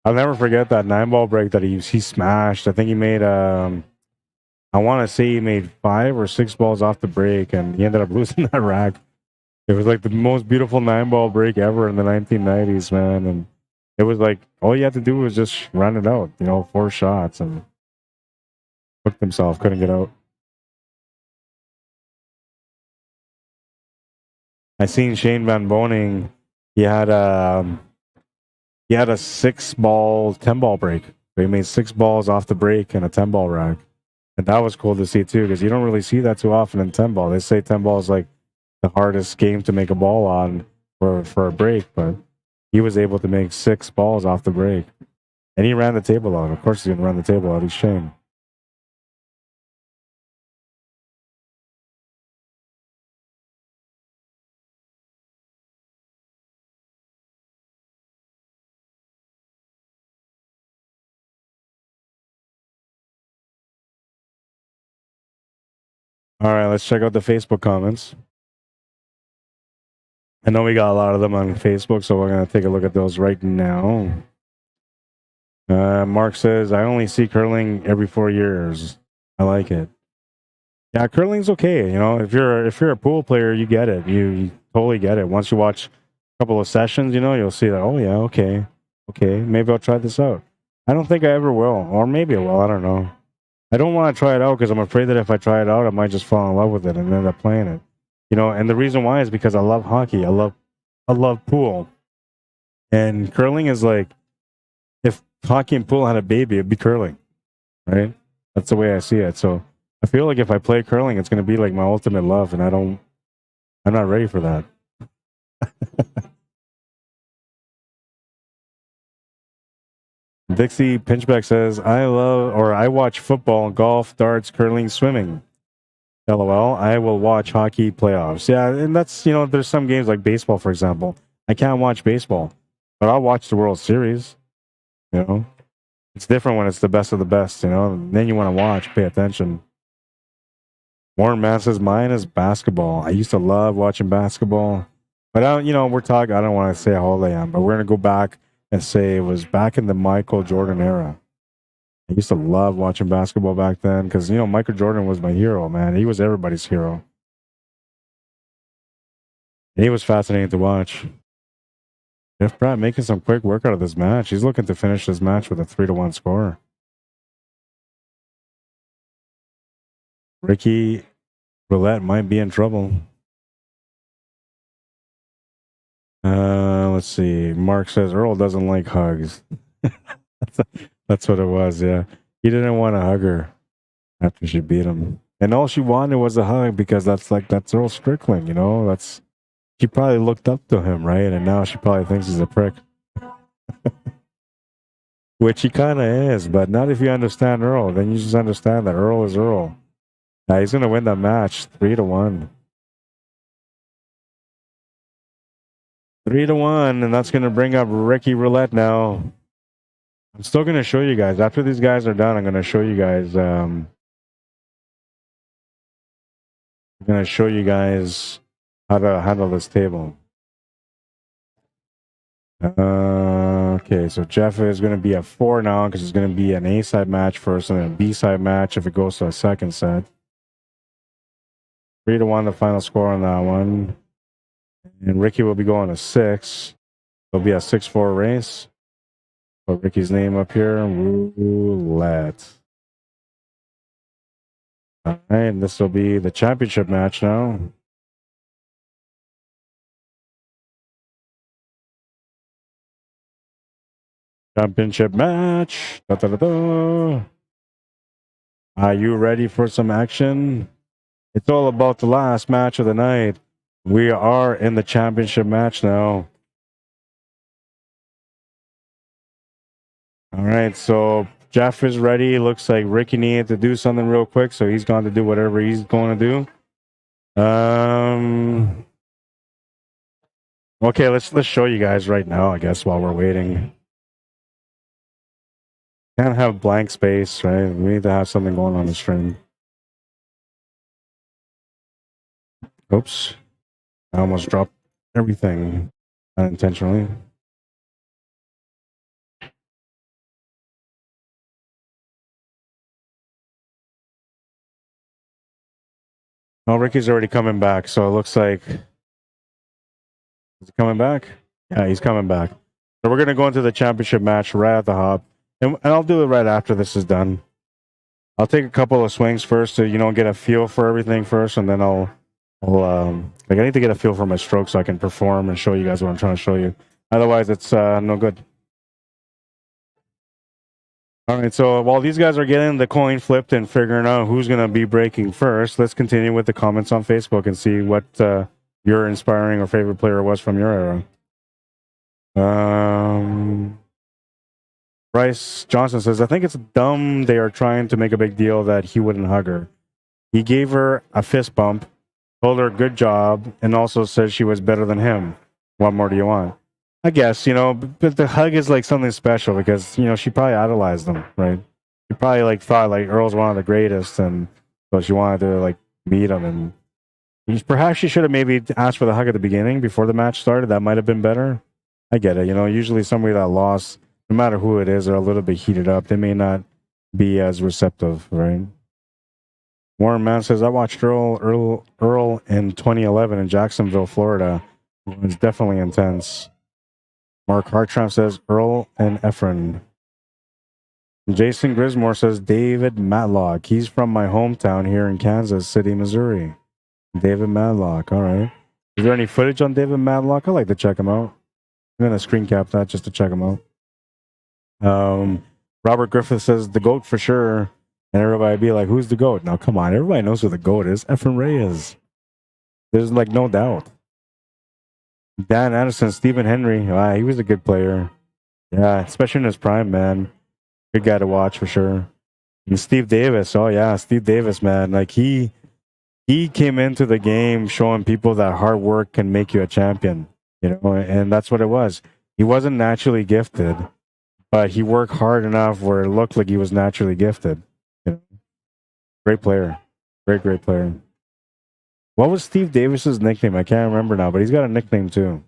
I'll never forget that 9-ball break that he smashed. I think he made, I want to say he made 5 or 6 balls off the break, and he ended up losing that rack. It was like the most beautiful 9-ball break ever in the 1990s, man. And it was like, all you had to do was just run it out, 4 shots, and hooked himself, couldn't get out. I seen Shane Van Boning. He had a 6-ball, 10-ball break. He made 6 balls off the break and a 10-ball rack. And that was cool to see too, because you don't really see that too often in 10-ball. They say 10-ball is like the hardest game to make a ball on for a break, but he was able to make 6 balls off the break. And he ran the table out. Of course he's going to run the table out. He's Shane. All right, let's check out the Facebook comments. I know we got a lot of them on Facebook, so we're going to take a look at those right now. Mark says, I only see curling every 4 years. I like it. Yeah, curling's okay. If you're a pool player, you get it. You totally get it. Once you watch a couple of sessions, you'll see that, oh yeah, okay, maybe I'll try this out. I don't think I ever will, or maybe I will. I don't know. I don't want to try it out because I'm afraid that if I try it out, I might just fall in love with it and end up playing it. You know, and the reason why is because I love hockey. I love pool. And curling is like, if hockey and pool had a baby, it'd be curling, right? That's the way I see it. So I feel like if I play curling, it's going to be like my ultimate love, and I'm not ready for that. Dixie Pinchback says, I watch football, golf, darts, curling, swimming. LOL. I will watch hockey playoffs. Yeah, and that's, you know, there's some games like baseball, for example. I can't watch baseball, but I'll watch the World Series. You know, it's different when it's the best of the best, you know, and then you want to watch, pay attention. Warren Mann says, mine is basketball. I used to love watching basketball, but I don't, you know, I don't want to say how old I am, but we're going to go back and say it was back in the Michael Jordan era. I used to love watching basketball back then because, you know, Michael Jordan was my hero, man. He was everybody's hero. And he was fascinating to watch. Jeff Pratt making some quick work out of this match. He's looking to finish this match with a 3-1 score. Ricky Roulette might be in trouble. Let's see. Mark says Earl doesn't like hugs. That's what it was, yeah. He didn't want to hug her after she beat him. And all she wanted was a hug because that's Earl Strickland, you know? She probably looked up to him, right? And now she probably thinks he's a prick. Which he kind of is, but not if you understand Earl. Then you just understand that Earl is Earl. Now he's going to win that match 3-1. 3-1, and that's going to bring up Ricky Roulette now. I'm still going to show you guys. After these guys are done, I'm going to show you guys. I'm going to show you guys how to handle this table. Okay, so Jeff is going to be at 4 now because it's going to be an A-side match first and then a B-side match if it goes to a second set. 3-1, the final score on that one. And Ricky will be going to 6. It'll be a 6-4 race. Put Ricky's name up here. Roulette. All right, and this will be the championship match now. Championship match. Da, da, da, da. Are you ready for some action? It's all about the last match of the night. We are in the championship match now. All right, so Jeff is ready. Looks like Ricky needed to do something real quick, so he's going to do whatever he's going to do. Okay, let's show you guys right now, I guess, while we're waiting. Can't have blank space, right? We need to have something going on the stream. Oops. I almost dropped everything unintentionally. Oh, Ricky's already coming back, so it looks like... Is he coming back? Yeah, he's coming back. So we're going to go into the championship match right at the hop. And I'll do it right after this is done. I'll take a couple of swings first to, you know, get a feel for everything first, and then I need to get a feel for my stroke so I can perform and show you guys what I'm trying to show you. Otherwise, it's no good. All right, so while these guys are getting the coin flipped and figuring out who's going to be breaking first, let's continue with the comments on Facebook and see what your inspiring or favorite player was from your era. Bryce Johnson says, I think it's dumb they are trying to make a big deal that he wouldn't hug her. He gave her a fist bump, told her good job, and also said she was better than him. What more do you want? I guess, you know, but the hug is like something special because, you know, she probably idolized him, right? She probably like thought like Earl's one of the greatest, and so she wanted to like meet him. And perhaps she should have maybe asked for the hug at the beginning before the match started. That might have been better. I get it. You know, usually somebody that lost, no matter who it is, they're a little bit heated up. They may not be as receptive, right? Warren Mann says, I watched Earl in 2011 in Jacksonville, Florida. It was definitely intense. Mark Hartramp says, Earl and Efren. Jason Grismore says David Matlock. He's from my hometown here in Kansas City, Missouri. David Matlock. All right. Is there any footage on David Matlock? I'd like to check him out. I'm going to screen cap that just to check him out. Robert Griffith says the GOAT for sure. And everybody be like, who's the GOAT? Now, come on. Everybody knows who the GOAT is. Efren Reyes. There's like no doubt. Dan Anderson, Stephen Henry. He was a good player. Yeah, especially in his prime, man. Good guy to watch for sure. And Steve Davis. Oh, yeah. Steve Davis, man. Like he came into the game showing people that hard work can make you a champion. You know, and that's what it was. He wasn't naturally gifted, but he worked hard enough where it looked like he was naturally gifted. You know? Great player. Great player. What was Steve Davis's nickname? I can't remember now, but he's got a nickname too.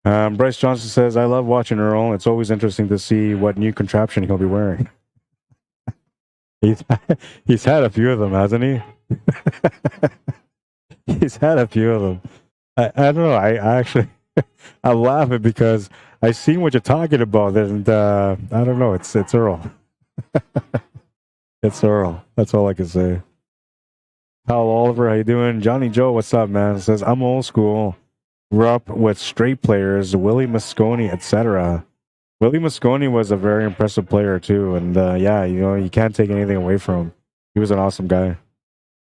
Bryce Johnson says, I love watching Earl. It's always interesting to see what new contraption he'll be wearing. He's had a few of them, hasn't he? He's had a few of them. I don't know. I actually, I'm laughing because I seen what you're talking about, and I don't know. It's Earl. It's Earl. That's all I can say. Kyle Oliver, how you doing? Johnny Joe, what's up, man? Says I'm old school. Grew up with straight players, Willie Mosconi, etc. Willie Mosconi was a very impressive player too, and yeah, you know, you can't take anything away from him. He was an awesome guy.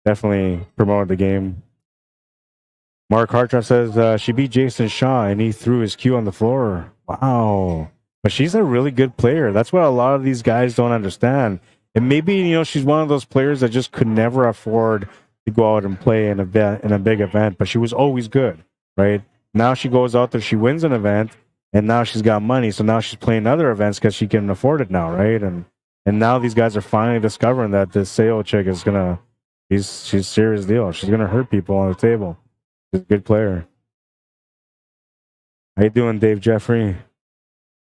Definitely promoted the game. Mark Hartrop says she beat Jason Shaw and he threw his cue on the floor. Wow. But she's a really good player. That's what a lot of these guys don't understand. And maybe, you know, she's one of those players that just could never afford to go out and play in a big event, but she was always good, right? Now she goes out there, she wins an event, and now she's got money, so now she's playing other events because she can afford it now, right? And now these guys are finally discovering that this Seo chick is gonna, she's serious deal. She's gonna hurt people on the table. She's a good player. How you doing, Dave Jeffrey?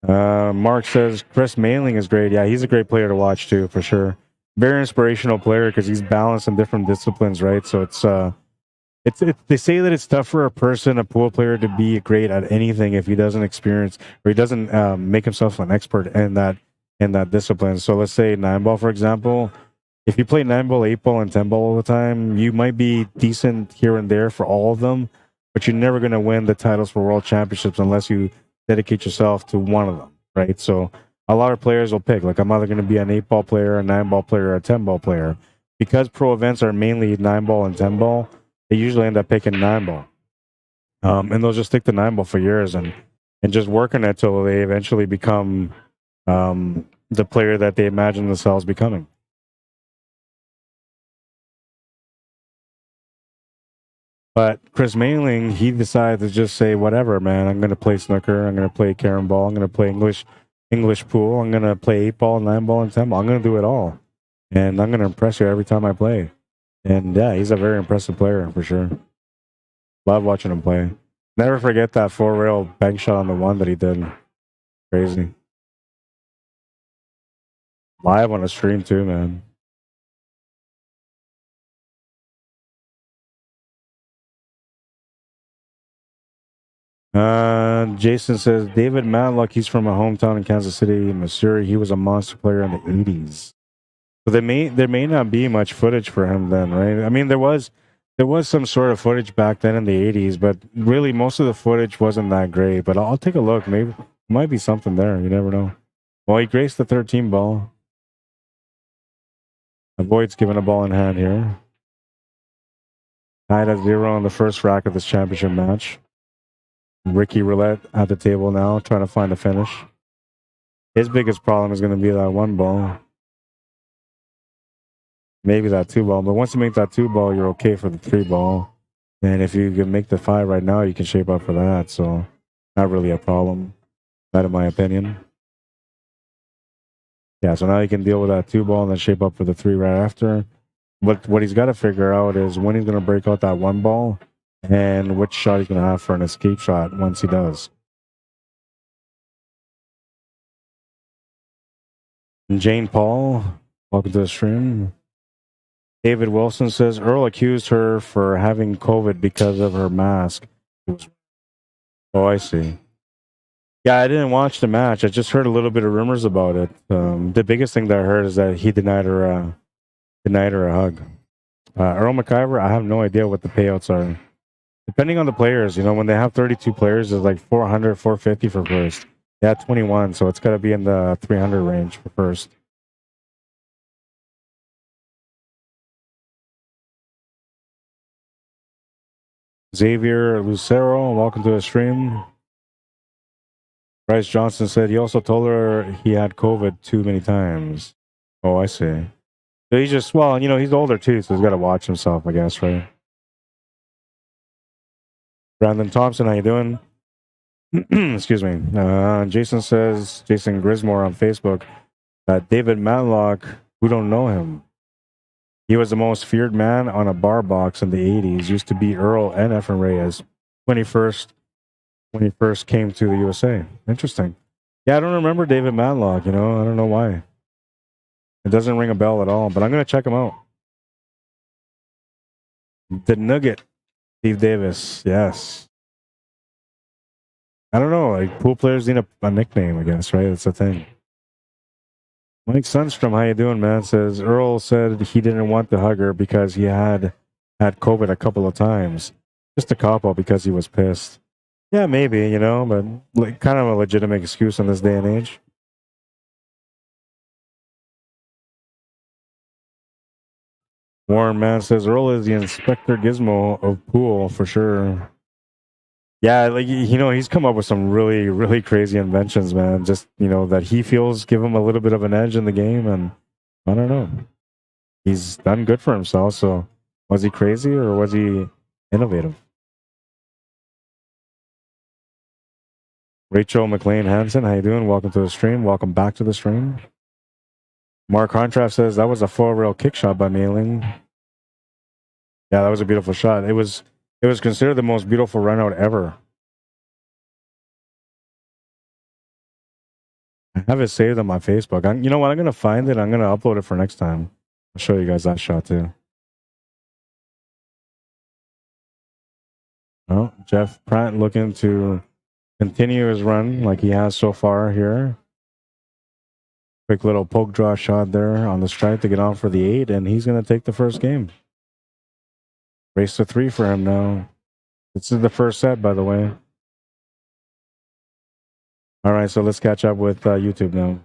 Mark says Chris Mailing is great. Yeah, he's a great player to watch too, for sure. Very inspirational player because he's balanced in different disciplines, right? So it's they say that it's tough for a pool player, to be great at anything if he doesn't experience or he doesn't make himself an expert in that discipline. So let's say 9-ball, for example. If you play 9-ball, 8-ball, and 10-ball all the time, you might be decent here and there for all of them, but you're never going to win the titles for world championships unless you dedicate yourself to one of them, right? So a lot of players will pick, like, I'm either going to be an 8-ball player, a 9-ball player, or a 10-ball player. Because pro events are mainly 9-ball and 10-ball, they usually end up picking 9-ball. And they'll just stick to 9-ball for years and just work on it until they eventually become the player that they imagine themselves becoming. But Chris Mailing, he decided to just say, whatever, man, I'm going to play snooker, I'm going to play carom ball, I'm going to play English pool, I'm going to play 8-ball, 9-ball, and 10-ball. I'm going to do it all. And I'm going to impress you every time I play. And yeah, he's a very impressive player, for sure. Love watching him play. Never forget that 4-rail bank shot on the one that he did. Crazy. Live on a stream too, man. Jason says David Matlock, he's from a hometown in Kansas City, Missouri. He was a monster player in the 80s. So there may not be much footage for him then, right? I mean, there was some sort of footage back then in the 80s, but really most of the footage wasn't that great. But I'll take a look. Maybe might be something there. You never know. Well, he graced the 13 ball. Avoids giving a ball in hand here. Tied at 0 on the first rack of this championship match. Ricky Roulette at the table now, trying to find a finish. His biggest problem is going to be that 1 ball. Maybe that 2 ball, but once you make that 2 ball, you're okay for the 3 ball. And if you can make the 5 right now, you can shape up for that. So, not really a problem, that in my opinion. Yeah, so now you can deal with that 2 ball and then shape up for the 3 right after. But what he's got to figure out is when he's going to break out that 1 ball and which shot he's going to have for an escape shot once he does. And Jane Paul, welcome to the stream. David Wilson says Earl accused her for having COVID because of her mask. Oh, I see. Yeah, I didn't watch the match. I just heard a little bit of rumors about it. The biggest thing that I heard is that he denied her a hug. Earl McIver, I have no idea what the payouts are. Depending on the players, you know, when they have 32 players, it's like 400, 450 for first. They had 21, so it's got to be in the 300 range for first. Xavier Lucero, welcome to the stream. Bryce Johnson said he also told her he had COVID too many times. Oh, I see. So he's just, well, you know, he's older too, so he's got to watch himself, I guess, right? Brandon Thompson, how you doing? Excuse me. Jason says, Jason Grismore on Facebook, that David Matlock, who don't know him. He was the most feared man on a bar box in the 80s, used to beat Earl and Efren Reyes when he first came to the USA. Interesting. Yeah, I don't remember David Matlock, you know, I don't know why. It doesn't ring a bell at all, but I'm going to check him out. The Nugget, Steve Davis, yes. I don't know, like pool players need a nickname, I guess, right? That's the thing. Mike Sundstrom, how you doing, man? Says Earl said he didn't want to hug her because he had COVID a couple of times. Just a cop-out because he was pissed. Yeah, maybe, you know, but like, kind of a legitimate excuse in this day and age. Warren Man says Earl is the Inspector Gizmo of pool for sure. Yeah, like, you know, he's come up with some really, really crazy inventions, man. Just, you know, that he feels give him a little bit of an edge in the game, and I don't know. He's done good for himself, so was he crazy or was he innovative? Rachel McLean Hansen, how you doing? Welcome to the stream. Welcome back to the stream. Mark Contraft says that was a 4-rail kick shot by Mailing. Yeah, that was a beautiful shot. It was considered the most beautiful run out ever. I have it saved on my Facebook. You know what? I'm going to find it. I'm going to upload it for next time. I'll show you guys that shot too. Oh, Jeff Pratt looking to continue his run like he has so far here. Quick little poke draw shot there on the stripe to get on for the 8, and he's going to take the first game. Race to 3 for him now. This is the first set, by the way. All right, so let's catch up with YouTube now.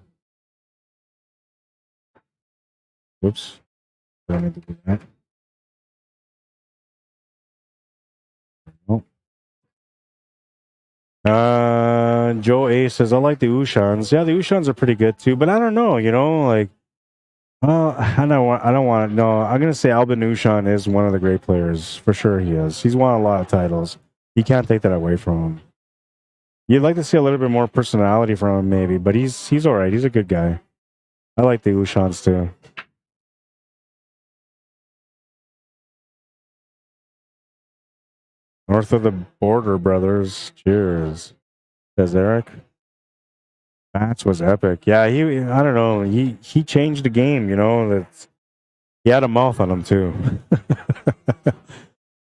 Oops. Don't need to do that. Oh. Joe A says, I like the Ushans. Yeah, the Ushans are pretty good too, but I don't know, you know, like, I don't want. No, I'm gonna say Albin Ushan is one of the great players for sure. He is. He's won a lot of titles. You can't take that away from him. You'd like to see a little bit more personality from him, maybe, but he's all right. He's a good guy. I like the Ushans too. North of the border, brothers. Cheers. Says Eric. Match was epic. Yeah, I don't know. He changed the game, you know. He had a mouth on him too.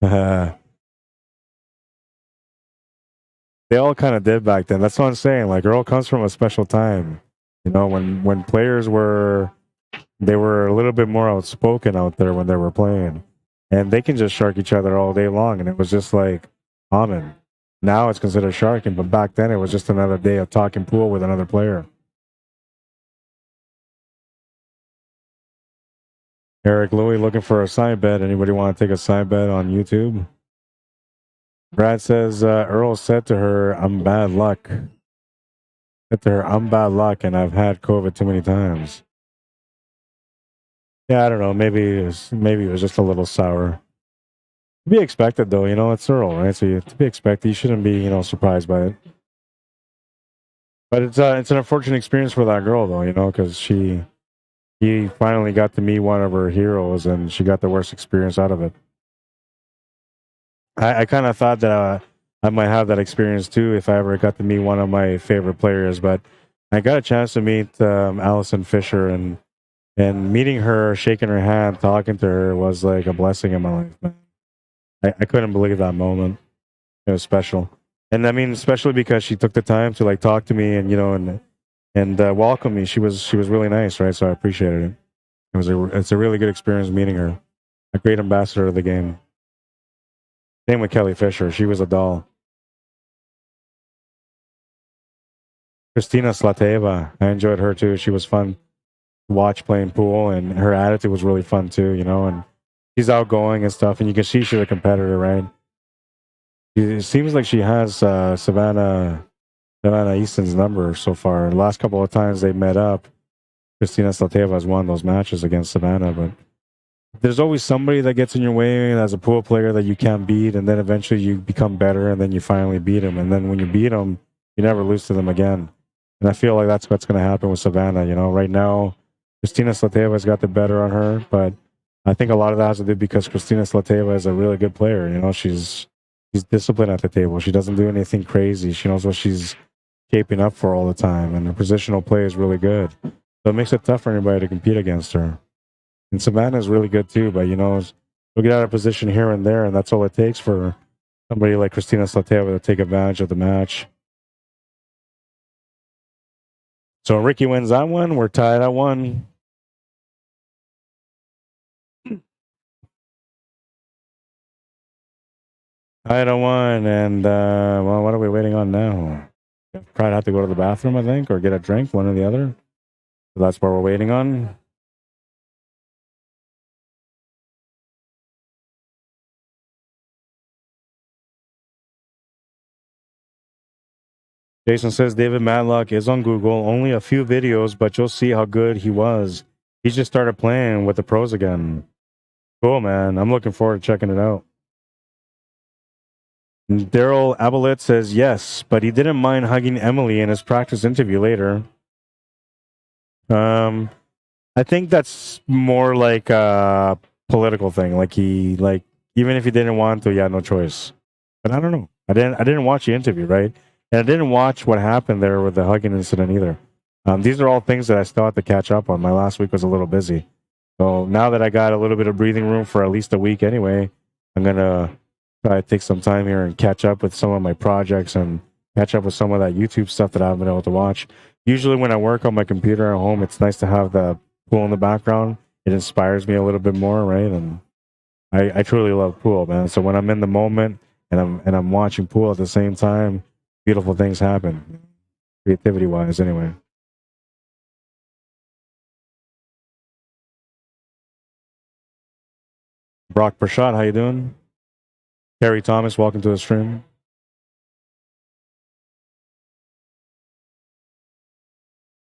They all kind of did back then. That's what I'm saying. Like, Earl comes from a special time. You know, when players were a little bit more outspoken out there when they were playing. And they can just shark each other all day long, and it was just like common. Now it's considered sharking, but back then it was just another day of talking pool with another player. Eric Louie looking for a side bet. Anybody want to take a side bet on YouTube? Brad says Earl said to her, "I'm bad luck." Said to her, "I'm bad luck, and I've had COVID too many times." Yeah, I don't know. Maybe it was just a little sour. To be expected, though. You know, it's Earl, right? So to be expected, you shouldn't be, you know, surprised by it. But it's an unfortunate experience for that girl, though. You know, because he finally got to meet one of her heroes, and she got the worst experience out of it. I kind of thought that I might have that experience too if I ever got to meet one of my favorite players, but I got a chance to meet Allison Fisher, and meeting her, shaking her hand, talking to her was like a blessing in my life, man. I couldn't believe that moment. It was special. And I mean, especially because she took the time to like talk to me and welcome me. She was really nice, right? So I appreciated it. It's a really good experience meeting her. A great ambassador of the game. Same with Kelly Fisher. She was a doll. Kristina Slateva. I enjoyed her too. She was fun to watch playing pool, and her attitude was really fun too, and she's outgoing and stuff, and you can see she's a competitor, right? It seems like she has Savannah Easton's number so far. The last couple of times they met up, Kristina Slateva has won those matches against Savannah, but there's always somebody that gets in your way as a pool player that you can't beat, and then eventually you become better, and then you finally beat them, and then when you beat them, you never lose to them again. And I feel like that's what's going to happen with Savannah. Right now, Kristina Slateva has got the better on her, but I think a lot of that has to do because Kristina Slateva is a really good player. She's disciplined at the table. She doesn't do anything crazy. She knows what she's shaping up for all the time, and her positional play is really good. So it makes it tough for anybody to compete against her. And Savannah is really good too, but she'll get out of position here and there, and that's all it takes for somebody like Kristina Slateva to take advantage of the match. So Ricky wins that one. We're tied at 1. Tied at 1, and well, what are we waiting on now? Probably have to go to the bathroom, I think, or get a drink, one or the other. So that's what we're waiting on. Jason says David Matlock is on Google. Only a few videos, but you'll see how good he was. He just started playing with the pros again. Cool, man. I'm looking forward to checking it out. Daryl Abelet says yes, but he didn't mind hugging Emily in his practice interview later. I think that's more like a political thing. Even if he didn't want to, he had no choice. But I don't know. I didn't watch the interview, right? And I didn't watch what happened there with the hugging incident either. These are all things that I still have to catch up on. My last week was a little busy. So now that I got a little bit of breathing room for at least a week anyway, I'm going to try to take some time here and catch up with some of my projects and catch up with some of that YouTube stuff that I haven't been able to watch. Usually when I work on my computer at home, it's nice to have the pool in the background. It inspires me a little bit more, right? And I truly love pool, man. So when I'm in the moment and I'm watching pool at the same time, beautiful things happen, creativity wise anyway. Brock Prashad, how you doing? Terry Thomas, welcome to the stream.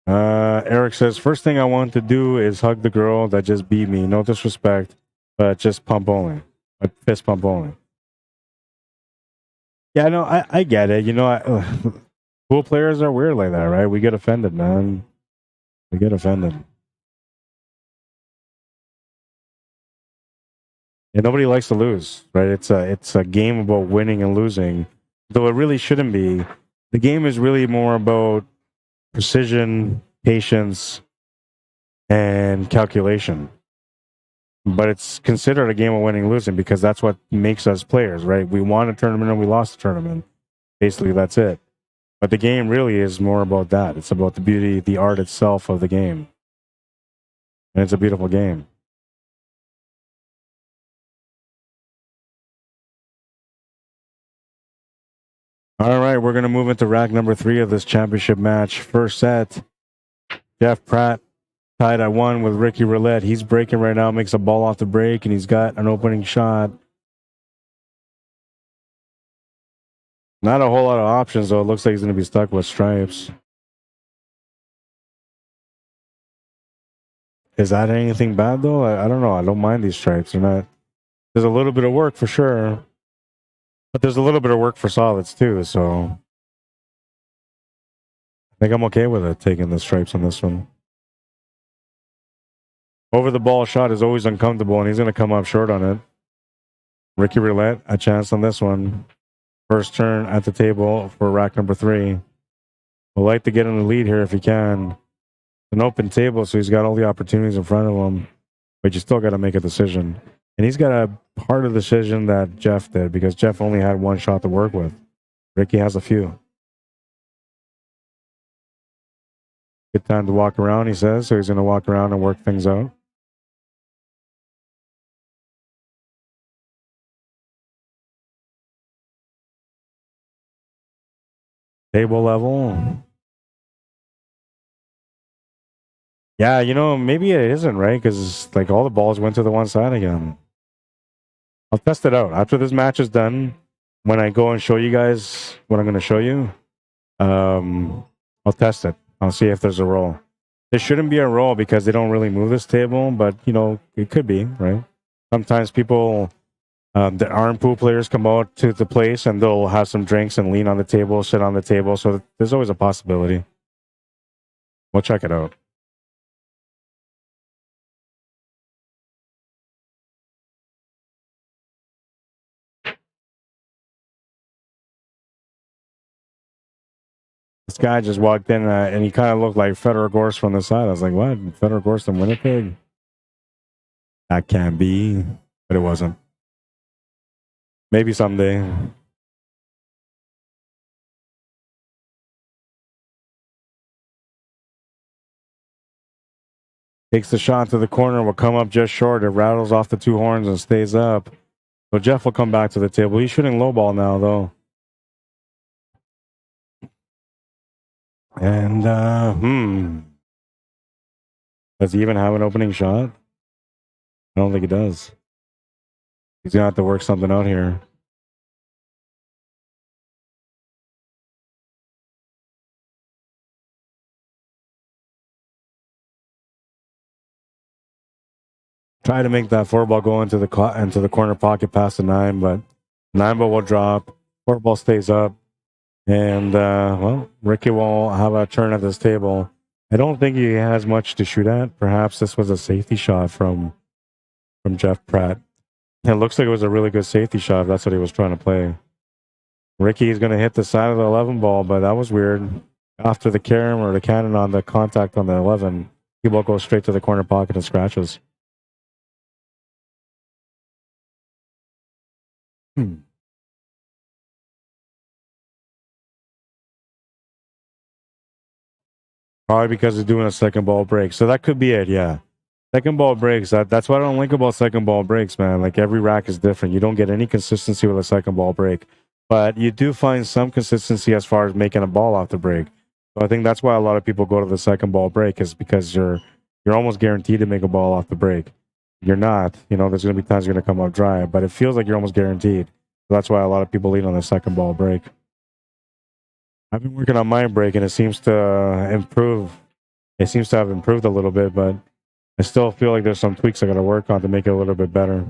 Eric says, first thing I want to do is hug the girl that just beat me. No disrespect, but just pump only. Fist pump only. Yeah, no, I get it. Pool players are weird like that, right? We get offended, man. We get offended. And nobody likes to lose, right? It's a game about winning and losing, though it really shouldn't be. The game is really more about precision, patience, and calculation. But it's considered a game of winning and losing because that's what makes us players, right? We won a tournament and we lost a tournament. Basically, that's it. But the game really is more about that. It's about the beauty, the art itself of the game. And it's a beautiful game. All right, we're going to move into rack number 3 of this championship match. First set, Jeff Pratt tied at 1 with Ricky Roulette. He's breaking right now, makes a ball off the break, and he's got an opening shot. Not a whole lot of options, though. It looks like he's going to be stuck with stripes. Is that anything bad, though? I don't know. I don't mind these stripes. They're not. There's a little bit of work for sure. But there's a little bit of work for solids, too, so I think I'm okay with it, taking the stripes on this one. Over the ball shot is always uncomfortable, and he's going to come up short on it. Ricky Roulette, a chance on this one. First turn at the table for rack number 3. Would like to get in the lead here if he can. An open table, so he's got all the opportunities in front of him, but you still got to make a decision. And he's got a harder decision that Jeff did because Jeff only had one shot to work with. Ricky has a few. Good time to walk around, he says. So he's going to walk around and work things out. Table level. Yeah, you know, maybe it isn't, right? Because like all the balls went to the one side again. I'll test it out. After this match is done, when I go and show you guys what I'm going to show you, I'll test it. I'll see if there's a roll. There shouldn't be a roll because they don't really move this table, but, you know, it could be, right? Sometimes people that aren't pool players come out to the place and they'll have some drinks and lean on the table, sit on the table. So there's always a possibility. We'll check it out. This guy just walked in and he kind of looked like Federer Gorst from the side. I was like, what? Federer Gorst in Winnipeg? That can't be. But it wasn't. Maybe someday. Takes the shot to the corner, will come up just short. It rattles off the two horns and stays up. So Jeff will come back to the table. He's shooting low ball now, though. And, does he even have an opening shot? I don't think he does. He's going to have to work something out here. Try to make that 4-ball go into the corner pocket past the 9, but 9-ball will drop. 4-ball stays up. And, well, Ricky will have a turn at this table. I don't think he has much to shoot at. Perhaps this was a safety shot from Jeff Pratt. It looks like it was a really good safety shot if that's what he was trying to play. Ricky's going to hit the side of the 11 ball, but that was weird. After the carom or the cannon on the contact on the 11, he will go straight to the corner pocket and scratches. Probably because he's doing a second ball break. So that could be it, yeah. Second ball breaks. That's what I don't like about second ball breaks, man. Like every rack is different. You don't get any consistency with a second ball break. But you do find some consistency as far as making a ball off the break. So I think that's why a lot of people go to the second ball break, is because you're almost guaranteed to make a ball off the break. You're not. You know, there's going to be times you're going to come up dry, but it feels like you're almost guaranteed. So that's why a lot of people lean on the second ball break. I've been working on my break, and it seems to improve. It seems to have improved a little bit, but I still feel like there's some tweaks I got to work on to make it a little bit better.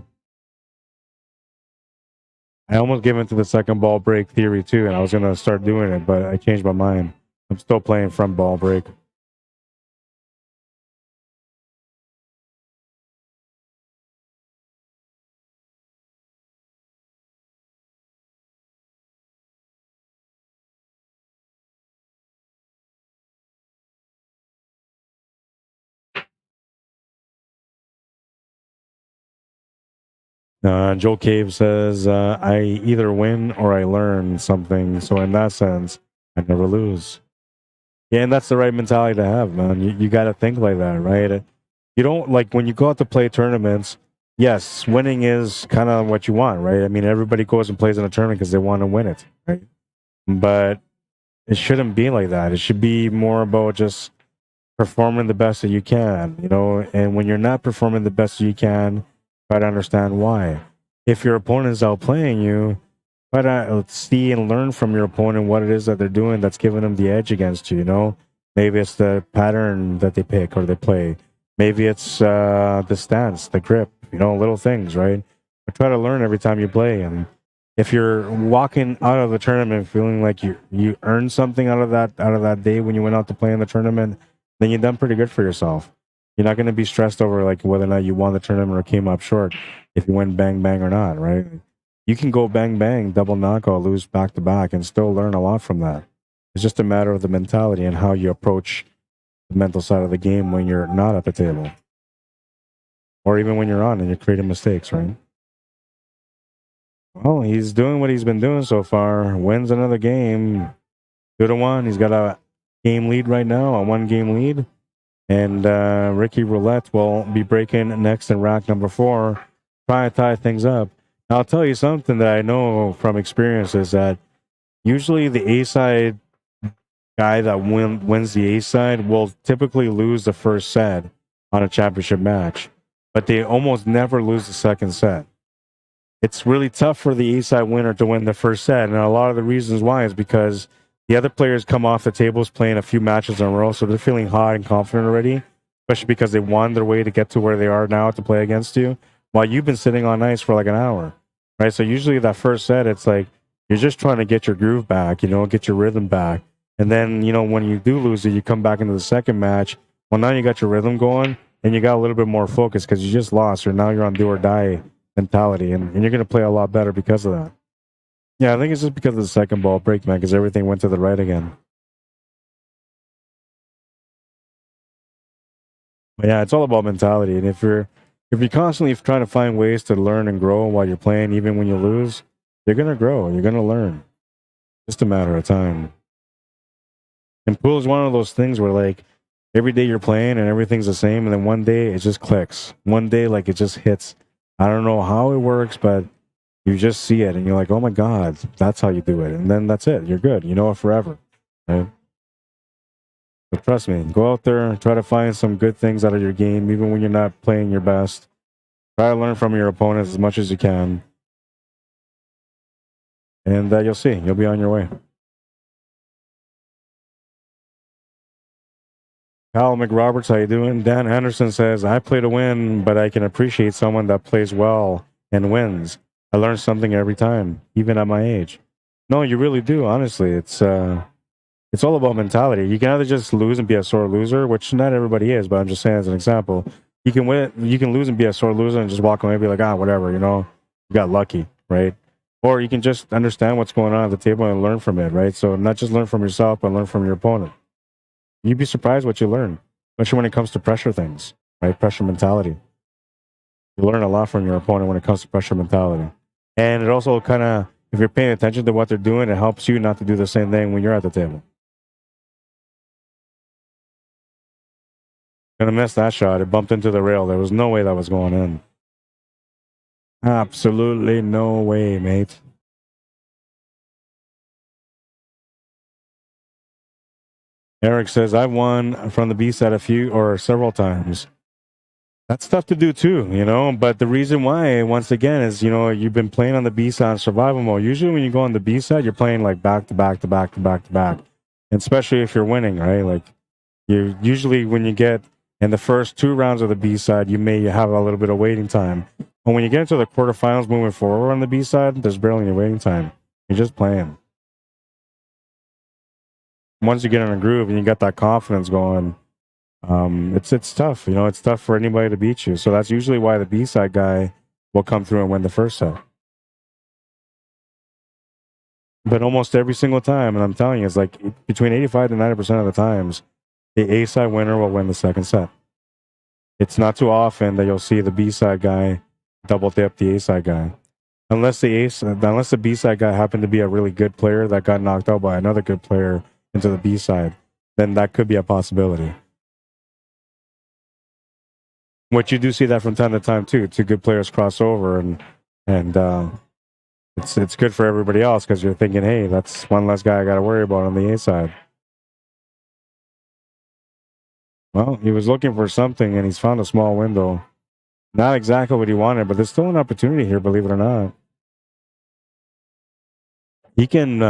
I almost gave into the second ball break theory too, and I was going to start doing it, but I changed my mind. I'm still playing front ball break. Joe Cave says, I either win or I learn something. So in that sense, I never lose. Yeah, and that's the right mentality to have, man. You got to think like that, right? You don't, like, when you go out to play tournaments, yes, winning is kind of what you want, right? I mean, everybody goes and plays in a tournament because they want to win it, right? But it shouldn't be like that. It should be more about just performing the best that you can, you know? And when you're not performing the best that you can, try to understand why. If your opponent is outplaying you, try to see and learn from your opponent what it is that they're doing that's giving them the edge against you, you know? Maybe it's the pattern that they pick or they play. Maybe it's the stance, the grip, you know, little things, right? But try to learn every time you play. And if you're walking out of the tournament feeling like you earned something out of that day when you went out to play in the tournament, then you've done pretty good for yourself. You're not going to be stressed over like whether or not you won the tournament or came up short if you went bang bang or not, right? You can go bang bang, double knockout, lose back to back, and still learn a lot from that. It's just a matter of the mentality and how you approach the mental side of the game when you're not at the table, or even when you're on and you're creating mistakes, right? Well, he's doing what he's been doing so far. Wins another game. 2-1. He's got a game lead right now, a 1-game lead. And Ricky Roulette will be breaking next in rack number 4. Try to tie things up. Now, I'll tell you something that I know from experience is that usually the A-side guy that wins the A-side will typically lose the first set on a championship match. But they almost never lose the second set. It's really tough for the A-side winner to win the first set. And a lot of the reasons why is because the other players come off the tables playing a few matches in a row, so they're feeling hot and confident already, especially because they won their way to get to where they are now to play against you, while you've been sitting on ice for like an hour, right? So usually that first set, it's like you're just trying to get your groove back, get your rhythm back. And then, when you do lose it, you come back into the second match. Well, now you got your rhythm going, and you got a little bit more focus because you just lost, or now you're on do or die mentality, and you're going to play a lot better because of that. Yeah, I think it's just because of the second ball break, man, because everything went to the right again. But yeah, it's all about mentality. And if you're constantly trying to find ways to learn and grow while you're playing, even when you lose, you're going to grow. You're going to learn. Just a matter of time. And pool is one of those things where, like, every day you're playing and everything's the same, and then one day it just clicks. One day, like, it just hits. I don't know how it works, but you just see it and you're like, oh my God, that's how you do it. And then that's it. You're good. You know it forever. Right? But trust me, go out there, try to find some good things out of your game, even when you're not playing your best. Try to learn from your opponents as much as you can. And you'll see. You'll be on your way. Kyle McRoberts, how you doing? Dan Anderson says, I play to win, but I can appreciate someone that plays well and wins. I learn something every time, even at my age. No, you really do, honestly. It's all about mentality. You can either just lose and be a sore loser, which not everybody is, but I'm just saying as an example. You can win, you can lose and be a sore loser and just walk away and be like, whatever, you got lucky, right? Or you can just understand what's going on at the table and learn from it, right? So not just learn from yourself, but learn from your opponent. You'd be surprised what you learn, especially when it comes to pressure things, right? Pressure mentality. You learn a lot from your opponent when it comes to pressure mentality. And it also kind of, if you're paying attention to what they're doing, it helps you not to do the same thing when you're at the table. Gonna miss that shot. It bumped into the rail. There was no way that was going in. Absolutely no way, mate. Eric says, I've won from the B side several times. That's tough to do too, but the reason why, once again, is, you've been playing on the B side in survival mode. Usually when you go on the B side, you're playing like back to back to back to back to back. And especially if you're winning, right? Like, you usually, when you get in the first 2 rounds of the B side, you may have a little bit of waiting time. But when you get into the quarterfinals moving forward on the B side, there's barely any waiting time. You're just playing. Once you get in a groove and you got that confidence going, it's tough. It's tough for anybody to beat you. So that's usually why the B-side guy will come through and win the first set. But almost every single time, and I'm telling you, it's like between 85 to 90% of the times, the A-side winner will win the second set. It's not too often that you'll see the B-side guy double dip the A-side guy. Unless the B-side guy happened to be a really good player that got knocked out by another good player into the B-side, then that could be a possibility. Which you do see that from time to time too. 2 good players cross over, and it's good for everybody else because you're thinking, hey, that's one less guy I got to worry about on the A side. Well, he was looking for something and he's found a small window. Not exactly what he wanted, but there's still an opportunity here, believe it or not. He can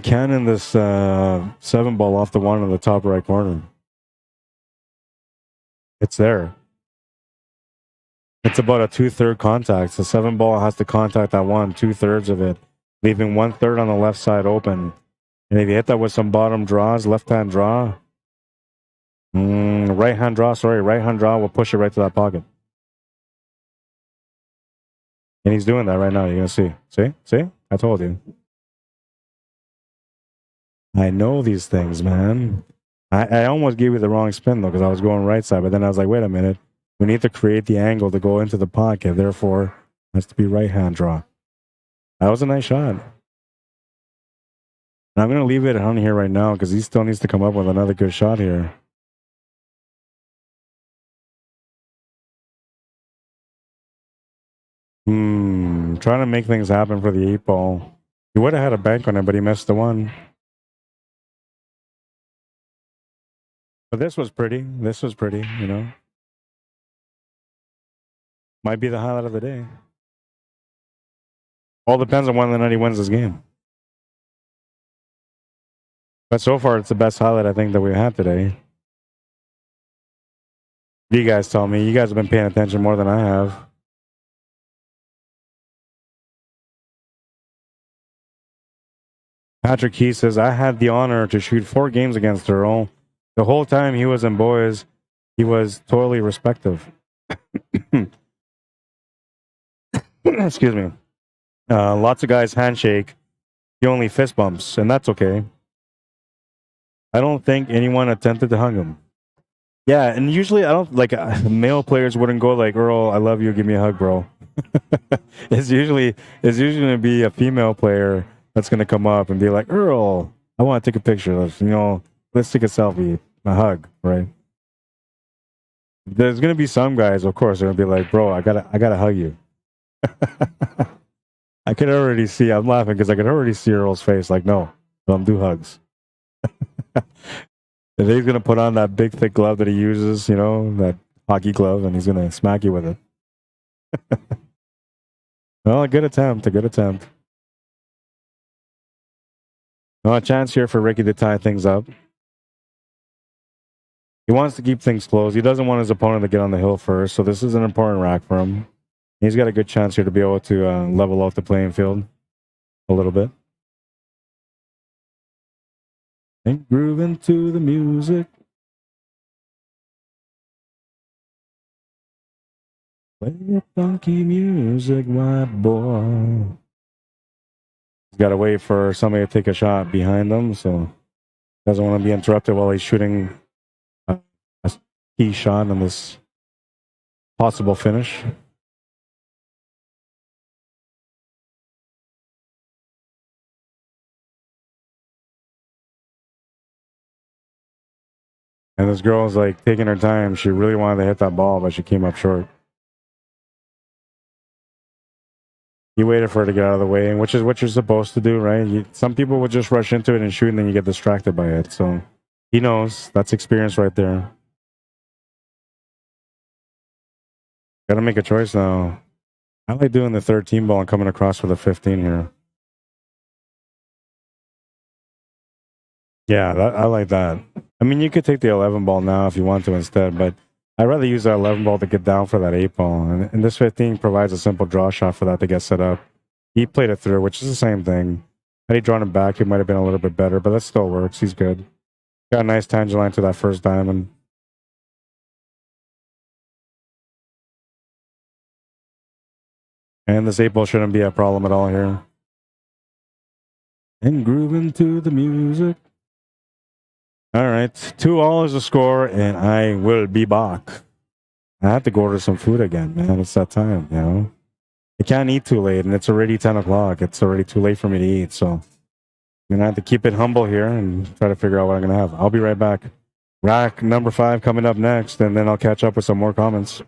cannon this 7 ball off the one in the top right corner. It's there. It's about a 2/3 contact. The 7 ball has to contact that one, 2/3 of it, leaving 1/3 on the left side open. And if you hit that with some bottom draws, left-hand draw, right-hand draw will push it right to that pocket. And he's doing that right now. You're going to see. See? I told you. I know these things, man. I almost gave you the wrong spin, though, because I was going right side. But then I was like, wait a minute. We need to create the angle to go into the pocket. Therefore, Has to be right hand draw. That was a nice shot. And I'm going to leave it on here right now because he still needs to come up with another good shot here. Trying to make things happen for the 8-ball. He would have had a bank on it, but he missed the one. But this was pretty. This was pretty, you know. Might be the highlight of the day. All depends on whether or not he wins this game. But so far, it's the best highlight I think that we had today. You guys tell me. You guys have been paying attention more than I have. Patrick Key says, I had the honor to shoot 4 games against Earl. The whole time he was in boys, he was totally respective. Excuse me. Lots of guys handshake. He only fist bumps, and that's okay. I don't think anyone attempted to hug him. Yeah, and usually I don't like male players wouldn't go like, Earl, I love you, give me a hug, bro. It's usually gonna be a female player that's gonna come up and be like, Earl, I want to take a picture. Let's take a selfie, a hug, right? There's gonna be some guys, of course, they're gonna be like, bro, I gotta hug you. I can already see. I'm laughing because I can already see Earl's face. Like, no, don't do hugs. And he's gonna put on that big thick glove that he uses, that hockey glove, and he's gonna smack you with it. Well, a good attempt. Well, a chance here for Ricky to tie things up. He wants to keep things close. He doesn't want his opponent to get on the hill first, so this is an important rack for him. He's got a good chance here to be able to level out the playing field a little bit. And grooving to the music. Play your funky music, my boy. He's got to wait for somebody to take a shot behind him, so doesn't want to be interrupted while he's shooting a key shot on this possible finish. And this girl's like taking her time. She really wanted to hit that ball, but she came up short. You waited for her to get out of the way, which is what you're supposed to do, right? Some people would just rush into it and shoot, and then you get distracted by it. So he knows. That's experience right there. Got to make a choice now. I like doing the 13 ball and coming across for the 15 here. Yeah, I like that. I mean, you could take the 11 ball now if you want to instead, but I'd rather use that 11 ball to get down for that 8 ball. And this 15 provides a simple draw shot for that to get set up. He played it through, which is the same thing. Had he drawn him back, it might have been a little bit better, but that still works. He's good. Got a nice tangent line to that first diamond. And this 8 ball shouldn't be a problem at all here. And grooving to the music. All right, 2-all is the score, and I will be back. I have to go order some food again, man. It's that time, I can't eat too late, and it's already 10 o'clock. It's already too late for me to eat, so I'm going to have to keep it humble here and try to figure out what I'm going to have. I'll be right back. Rack number 5 coming up next, and then I'll catch up with some more comments.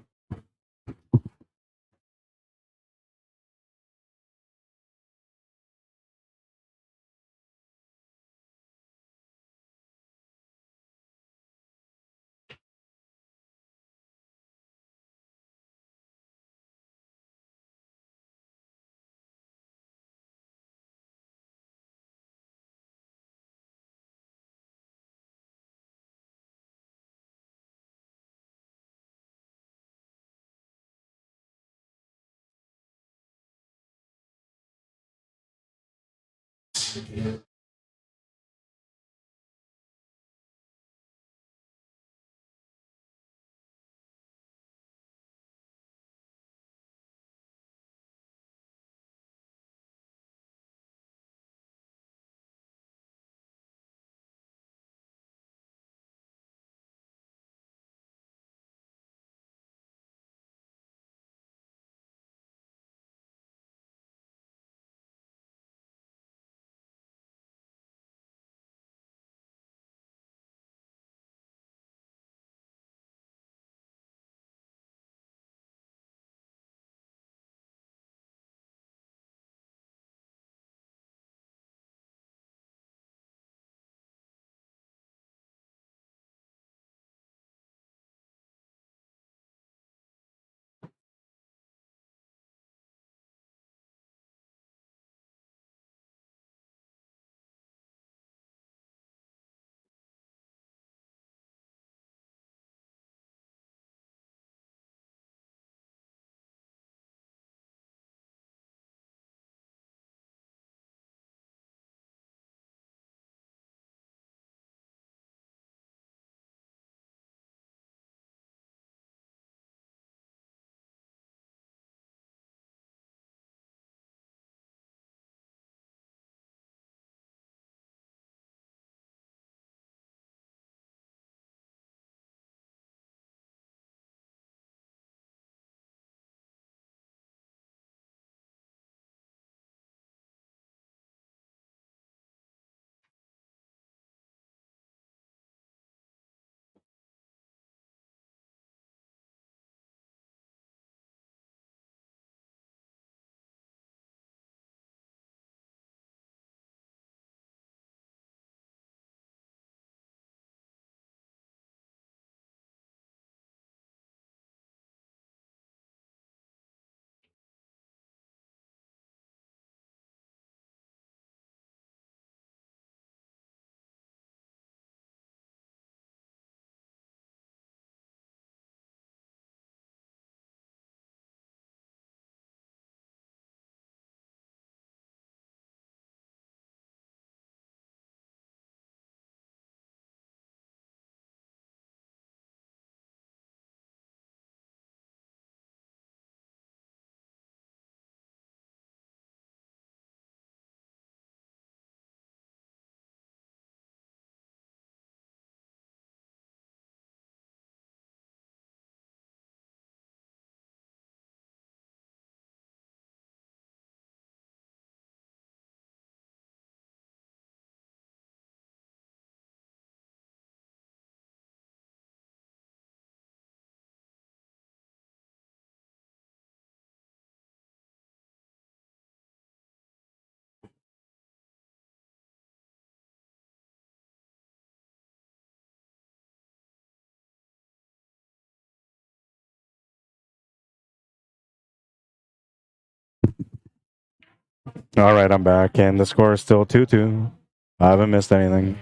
All right, I'm back, and the score is still 2-2. I haven't missed anything.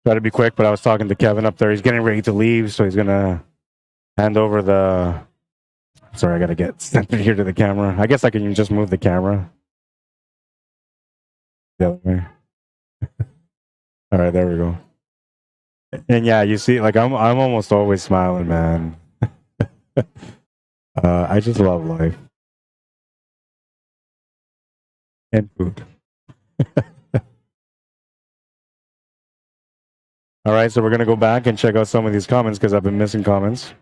Try to be quick, but I was talking to Kevin up there. He's getting ready to leave, so he's gonna hand over the. Sorry, I gotta get centered here to the camera. I guess I can just move the camera the other way. All right, there we go. And yeah, you see, like I'm almost always smiling, man. I just love life and food. All right, so we're gonna go back and check out some of these comments because I've been missing comments.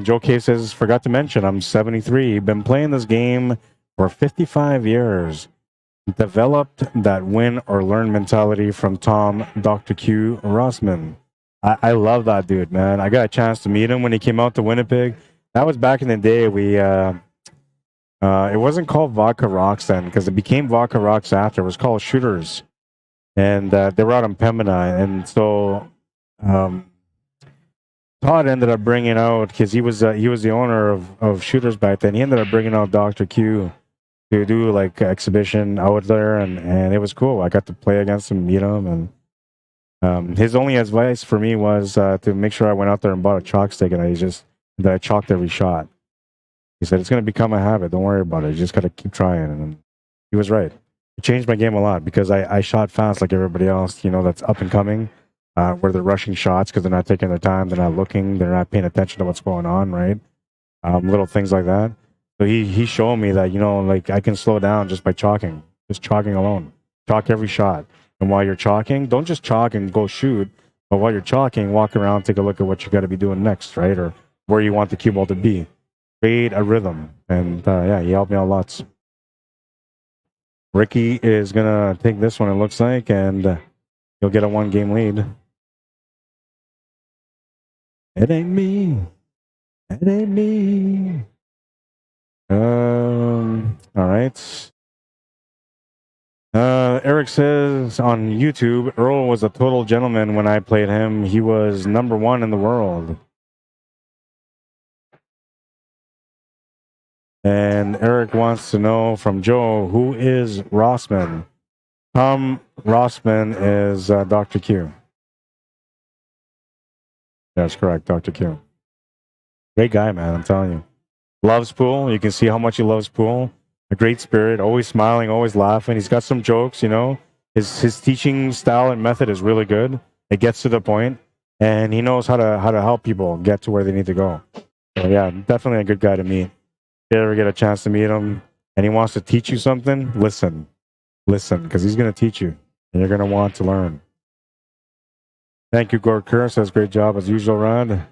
Joe K says, forgot to mention, I'm 73. Been playing this game for 55 years. Developed that win or learn mentality from Tom Dr. Q Rossman. I love that dude, man. I got a chance to meet him when he came out to Winnipeg. That was back in the day. It wasn't called Vodka Rocks then, because it became Vodka Rocks after. It was called Shooters. And they were out in Pembina. And so Todd ended up bringing out, because he was the owner of Shooters back then. He ended up bringing out Dr. Q to do like exhibition out there, and it was cool. I got to play against him, meet him, and his only advice for me was to make sure I went out there and bought a chalk stick, and I chalked every shot. He said, it's going to become a habit. Don't worry about it. You just got to keep trying. And he was right. It changed my game a lot because I shot fast like everybody else, that's up and coming, where they're rushing shots because they're not taking their time. They're not looking. They're not paying attention to what's going on, right? Little things like that. So he showed me that, like I can slow down just by chalking, just chalking alone. Chalk every shot. And while you're chalking, don't just chalk and go shoot. But while you're chalking, walk around, take a look at what you got to be doing next, right? Or where you want the cue ball to be. Create a rhythm. And yeah, he helped me out lots. Ricky is going to take this one, it looks like, and he'll get a 1-game lead. It ain't me. It ain't me. All right. Eric says on YouTube, Earl was a total gentleman when I played him. He was #1 in the world. And Eric wants to know from Joe, who is Rossman? Tom Rossman is Dr. Q. That's correct, Dr. Q. Great guy, man, I'm telling you. Loves pool. You can see how much he loves pool. A great spirit, always smiling, always laughing. He's got some jokes, His teaching style and method is really good. It gets to the point, and he knows how to help people get to where they need to go. So yeah, definitely a good guy to meet. If you ever get a chance to meet him and he wants to teach you something, listen, because he's going to teach you, and you're going to want to learn. Thank you, Gord Kerr. Says great job as usual, Rod.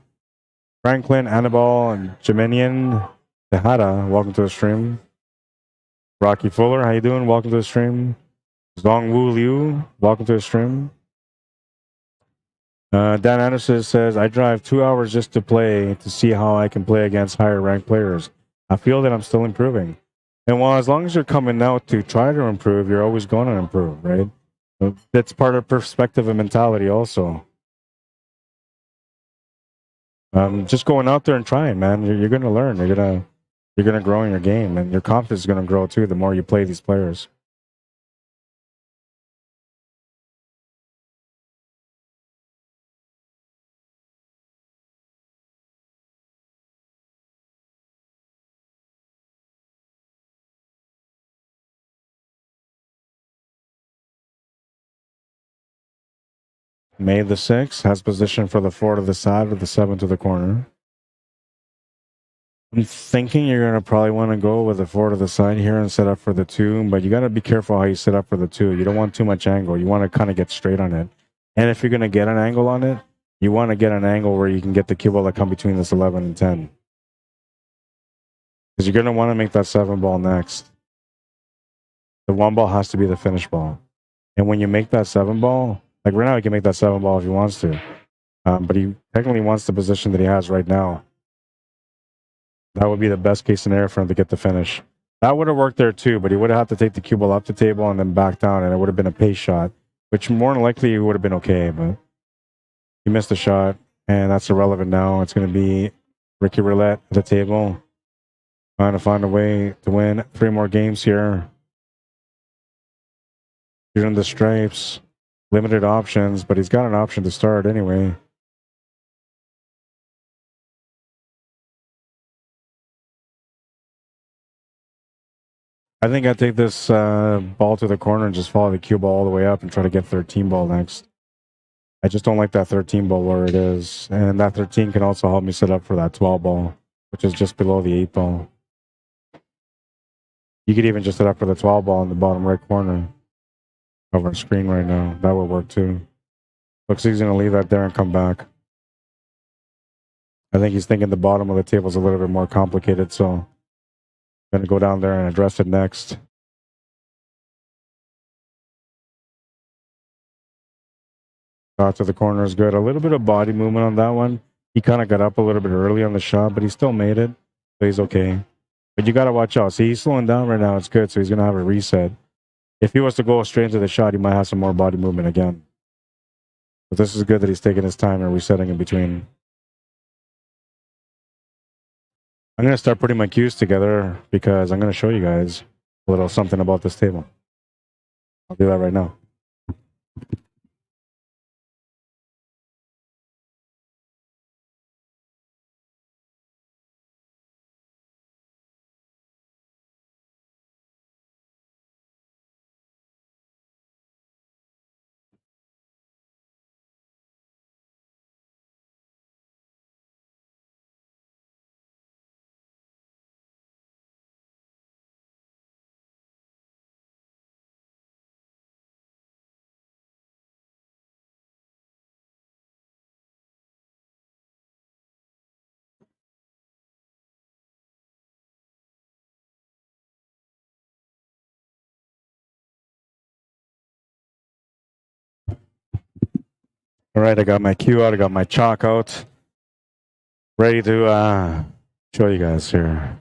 Franklin, Annabelle, and Jemenian Tejada, welcome to the stream. Rocky Fuller, how you doing? Welcome to the stream. Zong Wu Liu, welcome to the stream. Dan Anderson says, I drive 2 hours just to play to see how I can play against higher ranked players. I feel that I'm still improving. And while as long as you're coming out to try to improve, you're always going to improve, right? That's part of perspective and mentality also. Just going out there and trying, man. You're going to learn. You're going to grow in your game, and your confidence is going to grow too the more you play these players. May the 6th has position for the 4 to the side or the 7 to the corner. I'm thinking you're going to probably want to go with the 4 to the side here and set up for the 2, but you got to be careful how you set up for the 2. You don't want too much angle. You want to kind of get straight on it. And if you're going to get an angle on it, you want to get an angle where you can get the cue ball that come between this 11 and 10. Because you're going to want to make that 7 ball next. The 1 ball has to be the finish ball. And when you make that 7 ball, like right now he can make that 7 ball if he wants to. But he technically wants the position that he has right now. That would be the best case scenario for him to get the finish. That would have worked there too, but he would have had to take the cue ball up the table and then back down, and it would have been a pace shot, which more than likely would have been okay, but he missed the shot. and that's irrelevant now. It's going to be Ricky Roulette at the table, trying to find a way to win 3 more games here. Shooting the stripes, limited options, but he's got an option to start anyway. I think I take this ball to the corner and just follow the cue ball all the way up and try to get 13 ball next. I just don't like that 13 ball where it is. And that 13 can also help me set up for that 12 ball, which is just below the 8 ball. You could even just set up for the 12 ball in the bottom right corner over the screen right now. That would work too. Looks like he's going to leave that there and come back. I think he's thinking the bottom of the table is a little bit more complicated, so going to go down there and address it next. Shot to the corner is good. A little bit of body movement on that one. He kind of got up a little bit early on the shot, but he still made it. So he's okay. But you got to watch out. See, he's slowing down right now. It's good. So he's going to have a reset. If he was to go straight into the shot, he might have some more body movement again. But this is good that he's taking his time and resetting in between. I'm going to start putting my cues together because I'm going to show you guys a little something about this table. I'll do that right now. All right, I got my cue out. I got my chalk out. Ready to show you guys here.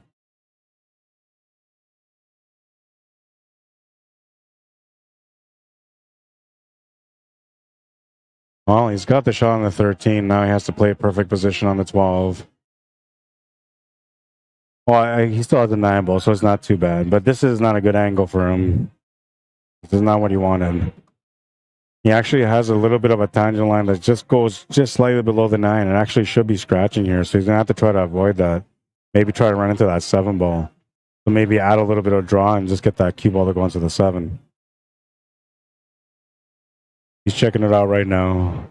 Well, he's got the shot on the 13. Now he has to play a perfect position on the 12. Well, he still has a 9 ball, so it's not too bad. But this is not a good angle for him. This is not what he wanted. He actually has a little bit of a tangent line that just goes just slightly below the 9. It actually should be scratching here, so he's going to have to try to avoid that. Maybe try to run into that 7 ball. So maybe add a little bit of draw and just get that cue ball to go into the 7. He's checking it out right now.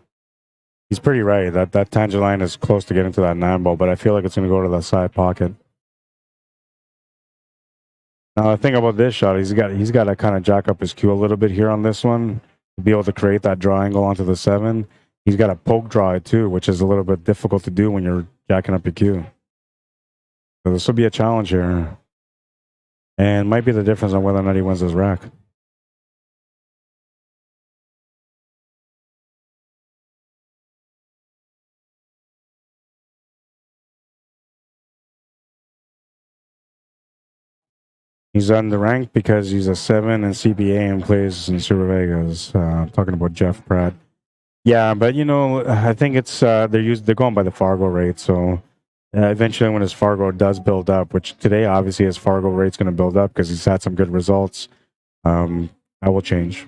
He's pretty right. That tangent line is close to getting to that 9 ball, but I feel like it's going to go to the side pocket. Now, the thing about this shot, he's got to kind of jack up his cue a little bit here on this one to be able to create that draw angle onto the 7. He's got to poke draw it too, which is a little bit difficult to do when you're jacking up your cue. So this will be a challenge here. And might be the difference on whether or not he wins this rack. He's on the rank because he's a 7 in CBA and plays in Super Vegas. I'm talking about Jeff Pratt. Yeah, but you know, I think it's they're going by the Fargo rate. So eventually, when his Fargo does build up, which today obviously his Fargo rate's going to build up because he's had some good results, that will change.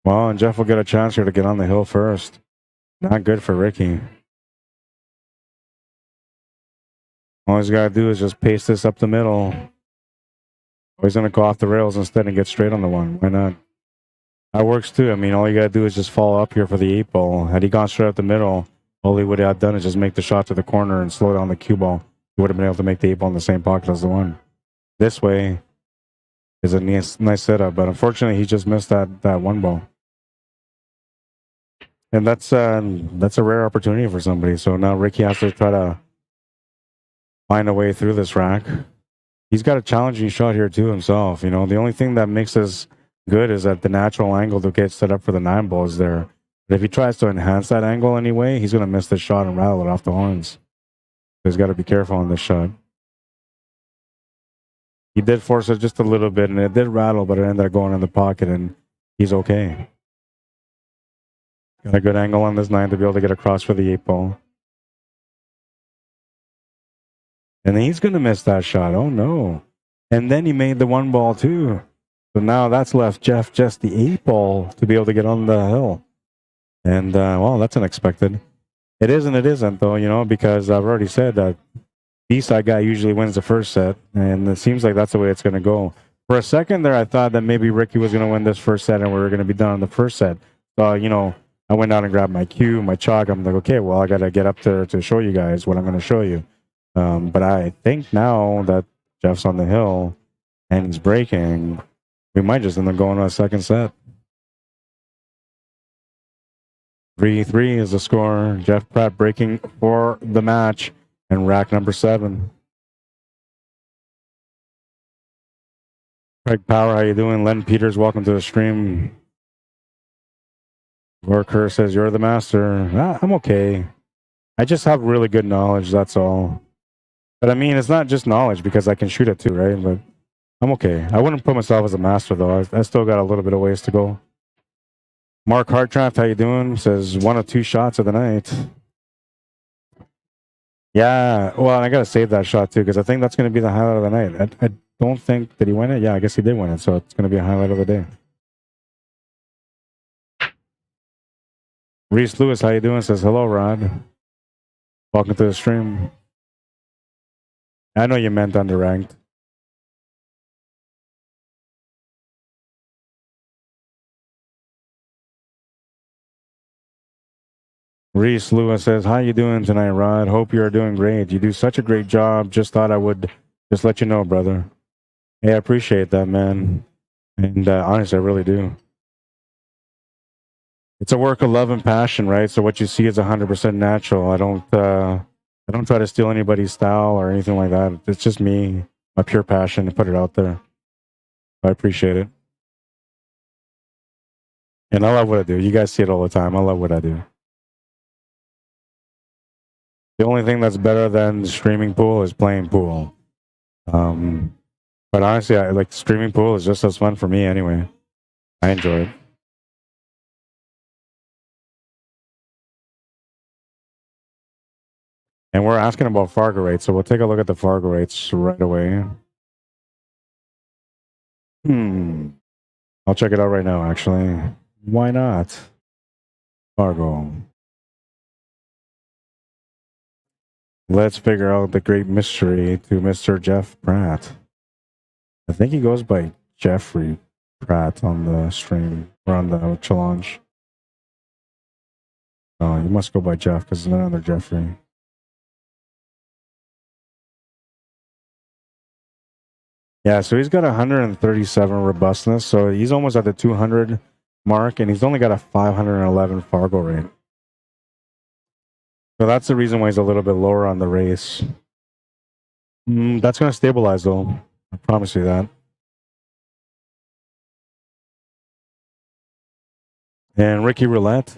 Well, and Jeff will get a chance here to get on the hill first. Not good for Ricky. All he's got to do is just paste this up the middle. Or he's going to go off the rails instead and get straight on the 1. Why not? That works too. I mean, all you got to do is just follow up here for the 8 ball. Had he gone straight up the middle, all he would have done is just make the shot to the corner and slow down the cue ball. He would have been able to make the 8 ball in the same pocket as the 1. This way is a nice setup, but unfortunately, he just missed that 1 ball. And that's a rare opportunity for somebody. So now Ricky has to try to find a way through this rack. He's got a challenging shot here too himself. You know, the only thing that makes this good is that the natural angle to get set up for the 9 ball is there. But if he tries to enhance that angle anyway, he's going to miss the shot and rattle it off the horns. So he's got to be careful on this shot. He did force it just a little bit, and it did rattle, but it ended up going in the pocket, and he's okay. Got a good angle on this 9 to be able to get across for the 8 ball. And he's going to miss that shot. Oh, no. And then he made the 1 ball, too. So now that's left Jeff just the 8 ball to be able to get on the hill. And, well, that's unexpected. It is and it isn't, though, you know, because I've already said that B-side guy usually wins the first set, and it seems like that's the way it's going to go. For a second there, I thought that maybe Ricky was going to win this first set and we were going to be done in the first set. So, you know, I went out and grabbed my cue, my chalk. I'm like, okay, well, I got to get up there to show you guys what I'm going to show you. But I think now that Jeff's on the hill and he's breaking, we might just end up going to a second set. 3-3 is the score. Jeff Pratt breaking for the match and rack number 7. Craig Power, how you doing? Len Peters, welcome to the stream. Worker says, you're the master. I'm okay. I just have really good knowledge, that's all. But I mean, it's not just knowledge because I can shoot it too, right? But I'm okay. I wouldn't put myself as a master, though. I still got a little bit of ways to go. Mark Hartranft, how you doing? Says 1 of 2 shots of the night. Yeah, well, I got to save that shot, too, because I think that's going to be the highlight of the night. I don't think, did he win it? Yeah, I guess he did win it, so it's going to be a highlight of the day. Reese Lewis, how you doing? Says, hello, Rod. Welcome to the stream. I know you meant underranked. Reese Lewis says, how you doing tonight, Rod? Hope you are doing great. You do such a great job. Just thought I would just let you know, brother. Hey, I appreciate that, man. And honestly, I really do. It's a work of love and passion, right? So what you see is 100% natural. I don't try to steal anybody's style or anything like that. It's just me, my pure passion to put it out there. I appreciate it. And I love what I do. You guys see it all the time. I love what I do. The only thing that's better than streaming pool is playing pool. But honestly, I like streaming pool is just as fun for me anyway. I enjoy it. And we're asking about Fargo rates, so we'll take a look at the Fargo rates right away. I'll check it out right now, actually. Why not? Fargo. Let's figure out the great mystery to Mr. Jeff Pratt. I think he goes by Jeffrey Pratt on the stream, or on the challenge. Oh, you must go by Jeff, because there's another Jeffrey. Yeah, so he's got 137 robustness, so he's almost at the 200 mark, and he's only got a 511 Fargo rate. So that's the reason why he's a little bit lower on the race. That's going to stabilize, though. I promise you that. And Ricky Roulette,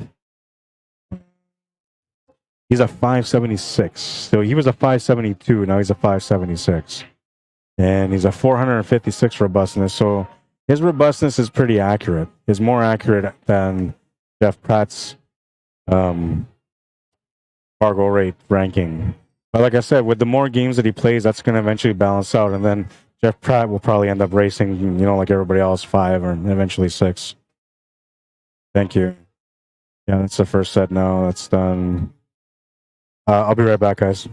he's a 576. So he was a 572, now he's a 576. And he's a 456 robustness. So his robustness is pretty accurate. Is more accurate than Jeff Pratt's Fargo rate ranking. But like I said, with the more games that he plays, that's going to eventually balance out. And then Jeff Pratt will probably end up racing, you know, like everybody else, 5 or eventually 6. Thank you. Yeah, that's the first set now. That's done. I'll be right back, guys.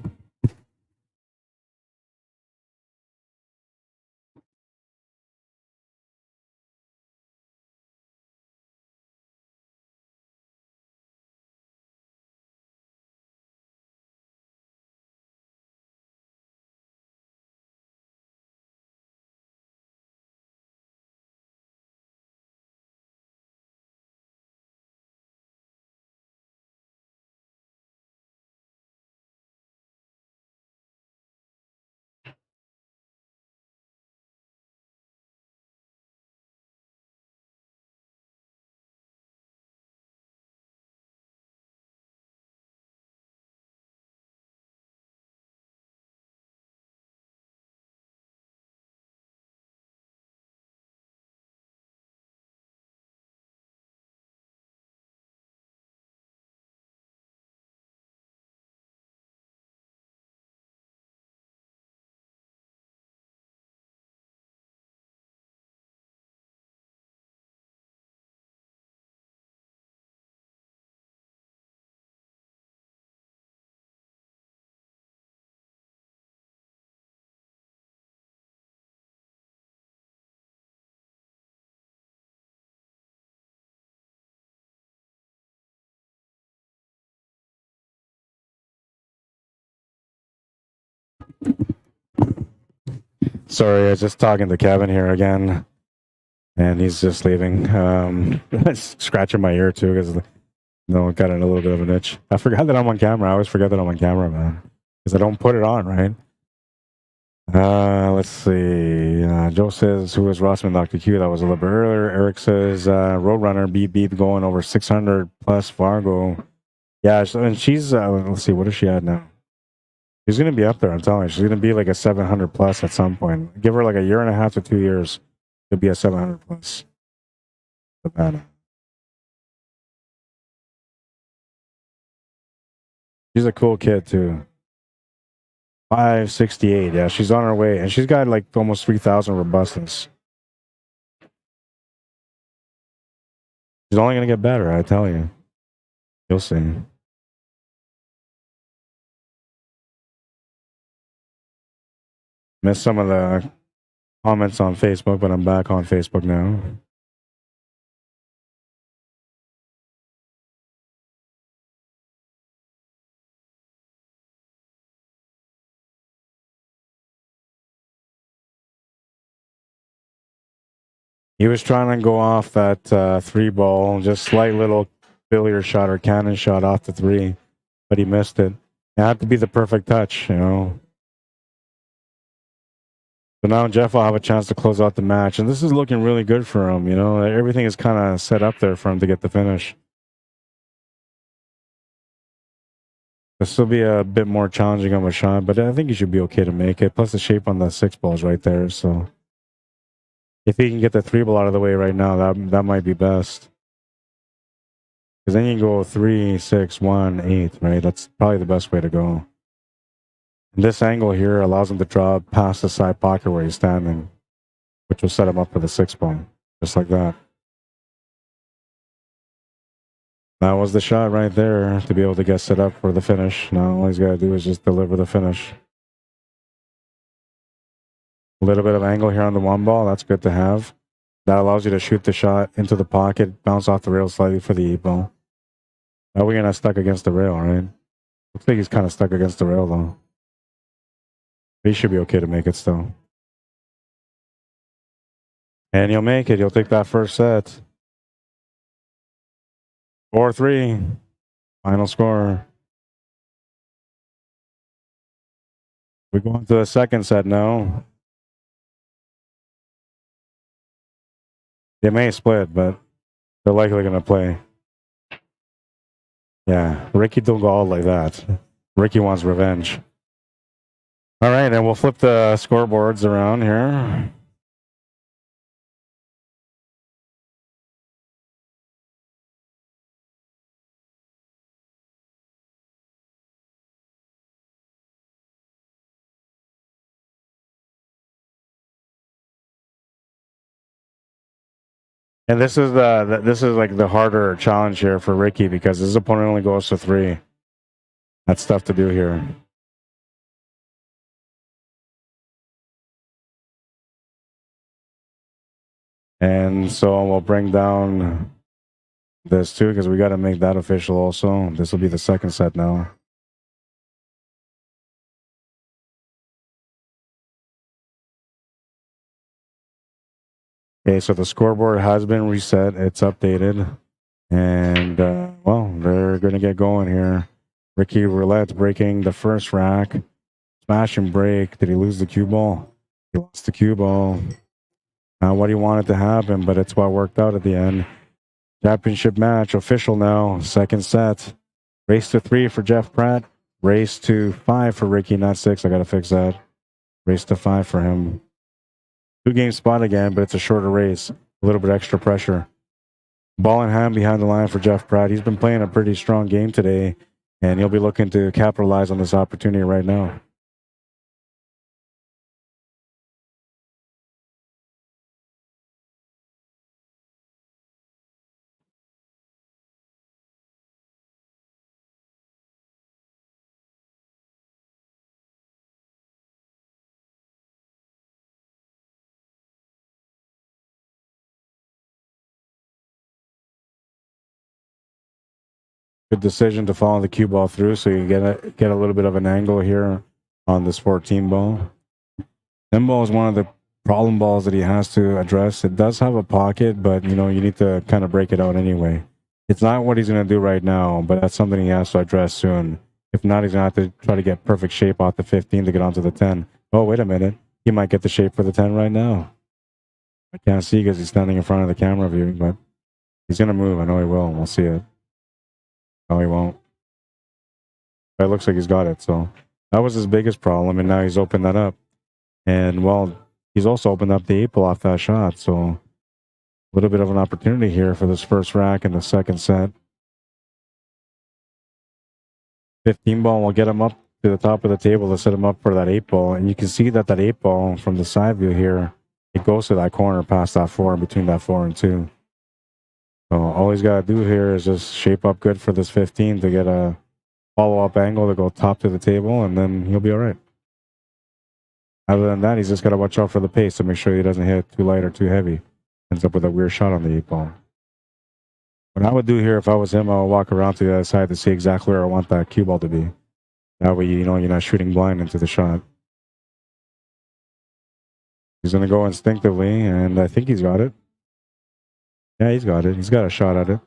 Sorry, I was just talking to Kevin here again, and he's just leaving. Scratching my ear too because got a little bit of an itch. I forgot that I'm on camera. I always forget that I'm on camera, man, because I don't put it on, right? Let's see. Joe says, who was Rossman Dr. Q? That was a little bit earlier. Eric says, Roadrunner beat going over 600 plus Fargo. Yeah, and she's, let's see, what is she at now? She's going to be up there, I'm telling you. She's going to be like a 700 plus at some point. Give her like a year and a half to 2 years to be a 700 plus. Savannah. She's a cool kid, too. 568. Yeah, she's on her way. And she's got like almost 3,000 robustness. She's only going to get better, I tell you. You'll see. Missed some of the comments on Facebook, but I'm back on Facebook now. He was trying to go off that 3 ball, just slight little billiard shot or cannon shot off the 3, but he missed it. It had to be the perfect touch, you know. So now Jeff will have a chance to close out the match, and this is looking really good for him. You know, everything is kind of set up there for him to get the finish. This will be a bit more challenging of a shot, but I think he should be okay to make it. Plus the shape on the 6 ball is right there, so if he can get the 3 ball out of the way right now, that might be best. Because then you can go 3, 6, 1, 8, right? That's probably the best way to go. And this angle here allows him to draw past the side pocket where he's standing, which will set him up for the 6 ball, just like that. That was the shot right there to be able to get set up for the finish. Now all he's got to do is just deliver the finish. A little bit of angle here on the 1 ball. That's good to have. That allows you to shoot the shot into the pocket, bounce off the rail slightly for the 8 ball. Now we're not stuck against the rail, right? Looks like he's kind of stuck against the rail, though. He should be okay to make it still. And he'll make it. He'll take that first set. 4-3. Final score. We go into the second set now. They may split, but they're likely going to play. Yeah, Ricky don't go out like that. Ricky wants revenge. All right, and we'll flip the scoreboards around here. And this is like the harder challenge here for Ricky because his opponent only goes to 3. That's tough to do here. And so we'll bring down this too because we got to make that official also. This will be the second set now. Okay, so the scoreboard has been reset. It's updated. And, well, they're going to get going here. Ricky Roulette breaking the first rack. Smash and break. Did he lose the cue ball? He lost the cue ball. Not what he wanted to happen, but it's what worked out at the end. Championship match official now. Second set. Race to 3 for Jeff Pratt. Race to 5 for Ricky, not 6. I got to fix that. Race to 5 for him. 2-game spot again, but it's a shorter race. A little bit extra pressure. Ball in hand behind the line for Jeff Pratt. He's been playing a pretty strong game today, and he'll be looking to capitalize on this opportunity right now. Good decision to follow the cue ball through so you get a little bit of an angle here on this 14 ball. 10 ball is one of the problem balls that he has to address. It does have a pocket, but you know, you need to kind of break it out anyway. It's not what he's going to do right now, but that's something he has to address soon. If not, he's going to have to try to get perfect shape off the 15 to get onto the 10. Oh, wait a minute. He might get the shape for the 10 right now. I can't see because he's standing in front of the camera view, but he's going to move. I know he will. We'll see it. No, he won't. But it looks like he's got it. So that was his biggest problem, and now he's opened that up. And, well, he's also opened up the 8 ball off that shot. So a little bit of an opportunity here for this first rack in the second set. 15 ball will get him up to the top of the table to set him up for that 8 ball. And you can see that 8 ball from the side view here, it goes to that corner past that 4, between that 4 and 2. So all he's got to do here is just shape up good for this 15 to get a follow-up angle to go top to the table, and then he'll be all right. Other than that, he's just got to watch out for the pace to make sure he doesn't hit too light or too heavy. Ends up with a weird shot on the 8 ball. What I would do here if I was him, I would walk around to the other side to see exactly where I want that cue ball to be. That way, you know, you're not shooting blind into the shot. He's going to go instinctively, and I think he's got it. Yeah, he's got it. He's got a shot at it.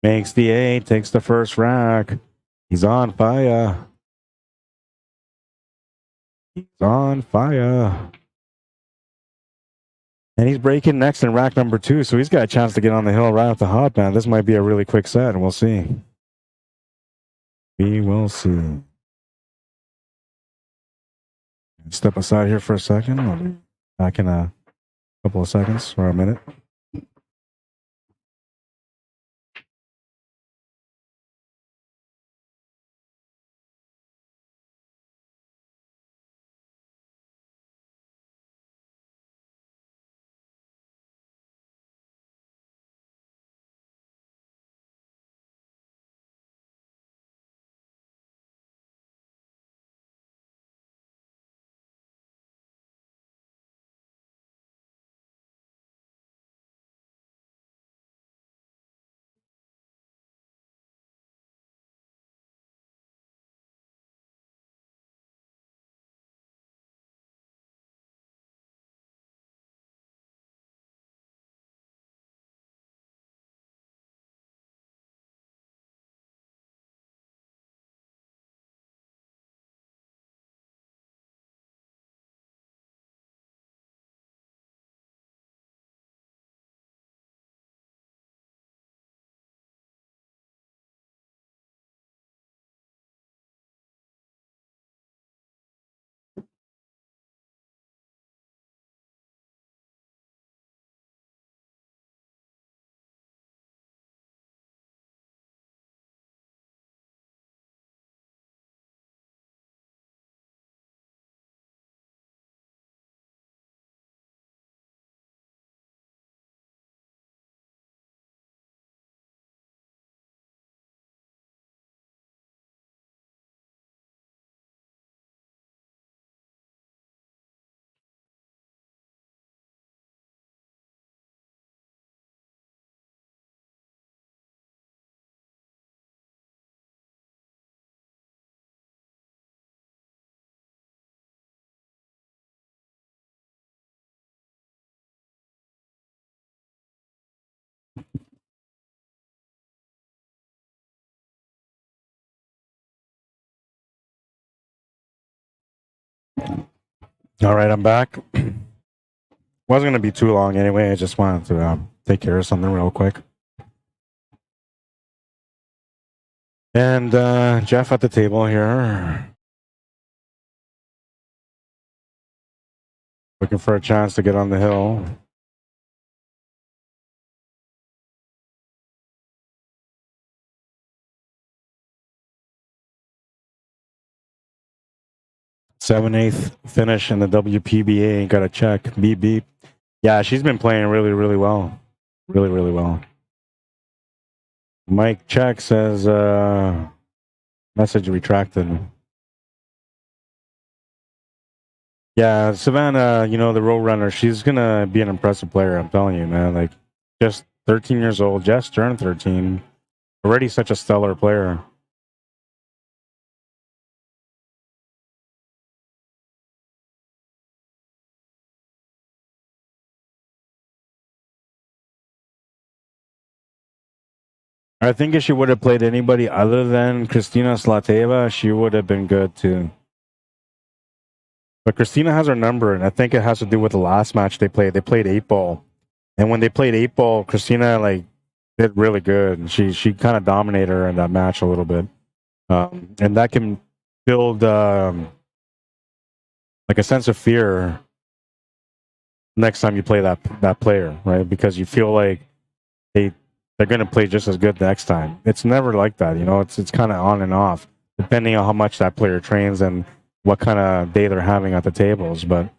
Makes the 8, takes the first rack. He's on fire. He's on fire. And he's breaking next in rack number 2, so he's got a chance to get on the hill right off the hop, man. This might be a really quick set, and we'll see. We will see. Step aside here for a second. I'll be back in a couple of seconds or a minute. All right, I'm back. Wasn't going to be too long anyway. I just wanted to take care of something real quick. And Jeff at the table here. Looking for a chance to get on the hill. Seven-eighth finish in the WPBA. Got a check. Beep, beep. Yeah, she's been playing really, really well. Really, really well. Mike Check says, message retracted. Yeah, Savannah, you know, the road runner, she's gonna be an impressive player, I'm telling you, man. Like, just 13 years old, just turned 13. Already such a stellar player. I think if she would have played anybody other than Kristina Slateva, she would have been good too. But Christina has her number, and I think it has to do with the last match they played. They played 8 ball, and when they played 8 ball, Christina like did really good. She kind of dominated her in that match a little bit, and that can build like a sense of fear next time you play that player, right? Because you feel like they're going to play just as good next time. It's never like that, you know. It's kind of on and off depending on how much that player trains and what kind of day they're having at the tables. But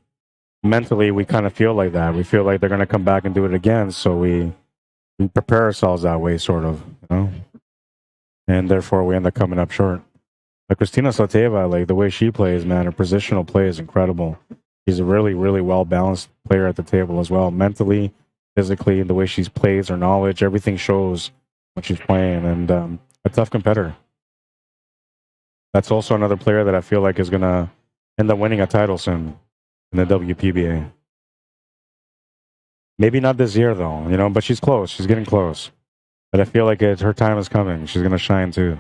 mentally, we kind of feel like that. We feel like they're going to come back and do it again, so we prepare ourselves that way, sort of, you know. And therefore, we end up coming up short. But Kristina Slateva, like the way she plays, man, her positional play is incredible. She's a really, really well balanced player at the table as well, mentally, physically, the way she plays, her knowledge, everything shows when she's playing, and a tough competitor. That's also another player that I feel like is going to end up winning a title soon in the WPBA. Maybe not this year, though, you know, but she's close. She's getting close. But I feel like her time is coming. She's going to shine too.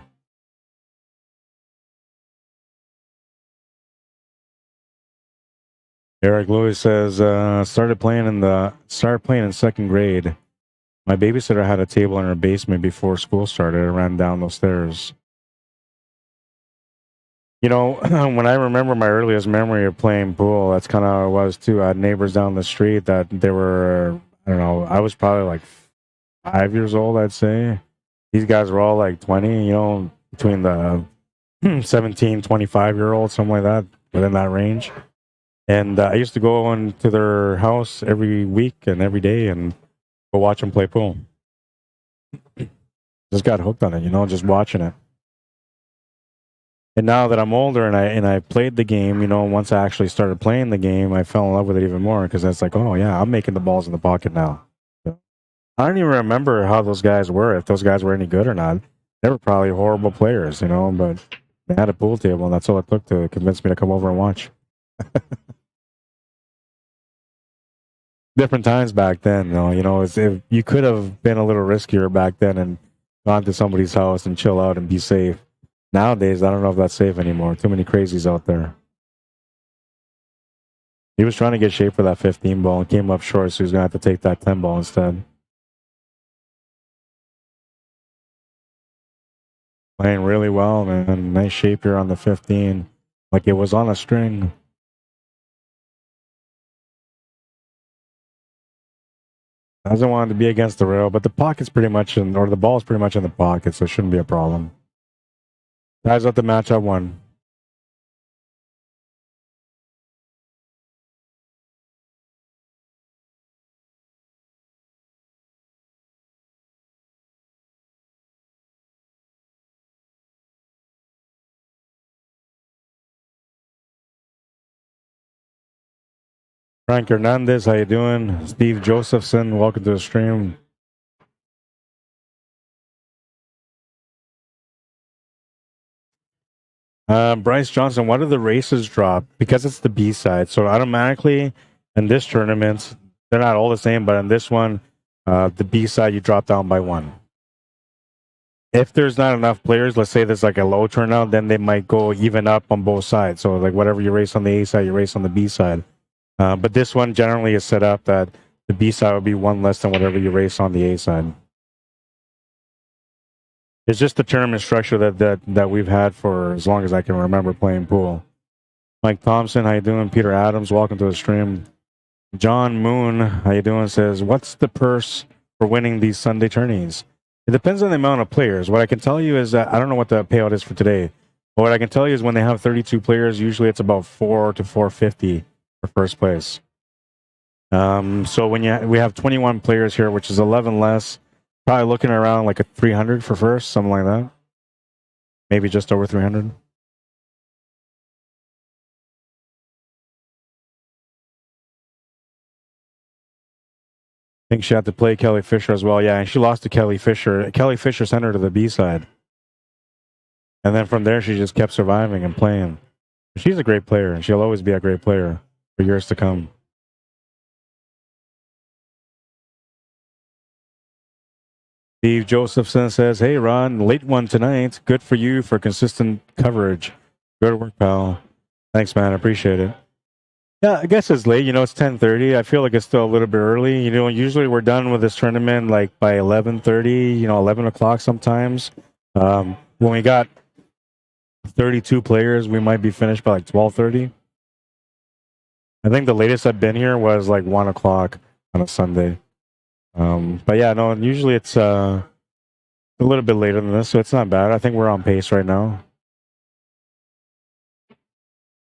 Eric Lewis says, started playing in second grade. My babysitter had a table in her basement before school started. I ran down those stairs. You know, when I remember my earliest memory of playing pool, that's kind of how it was too. I had neighbors down the street that they were, I don't know, I was probably like 5 years old, I'd say. These guys were all like 20, you know, between the 17, 25-year-olds, something like that, within that range. And I used to go into their house every week and every day and go watch them play pool. Just got hooked on it, you know, just watching it. And now that I'm older and I played the game, you know, once I actually started playing the game, I fell in love with it even more because it's like, oh yeah, I'm making the balls in the pocket now. I don't even remember how those guys were, if those guys were any good or not. They were probably horrible players, you know, but they had a pool table, and that's all it took to convince me to come over and watch. Different times back then, though. You know, if you could have been a little riskier back then and gone to somebody's house and chill out and be safe. Nowadays, I don't know if that's safe anymore. Too many crazies out there. He was trying to get shape for that 15 ball and came up short, so he was going to have to take that 10 ball instead. Playing really well, man. Nice shape here on the 15. Like it was on a string. Doesn't want to be against the rail, but the pocket's pretty much in, or the ball's pretty much in the pocket, so it shouldn't be a problem. Guys, at the match, I won. Frank Hernandez, how you doing? Steve Josephson, welcome to the stream. Bryce Johnson, what do the races drop? Because it's the B side, so automatically in this tournament, they're not all the same, but in this one, the B side you drop down by 1. If there's not enough players, let's say there's like a low turnout, then they might go even up on both sides. So like whatever you race on the A side, you race on the B side. But this one generally is set up that the B side will be 1 less than whatever you race on the A side. It's just the tournament structure that we've had for as long as I can remember playing pool. Mike Thompson, how you doing? Peter Adams, welcome to the stream. John Moon, how you doing? Says, what's the purse for winning these Sunday tourneys? It depends on the amount of players. What I can tell you is that I don't know what the payout is for today. But what I can tell you is when they have 32 players, usually it's about 4 to 450 for first place. So when we have 21 players here, which is 11 less, probably looking around like a 300 for first, something like that. Maybe just over 300. think she had to play Kelly Fisher as well. Yeah, and she lost to Kelly Fisher. Kelly Fisher sent her to the B side. And then from there, she just kept surviving and playing. She's a great player, and she'll always be a great player for years to come. Steve Josephson says, "Hey, Ron, late one tonight. Good for you for consistent coverage. Good work, pal. Thanks, man. I appreciate it." Yeah, I guess it's late. You know, it's 10:30. I feel like it's still a little bit early. You know, usually we're done with this tournament like by 11:30. You know, 11 o'clock sometimes. When we got 32 players, we might be finished by like 12:30. I think the latest I've been here was like 1 o'clock on a Sunday. But yeah, no, usually it's a little bit later than this, so it's not bad. I think we're on pace right now.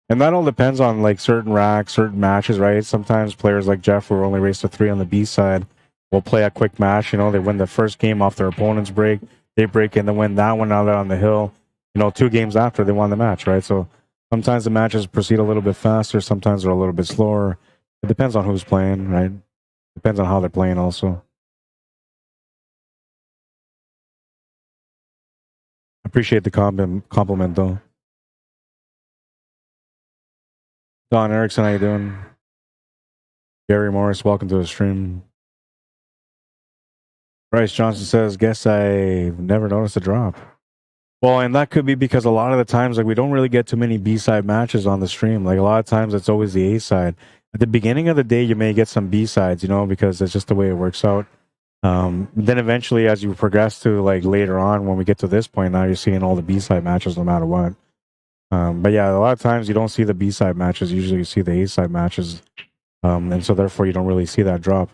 And that all depends on like certain racks, certain matches, right? Sometimes players like Jeff, who are only raised to 3 on the B side, will play a quick match. You know, they win the first game off their opponent's break. They break in, they win that one, now they're on the hill. You know, 2 games after, they won the match, right? So sometimes the matches proceed a little bit faster. Sometimes they're a little bit slower. It depends on who's playing, right? Depends on how they're playing also. Appreciate the compliment, though. Don Erickson, how you doing? Gary Morris, welcome to the stream. Bryce Johnson says, "Guess I never noticed a drop." Well, and that could be because a lot of the times, like, we don't really get too many B-side matches on the stream. Like, a lot of times it's always the A-side. At the beginning of the day, you may get some B-sides, you know, because it's just the way it works out. Then eventually, as you progress to, like, later on, when we get to this point, now you're seeing all the B-side matches no matter what. But yeah, a lot of times you don't see the B-side matches. Usually you see the A-side matches. And so therefore you don't really see that drop.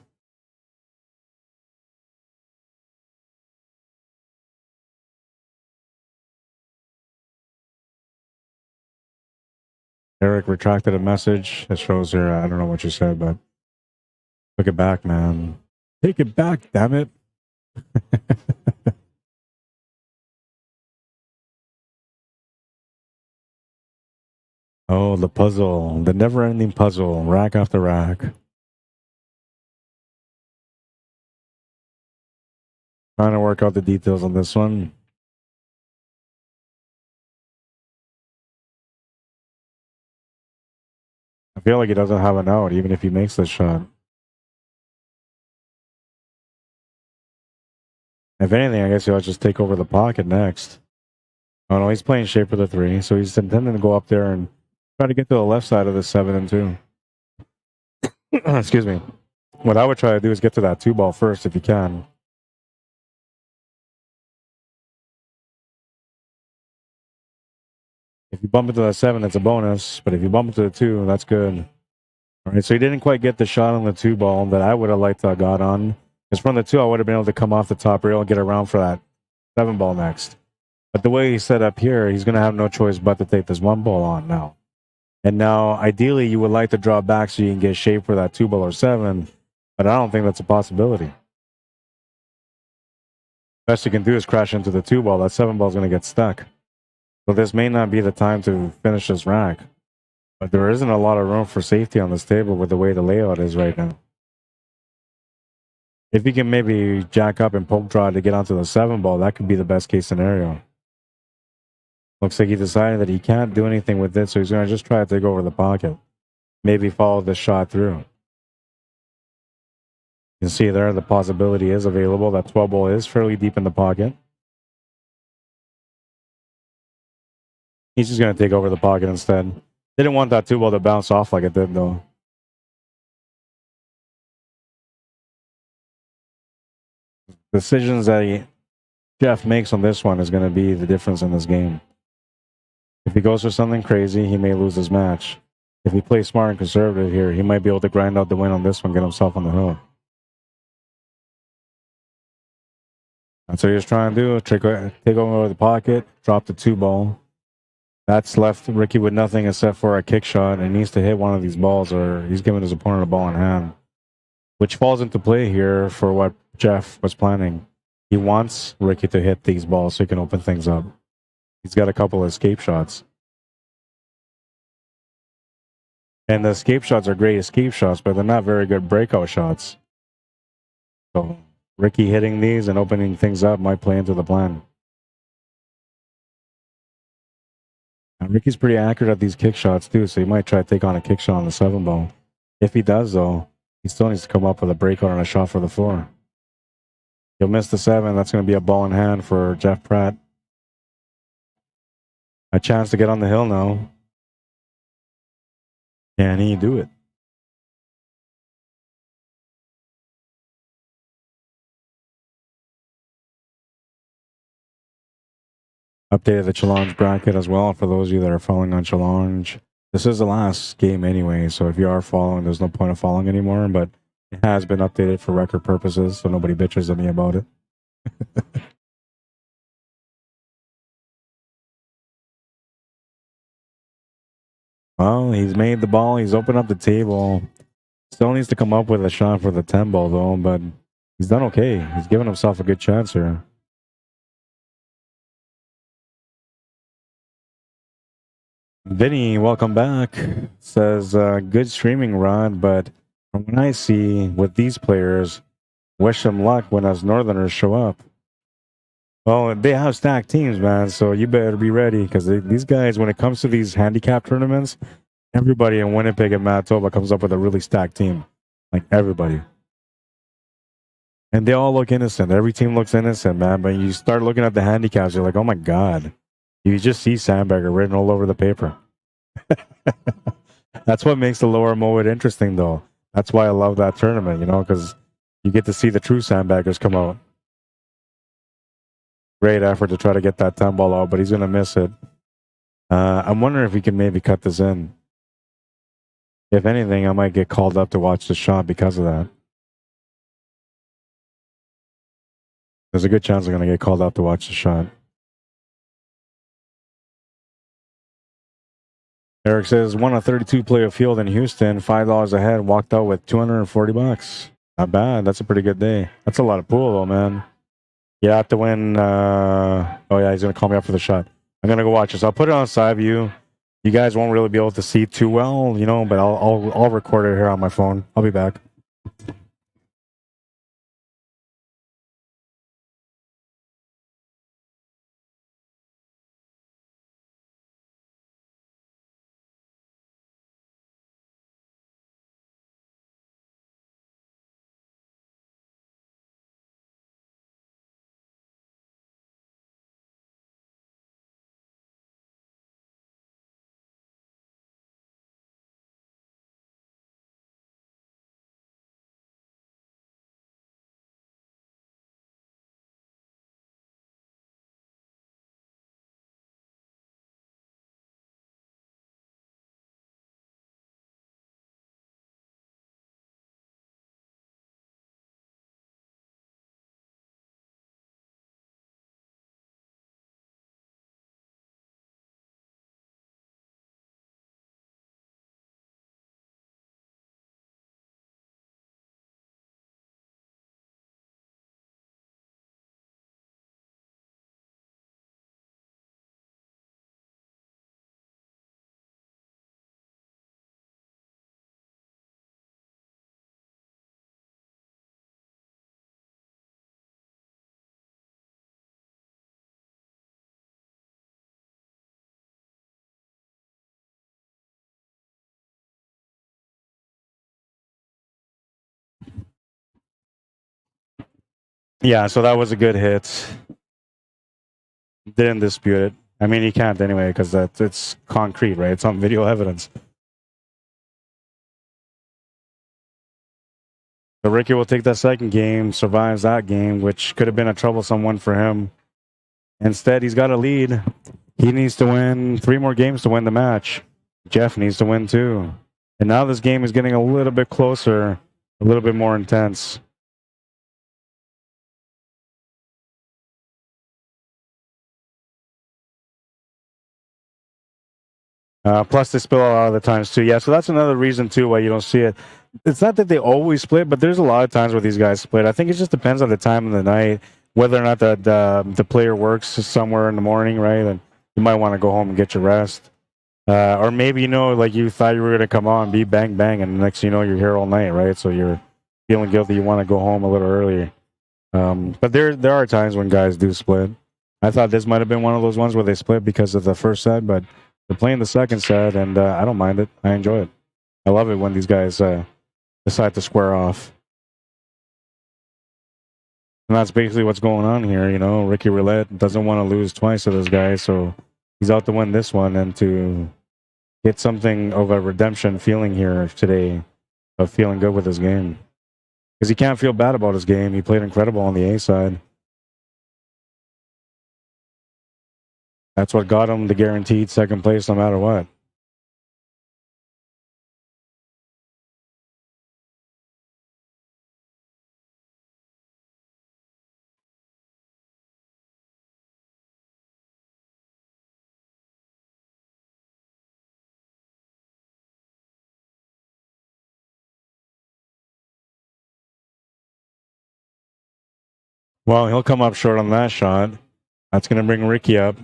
Eric retracted a message that shows here. I don't know what you said, but took it back, man. Take it back, damn it. Oh, the puzzle. The never-ending puzzle. Rack after rack. Trying to work out the details on this one. I feel like he doesn't have an out, even if he makes this shot. If anything, I guess he'll just take over the pocket next. Oh no, he's playing shape for the 3, so he's intending to go up there and try to get to the left side of the 7 and 2. Excuse me. What I would try to do is get to that 2 ball first if you can. If you bump into the 7, it's a bonus, but if you bump into the 2, that's good. All right, so he didn't quite get the shot on the 2 ball that I would have liked to have got on. Because from the 2, I would have been able to come off the top rail and get around for that 7 ball next. But the way he's set up here, he's going to have no choice but to take this 1 ball on now. And now, ideally, you would like to draw back so you can get shape for that 2 ball or 7, but I don't think that's a possibility. Best you can do is crash into the 2 ball. That 7 ball is going to get stuck. So this may not be the time to finish this rack. But there isn't a lot of room for safety on this table with the way the layout is right now. If you can maybe jack up and poke draw to get onto the 7 ball, that could be the best case scenario. Looks like he decided that he can't do anything with it, so he's going to just try to take over the pocket. Maybe follow the shot through. You can see there the possibility is available. That 12 ball is fairly deep in the pocket. He's just going to take over the pocket instead. Didn't want that 2 ball to bounce off like it did, though. Decisions that Jeff makes on this one is going to be the difference in this game. If he goes for something crazy, he may lose his match. If he plays smart and conservative here, he might be able to grind out the win on this one, get himself on the hill. That's what he was trying to do. Take over the pocket, drop the 2 ball. That's left Ricky with nothing except for a kick shot, and he needs to hit one of these balls or he's giving his opponent a ball in hand. Which falls into play here for what Jeff was planning. He wants Ricky to hit these balls so he can open things up. He's got a couple of escape shots. And the escape shots are great escape shots, but they're not very good breakout shots. So Ricky hitting these and opening things up might play into the plan. And Ricky's pretty accurate at these kick shots too, so he might try to take on a kick shot on the 7 ball. If he does, though, he still needs to come up with a breakout and a shot for the 4. He'll miss the 7. That's going to be a ball in hand for Jeff Pratt. A chance to get on the hill now. Can he do it? Updated the challenge bracket as well for those of you that are following on challenge. This is the last game anyway, so if you are following, there's no point of following anymore, but it has been updated for record purposes, so nobody bitches at me about it. Well, he's made the ball. He's opened up the table. Still needs to come up with a shot for the 10 ball, though, but he's done okay. He's given himself a good chance here. Vinny, welcome back. Says, good streaming, Rod, but from what I see with these players, wish them luck when us Northerners show up. Well, they have stacked teams, man, so you better be ready, because these guys, when it comes to these handicap tournaments, everybody in Winnipeg and Manitoba comes up with a really stacked team. Like, everybody. And they all look innocent. Every team looks innocent, man, but you start looking at the handicaps, you're like, oh my God. You just see Sandbagger written all over the paper. That's what makes the lower mode interesting, though. That's why I love that tournament, you know, because you get to see the true Sandbaggers come out. Great effort to try to get that 10 ball out, but he's going to miss it. I'm wondering if we can maybe cut this in. If anything, I might get called up to watch the shot because of that. There's a good chance I'm going to get called up to watch the shot. Eric says, won a 32 player field in Houston, $5 ahead, walked out with $240. Not bad. That's a pretty good day. That's a lot of pool, though, man. You have to win. Oh, yeah, he's going to call me up for the shot. I'm going to go watch this. I'll put it on side view. You guys won't really be able to see too well, you know, but I'll record it here on my phone. I'll be back. Yeah, so that was a good hit. Didn't dispute it. I mean, you can't anyway, because it's concrete, right? It's on video evidence. So Ricky will take that second game, survives that game, which could have been a troublesome one for him. Instead, he's got a lead. He needs to win 3 more games to win the match. Jeff needs to win too. And now this game is getting a little bit closer, a little bit more intense. Plus, they spill a lot of the times too. Yeah, so that's another reason too why you don't see it. It's not that they always split, but there's a lot of times where these guys split. I think it just depends on the time of the night, whether or not the player works somewhere in the morning, right? And you might want to go home and get your rest. Or maybe, you know, like you thought you were going to come on, be bang, bang, and the next thing you know, you're here all night, right? So you're feeling guilty, you want to go home a little earlier. But there are times when guys do split. I thought this might have been one of those ones where they split because of the first set, but they're playing the second set, and I don't mind it. I enjoy it. I love it when these guys decide to square off. And that's basically what's going on here. You know, Ricky Roulette doesn't want to lose twice to this guy, so he's out to win this one and to get something of a redemption feeling here today, of feeling good with his game. Because he can't feel bad about his game. He played incredible on the A side. That's what got him the guaranteed second place no matter what. Well, he'll come up short on that shot. That's going to bring Ricky up.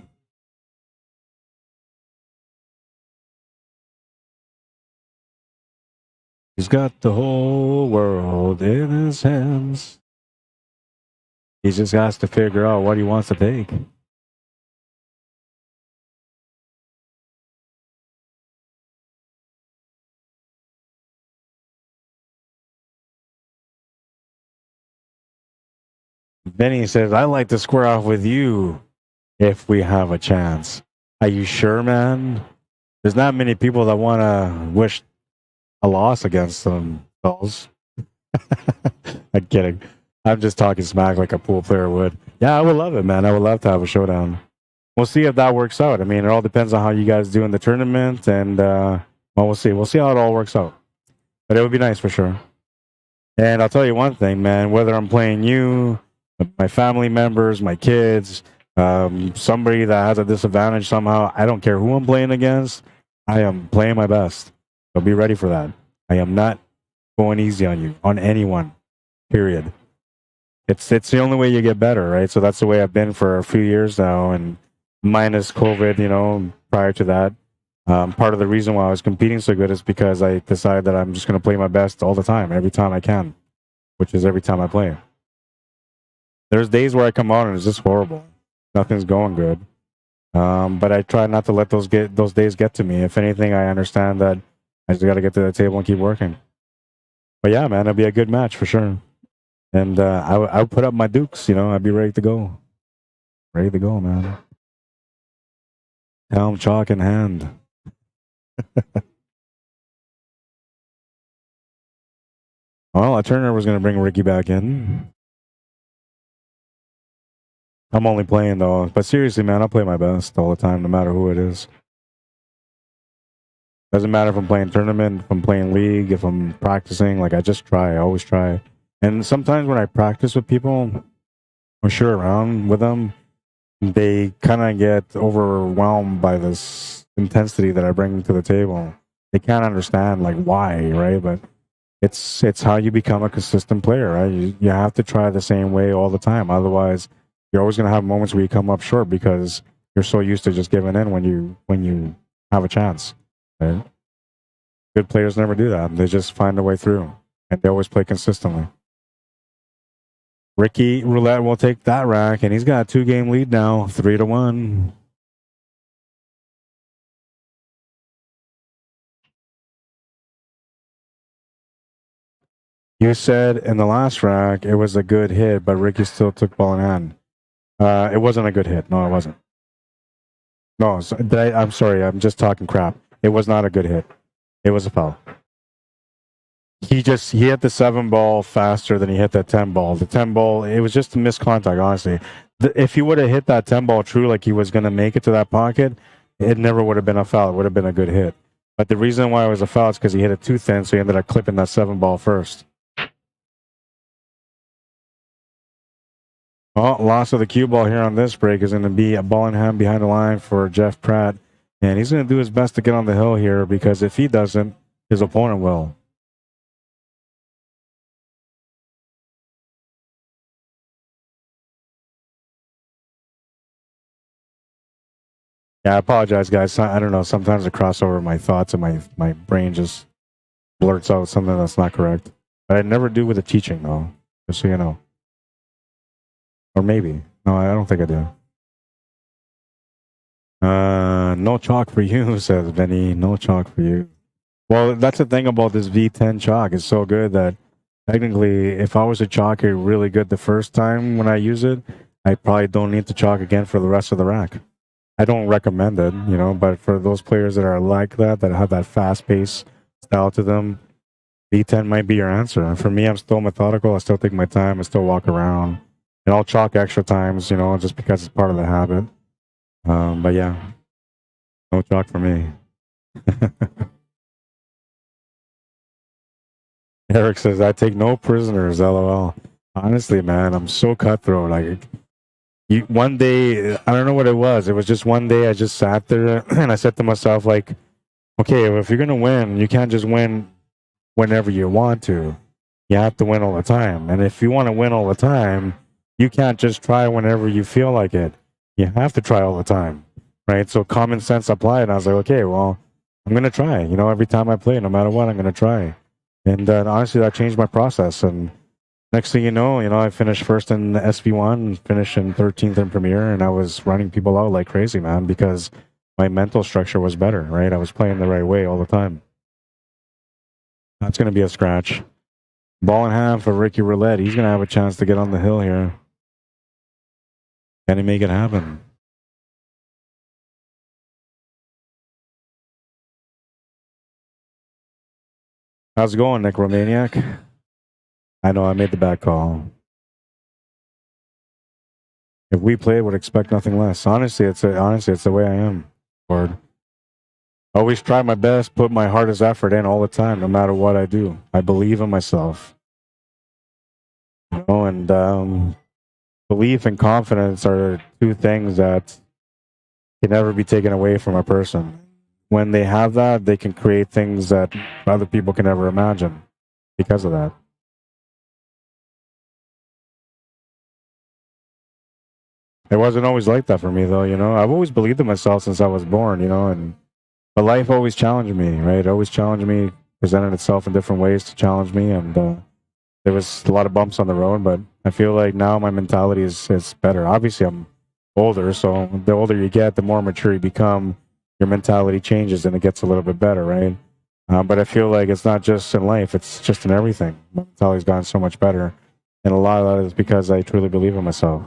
He's got the whole world in his hands. He just has to figure out what he wants to take. Then he says, I like to square off with you if we have a chance. Are you sure, man? There's not many people that want to wish a loss against themselves. I'm kidding. I'm just talking smack like a pool player would. Yeah, I would love it, man. I would love to have a showdown. We'll see if that works out. I mean, it all depends on how you guys do in the tournament, and well, we'll see. We'll see how it all works out. But it would be nice for sure. And I'll tell you one thing, man. Whether I'm playing you, my family members, my kids, somebody that has a disadvantage somehow, I don't care who I'm playing against. I am playing my best. So be ready for that. I am not going easy on you, on anyone, period. It's the only way you get better, right? So that's the way I've been for a few years now, and minus COVID, you know, prior to that. Part of the reason why I was competing so good is because I decided that I'm just going to play my best all the time, every time I can, which is every time I play. There's days where I come out and it's just horrible. Nothing's going good. But I try not to let those days get to me. If anything, I understand that I just got to get to the table and keep working. But yeah, man, it'll be a good match for sure. And I would put up my dukes, you know, I'd be ready to go. Ready to go, man. Helm, chalk in hand. Well, I Turner was going to bring Ricky back in. I'm only playing though. But seriously, man, I'll play my best all the time, no matter who it is. Doesn't matter if I'm playing tournament, if I'm playing league, if I'm practicing. Like, I just try. I always try. And sometimes when I practice with people, or sure around with them, they kind of get overwhelmed by this intensity that I bring to the table. They can't understand like why, right? But it's how you become a consistent player, right? You have to try the same way all the time. Otherwise, you're always going to have moments where you come up short because you're so used to just giving in when you have a chance. Right? Good players never do that. They just find a way through, and they always play consistently. Ricky Roulette will take that rack, and he's got a 2-game lead now, 3-1. You said in the last rack it was a good hit, but Ricky still took ball in hand. It wasn't a good hit. No, it wasn't. No, I'm sorry. I'm just talking crap. It was not a good hit. It was a foul. He hit the 7 ball faster than he hit that 10 ball. The 10 ball, it was just a missed contact, honestly. If he would have hit that 10 ball true, like he was going to make it to that pocket, it never would have been a foul. It would have been a good hit. But the reason why it was a foul is because he hit it too thin, so he ended up clipping that 7 ball first. Oh, loss of the cue ball here on this break is going to be a ball in hand behind the line for Jeff Pratt. And he's going to do his best to get on the hill here, because if he doesn't, his opponent will. Yeah, I apologize, guys. I don't know. Sometimes I cross over my thoughts and my brain just blurts out something that's not correct. But I never do with the teaching, though. Just so you know. Or maybe. No, I don't think I do. No chalk for you, says Benny. No chalk for you. Well, that's the thing about this V10 chalk. It's so good that technically, if I was to chalk it really good the first time when I use it, I probably don't need to chalk again for the rest of the rack. I don't recommend it, you know, but for those players that are like that have that fast-paced style to them, V10 might be your answer. And for me, I'm still methodical. I still take my time. I still walk around. And I'll chalk extra times, you know, just because it's part of the habit. But yeah, no chalk for me. Eric says, I take no prisoners, LOL. Honestly, man, I'm so cutthroat. Like, one day, I don't know what it was. It was just one day I just sat there and I said to myself, like, okay, if you're going to win, you can't just win whenever you want to. You have to win all the time. And if you want to win all the time, you can't just try whenever you feel like it. You have to try all the time, right? So common sense applied. And I was like, okay, well, I'm going to try. You know, every time I play, no matter what, I'm going to try. And honestly, that changed my process. And next thing you know, I finished first in the SV1, finished in 13th in Premier, and I was running people out like crazy, man, because my mental structure was better, right? I was playing the right way all the time. That's going to be a scratch. Ball in hand for Ricky Roulette. He's going to have a chance to get on the hill here. Can he make it happen? How's it going, Nick Romaniac? I know I made the bad call. If we play, would expect nothing less. Honestly, it's the way I am, Lord. I always try my best, put my hardest effort in all the time, no matter what I do. I believe in myself. You know, and belief and confidence are two things that can never be taken away from a person. When they have that, they can create things that other people can never imagine because of that. It wasn't always like that for me, though, you know. I've always believed in myself since I was born, you know, and but life always challenged me, right? It always challenged me, presented itself in different ways to challenge me, and there was a lot of bumps on the road, but I feel like now my mentality is better. Obviously, I'm older, so the older you get, the more mature you become, your mentality changes and it gets a little bit better, right? But I feel like it's not just in life, it's just in everything. My mentality's gotten so much better, and a lot of that is because I truly believe in myself.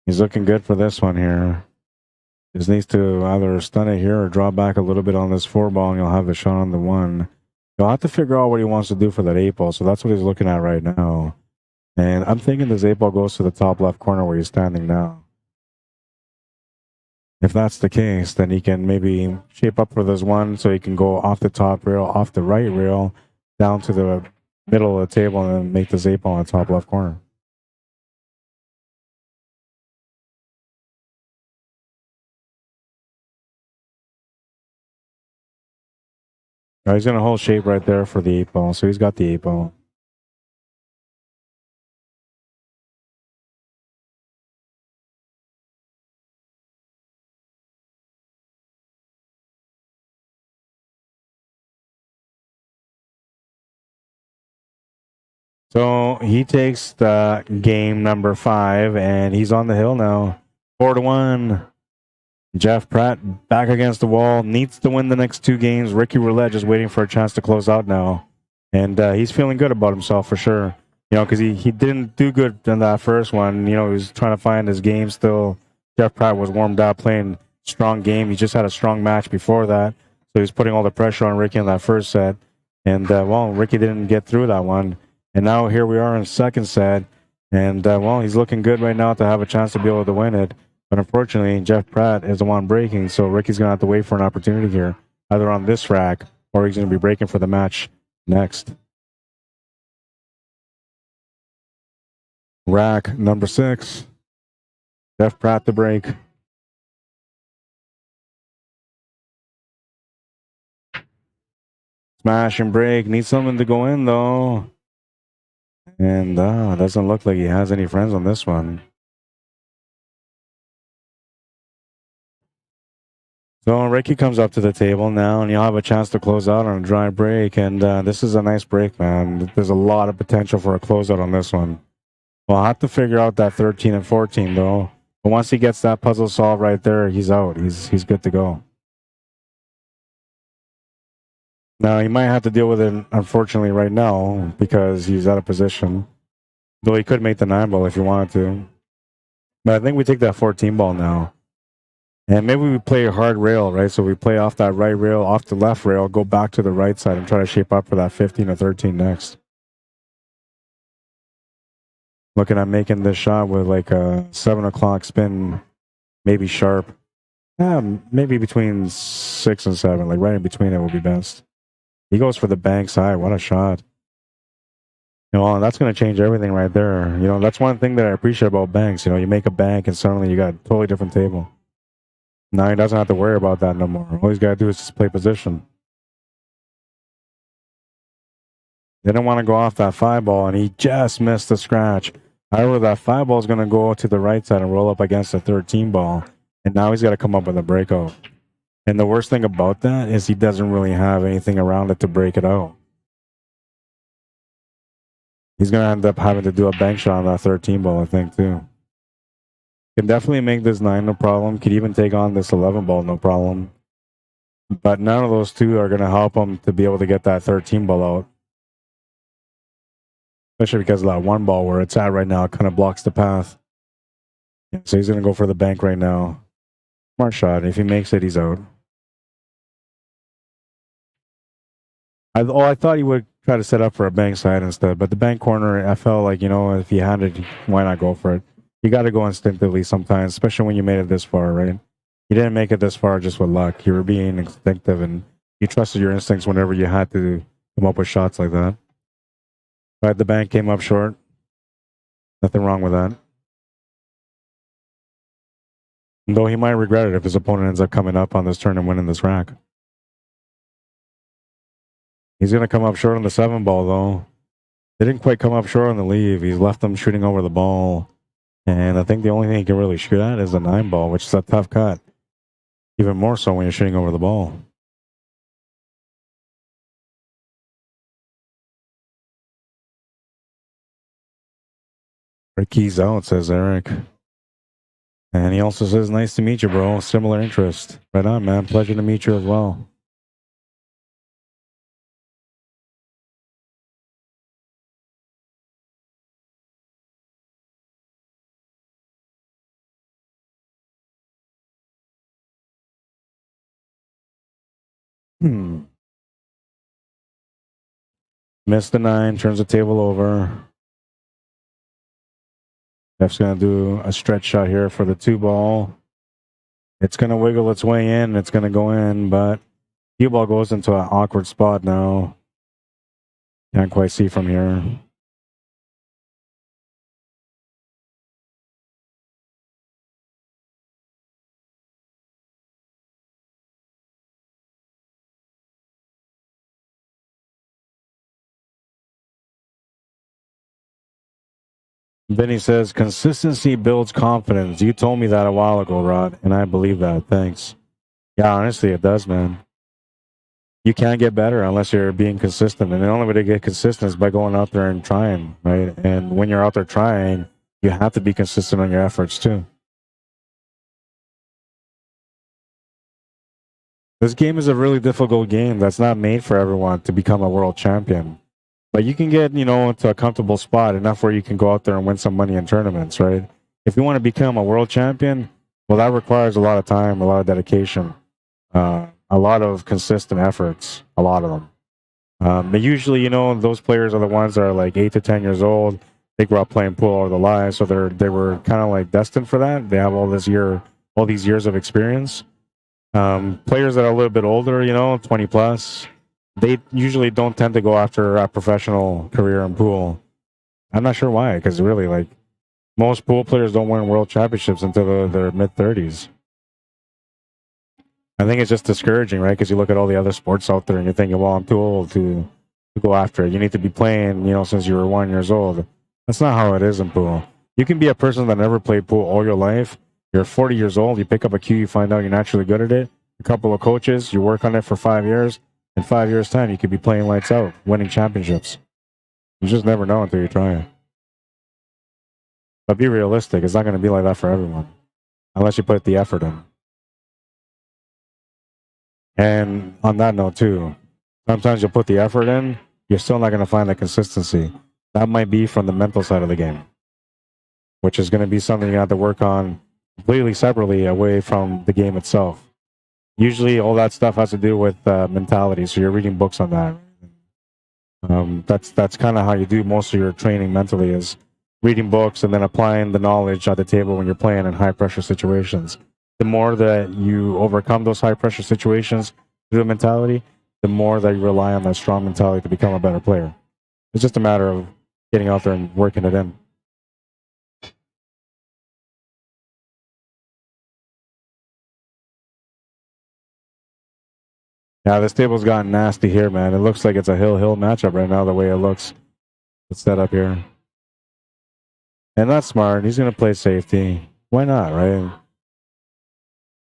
He's looking good for this one here. Just needs to either stun it here or draw back a little bit on this 4-ball, and you'll have the shot on the 1. You'll have to figure out what he wants to do for that 8-ball, so that's what he's looking at right now. And I'm thinking this 8-ball goes to the top left corner where he's standing now. If that's the case, then he can maybe shape up for this 1 so he can go off the top rail, off the right rail, down to the middle of the table, and then make this 8-ball in the top left corner. He's going to hold shape right there for the 8-ball, so he's got the 8-ball. So he takes the game number 5, and he's on the hill now. 4-1. Jeff Pratt back against the wall, needs to win the next 2 games. Ricky Roulette just waiting for a chance to close out now. And he's feeling good about himself for sure. You know, because he didn't do good in that first one. You know, he was trying to find his game still. Jeff Pratt was warmed up, playing strong game. He just had a strong match before that. So he's putting all the pressure on Ricky in that first set. And, well, Ricky didn't get through that one. And now here we are in second set. And, well, he's looking good right now to have a chance to be able to win it. But unfortunately, Jeff Pratt is the one breaking, so Ricky's going to have to wait for an opportunity here, either on this rack or he's going to be breaking for the match next. Rack number 6. Jeff Pratt to break. Smash and break. Needs something to go in, though. And doesn't look like he has any friends on this one. So Ricky comes up to the table now, and you'll have a chance to close out on a dry break. And this is a nice break, man. There's a lot of potential for a closeout on this one. Well, I'll have to figure out that 13 and 14, though. But once he gets that puzzle solved right there, he's out. He's good to go. Now, he might have to deal with it, unfortunately, right now, because he's out of position. Though he could make the 9 ball if he wanted to. But I think we take that 14 ball now. And maybe we play a hard rail, right? So we play off that right rail, off the left rail, go back to the right side and try to shape up for that 15 or 13 next. Looking at making this shot with like a 7 o'clock spin, maybe sharp. Maybe between 6 and 7, like right in between it will be best. He goes for the bank side. What a shot. You know, that's going to change everything right there. You know, that's one thing that I appreciate about banks. You know, you make a bank and suddenly you got a totally different table. Now he doesn't have to worry about that no more. All he's got to do is just play position. They didn't want to go off that 5 ball, and he just missed the scratch. However, that 5 ball is going to go to the right side and roll up against the 13 ball. And now he's got to come up with a breakout. And the worst thing about that is he doesn't really have anything around it to break it out. He's going to end up having to do a bank shot on that 13 ball, I think, too. Can definitely make this 9, no problem. Could even take on this 11 ball, no problem. But none of those two are going to help him to be able to get that 13 ball out. Especially because of that 1 ball where it's at right now. It kind of blocks the path. Yeah, so he's going to go for the bank right now. Smart shot. If he makes it, he's out. I thought he would try to set up for a bank side instead. But the bank corner, I felt like, you know, if he had it, why not go for it? You got to go instinctively sometimes, especially when you made it this far, right? You didn't make it this far just with luck. You were being instinctive, and you trusted your instincts whenever you had to come up with shots like that. But the bank came up short. Nothing wrong with that. Though he might regret it if his opponent ends up coming up on this turn and winning this rack. He's going to come up short on the 7 ball, though. They didn't quite come up short on the leave. He's left them shooting over the ball. And I think the only thing he can really shoot at is the 9 ball, which is a tough cut. Even more so when you're shooting over the ball. Ricky's out, says Eric. And he also says, nice to meet you, bro. Similar interest. Right on, man. Pleasure to meet you as well. Missed the 9, turns the table over. Jeff's going to do a stretch shot here for the 2 ball. It's going to wiggle its way in. It's going to go in, but cue ball goes into an awkward spot now. Can't quite see from here. Vinny says, consistency builds confidence. You told me that a while ago, Rod, and I believe that. Thanks. Yeah, honestly, it does, man. You can't get better unless you're being consistent. And the only way to get consistent is by going out there and trying, right? And when you're out there trying, you have to be consistent on your efforts, too. This game is a really difficult game that's not made for everyone to become a world champion. But you can get, you know, into a comfortable spot, enough where you can go out there and win some money in tournaments, right? If you want to become a world champion, well, that requires a lot of time, a lot of dedication, a lot of consistent efforts, a lot of them. But usually, you know, those players are the ones that are like 8 to 10 years old. They grew up playing pool all their lives, so they were kind of like destined for that. They have all these years of experience. Players that are a little bit older, you know, 20 plus, they usually don't tend to go after a professional career in pool. I'm not sure why, because really, like, most pool players don't win world championships until their mid-30s. I think it's just discouraging, right? Because you look at all the other sports out there and you're thinking, well, I'm too old to go after it. You need to be playing, you know, since you were 1 year old. That's not how it is in pool. You can be a person that never played pool all your life. You're 40 years old, you pick up a cue, you find out you're naturally good at it, a couple of coaches, you work on it for 5 years. In 5 years' time, you could be playing lights out, winning championships. You just never know until you try it. But be realistic. It's not going to be like that for everyone. Unless you put the effort in. And on that note, too, sometimes you'll put the effort in, you're still not going to find the consistency. That might be from the mental side of the game, which is going to be something you have to work on completely separately away from the game itself. Usually all that stuff has to do with mentality, so you're reading books on that. That's kind of how you do most of your training mentally, is reading books and then applying the knowledge at the table when you're playing in high pressure situations. The more that you overcome those high pressure situations through the mentality, the more that you rely on that strong mentality to become a better player. It's just a matter of getting out there and working it in. Yeah, this table's gotten nasty here, man. It looks like it's a hill-hill matchup right now, the way it looks. It's set up here. And that's smart. He's going to play safety. Why not, right?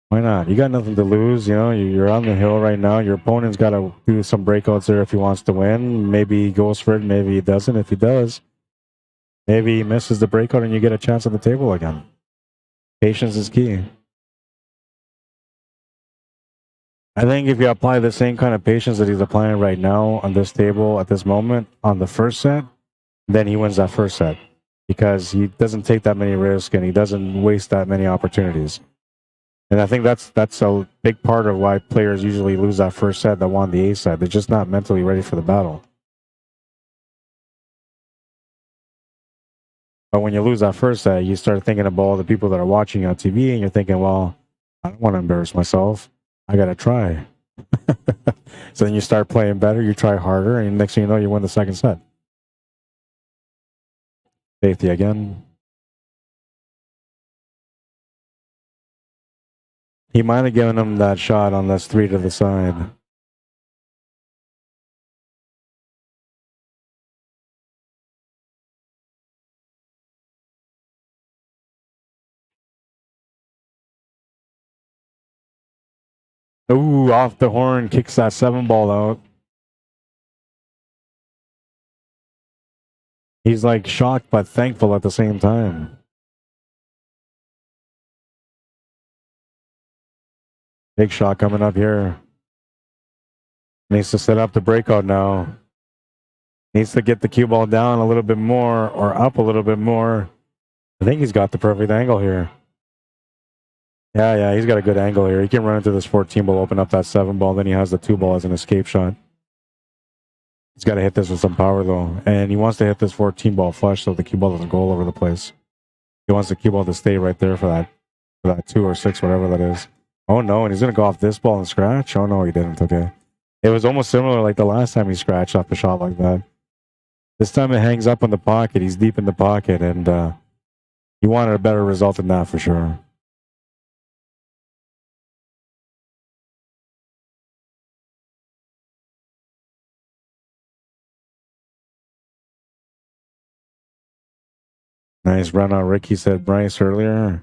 Why not? You got nothing to lose. You know, you're on the hill right now. Your opponent's got to do some breakouts there if he wants to win. Maybe he goes for it. Maybe he doesn't. If he does, maybe he misses the breakout and you get a chance at the table again. Patience is key. I think if you apply the same kind of patience that he's applying right now on this table at this moment on the first set, then he wins that first set because he doesn't take that many risks and he doesn't waste that many opportunities. And I think that's a big part of why players usually lose that first set that won the A set. They're just not mentally ready for the battle. But when you lose that first set, you start thinking about all the people that are watching you on TV and you're thinking, well, I don't want to embarrass myself. I got to try. So then you start playing better, you try harder, and next thing you know, you win the second set. Safety again. He might have given him that shot on this 3 to the side. Ooh, off the horn, kicks that 7 ball out. He's like shocked but thankful at the same time. Big shot coming up here. Needs to set up the breakout now. Needs to get the cue ball down a little bit more or up a little bit more. I think he's got the perfect angle here. Yeah, he's got a good angle here. He can run into this 14 ball, open up that 7 ball, then he has the 2 ball as an escape shot. He's got to hit this with some power, though. And he wants to hit this 14 ball flush so the cue ball doesn't go all over the place. He wants the cue ball to stay right there for that 2 or 6, whatever that is. Oh, no, and he's going to go off this ball and scratch? Oh, no, he didn't. Okay. It was almost similar like the last time he scratched off a shot like that. This time it hangs up in the pocket. He's deep in the pocket, and he wanted a better result than that for sure. Nice run out, Ricky said Bryce earlier.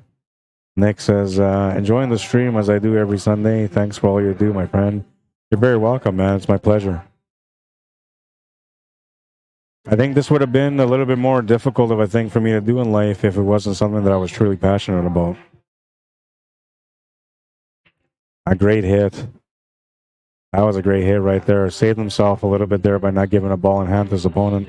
Nick says, enjoying the stream as I do every Sunday. Thanks for all you do, my friend. You're very welcome, man. It's my pleasure. I think this would have been a little bit more difficult of a thing for me to do in life if it wasn't something that I was truly passionate about. A great hit. That was a great hit right there. Saved himself a little bit there by not giving a ball in hand to his opponent.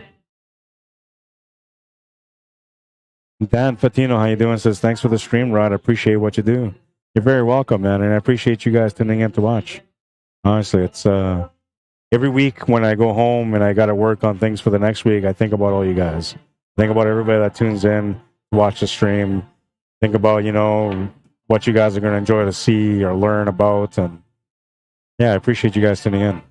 Dan Fatino, how you doing? Says, thanks for the stream, Rod. I appreciate what you do. You're very welcome, man, and I appreciate you guys tuning in to watch. Honestly, it's every week when I go home and I got to work on things for the next week, I think about all you guys. Think about everybody that tunes in to watch the stream. Think about, you know, what you guys are going to enjoy to see or learn about. And yeah, I appreciate you guys tuning in.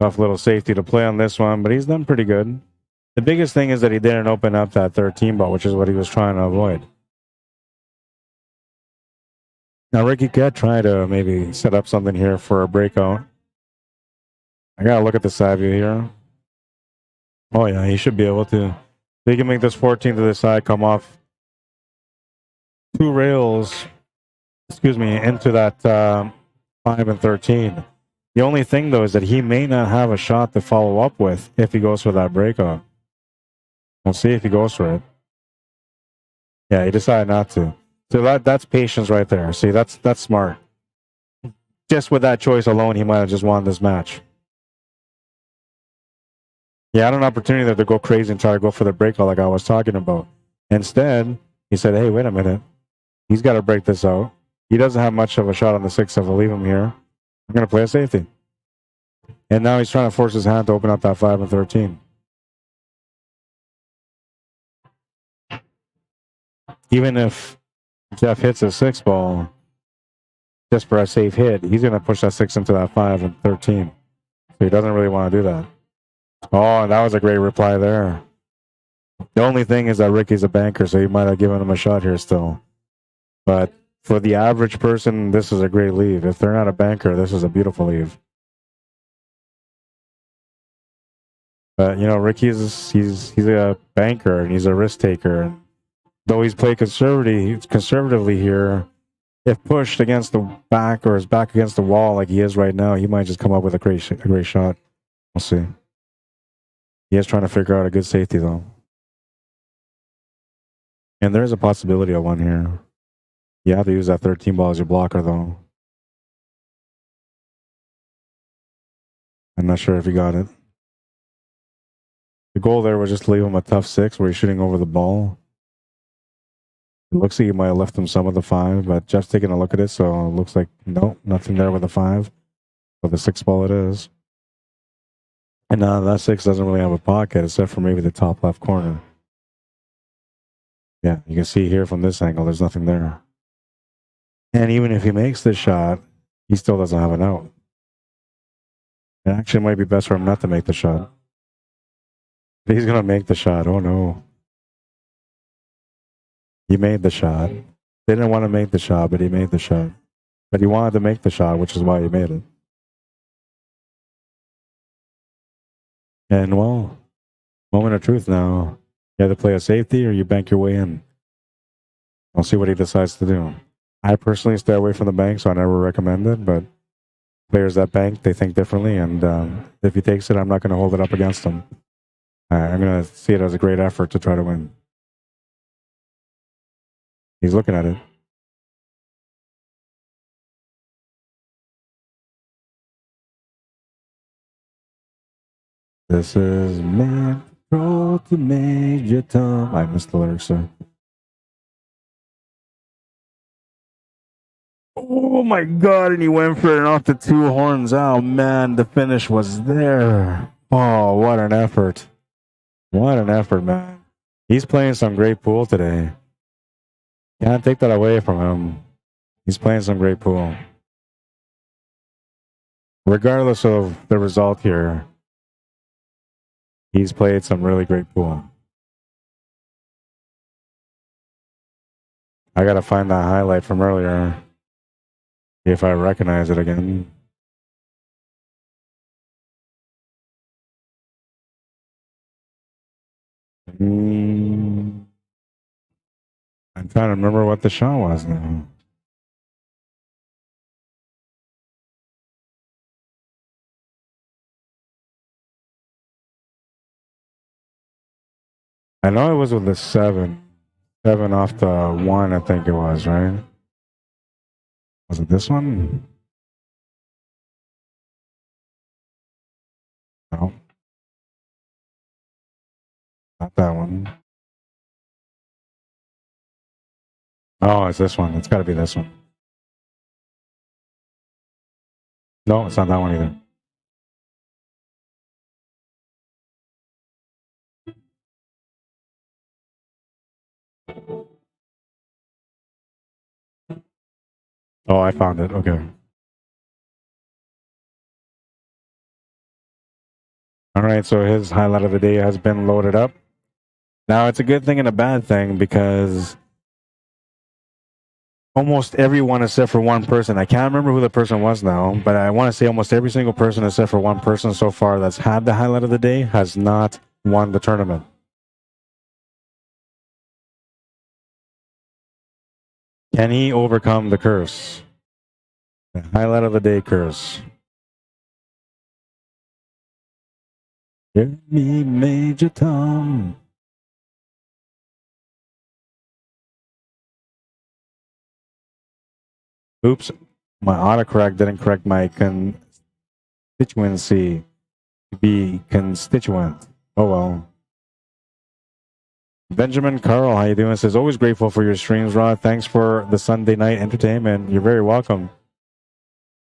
Tough little safety to play on this one, but he's done pretty good. The biggest thing is that he didn't open up that 13 ball, which is what he was trying to avoid. Now, Ricky could try to maybe set up something here for a breakout. I got to look at the side view here. Oh, yeah, he should be able to. He can make this 14 to the side, come off 2 rails, into that 5 and 13. The only thing, though, is that he may not have a shot to follow up with if he goes for that breakout. We'll see if he goes for it. Yeah, he decided not to. So that's patience right there. See, that's smart. Just with that choice alone, he might have just won this match. He had an opportunity there to go crazy and try to go for the breakout like I was talking about. Instead, he said, hey, wait a minute. He's got to break this out. He doesn't have much of a shot on the 6 if I leave him here. I'm going to play a safety. And now he's trying to force his hand to open up that 5 and 13. Even if Jeff hits a 6 ball, just for a safe hit, he's going to push that 6 into that 5 and 13. So he doesn't really want to do that. Oh, and that was a great reply there. The only thing is that Ricky's a banker, so he might have given him a shot here still. But for the average person, this is a great leave. If they're not a banker, this is a beautiful leave. But, you know, Ricky's he's a banker, and he's a risk taker. Though he's played conservatively here, if pushed against the back or his back against the wall like he is right now, he might just come up with a great shot. We'll see. He is trying to figure out a good safety, though. And there is a possibility of one here. You have to use that 13 ball as your blocker, though. I'm not sure if he got it. The goal there was just to leave him a tough 6 where he's shooting over the ball. It looks like he might have left him some of the 5, but Jeff's taking a look at it, so it looks like, no, nothing there with the 5. So the 6 ball it is. And that 6 doesn't really have a pocket, except for maybe the top left corner. Yeah, you can see here from this angle, there's nothing there. And even if he makes this shot, he still doesn't have an out. It actually might be best for him not to make the shot. But he's going to make the shot. Oh, no. He made the shot. They didn't want to make the shot, but he made the shot. But he wanted to make the shot, which is why he made it. And, well, moment of truth now. You either play a safety or you bank your way in. I'll see what he decides to do. I personally stay away from the bank, so I never recommend it, but players that bank, they think differently, and if he takes it, I'm not going to hold it up against him. I'm going to see it as a great effort to try to win. He's looking at it. This is man control to Major Tom. I missed the lyrics, sir. Oh my God, and he went for it off the 2 horns. Oh man, the finish was there. Oh, what an effort. What an effort, man. He's playing some great pool today. Can't take that away from him. He's playing some great pool. Regardless of the result here, he's played some really great pool. I gotta find that highlight from earlier. If I recognize it again. I'm trying to remember what the shot was now. I know it was with the 7. 7 off the 1, I think it was, right? Was it this one? No. Not that one. Oh, it's this one. It's got to be this one. No, it's not that one either. Oh, I found it. Okay. All right, so his highlight of the day has been loaded up. Now, it's a good thing and a bad thing because almost everyone except for one person, I can't remember who the person was now, but I want to say almost every single person except for one person so far that's had the highlight of the day has not won the tournament. Can he overcome the curse? The highlight of the day curse. Give me Major Tom. Oops, my autocorrect didn't correct my constituency to be constituent. Oh well. Benjamin Carl, how you doing? Says, always grateful for your streams, Rod. Thanks for the Sunday night entertainment. You're very welcome.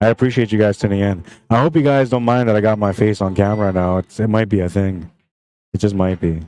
I appreciate you guys tuning in. I hope you guys don't mind that I got my face on camera now. It might be a thing. It just might be.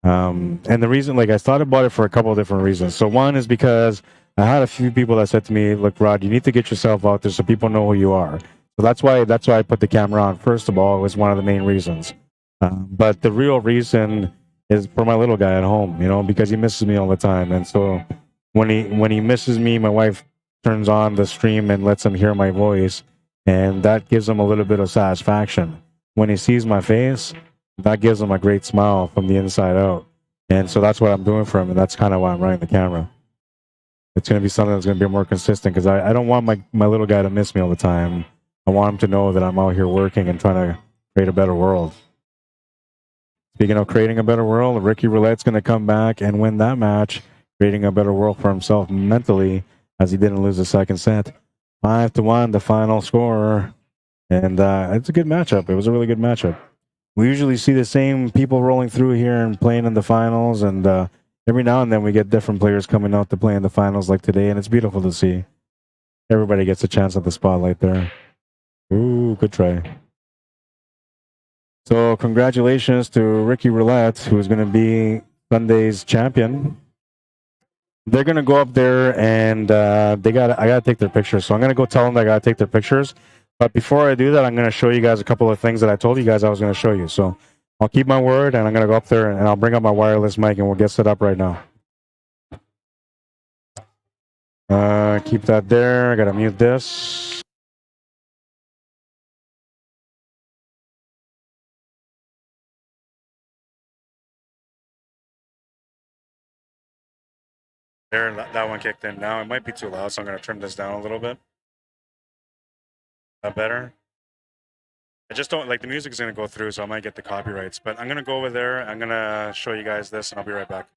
And the reason, like, I thought about it for a couple of different reasons. So one is because I had a few people that said to me, look, Rod, you need to get yourself out there so people know who you are. So that's why I put the camera on. First of all, it was one of the main reasons. But the real reason is for my little guy at home, you know, because he misses me all the time. And so when he misses me, my wife turns on the stream and lets him hear my voice, and that gives him a little bit of satisfaction. When he sees my face, that gives him a great smile from the inside out. And so that's what I'm doing for him, and that's kind of why I'm running the camera. It's going to be something that's going to be more consistent, because I don't want my little guy to miss me all the time. I want him to know that I'm out here working and trying to create a better world. Speaking of creating a better world, Ricky Roulette's going to come back and win that match, creating a better world for himself mentally, as he didn't lose the second set. 5-1, the final score. And it's a good matchup. It was a really good matchup. We usually see the same people rolling through here and playing in the finals, and every now and then we get different players coming out to play in the finals like today, and it's beautiful to see. Everybody gets a chance at the spotlight there. Ooh, good try. So congratulations to Ricky Roulette, who's going to be Sunday's champion. They're going to go up there, and I got to take their pictures. So I'm going to go tell them that I got to take their pictures. But before I do that, I'm going to show you guys a couple of things that I told you guys I was going to show you. So I'll keep my word, and I'm going to go up there, and I'll bring up my wireless mic, and we'll get set up right now. Keep that there. I got to mute this. There, that one kicked in. Now it might be too loud, so I'm going to trim this down a little bit. That better? I just don't, like, the music is going to go through, so I might get the copyrights. But I'm going to go over there. I'm going to show you guys this, and I'll be right back.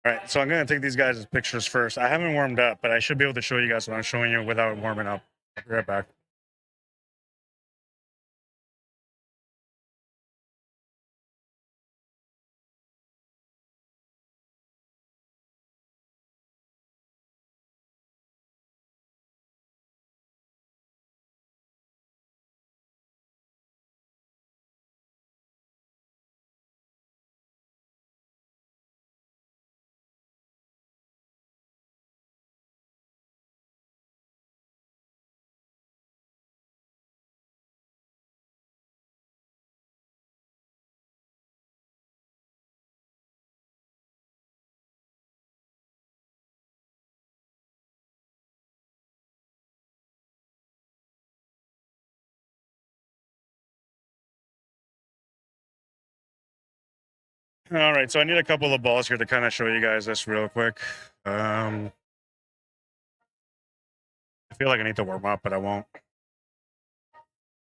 All right, so I'm going to take these guys' pictures first. I haven't warmed up, but I should be able to show you guys what I'm showing you without warming up. I'll be right back. All right, so I need a couple of balls here to kind of show you guys this real quick. I feel like I need to warm up, but I won't.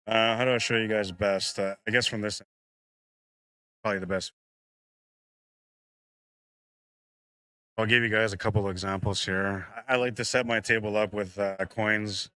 How do I show you guys best? I guess from this, probably the best. I'll give you guys a couple of examples here. I like to set my table up with coins.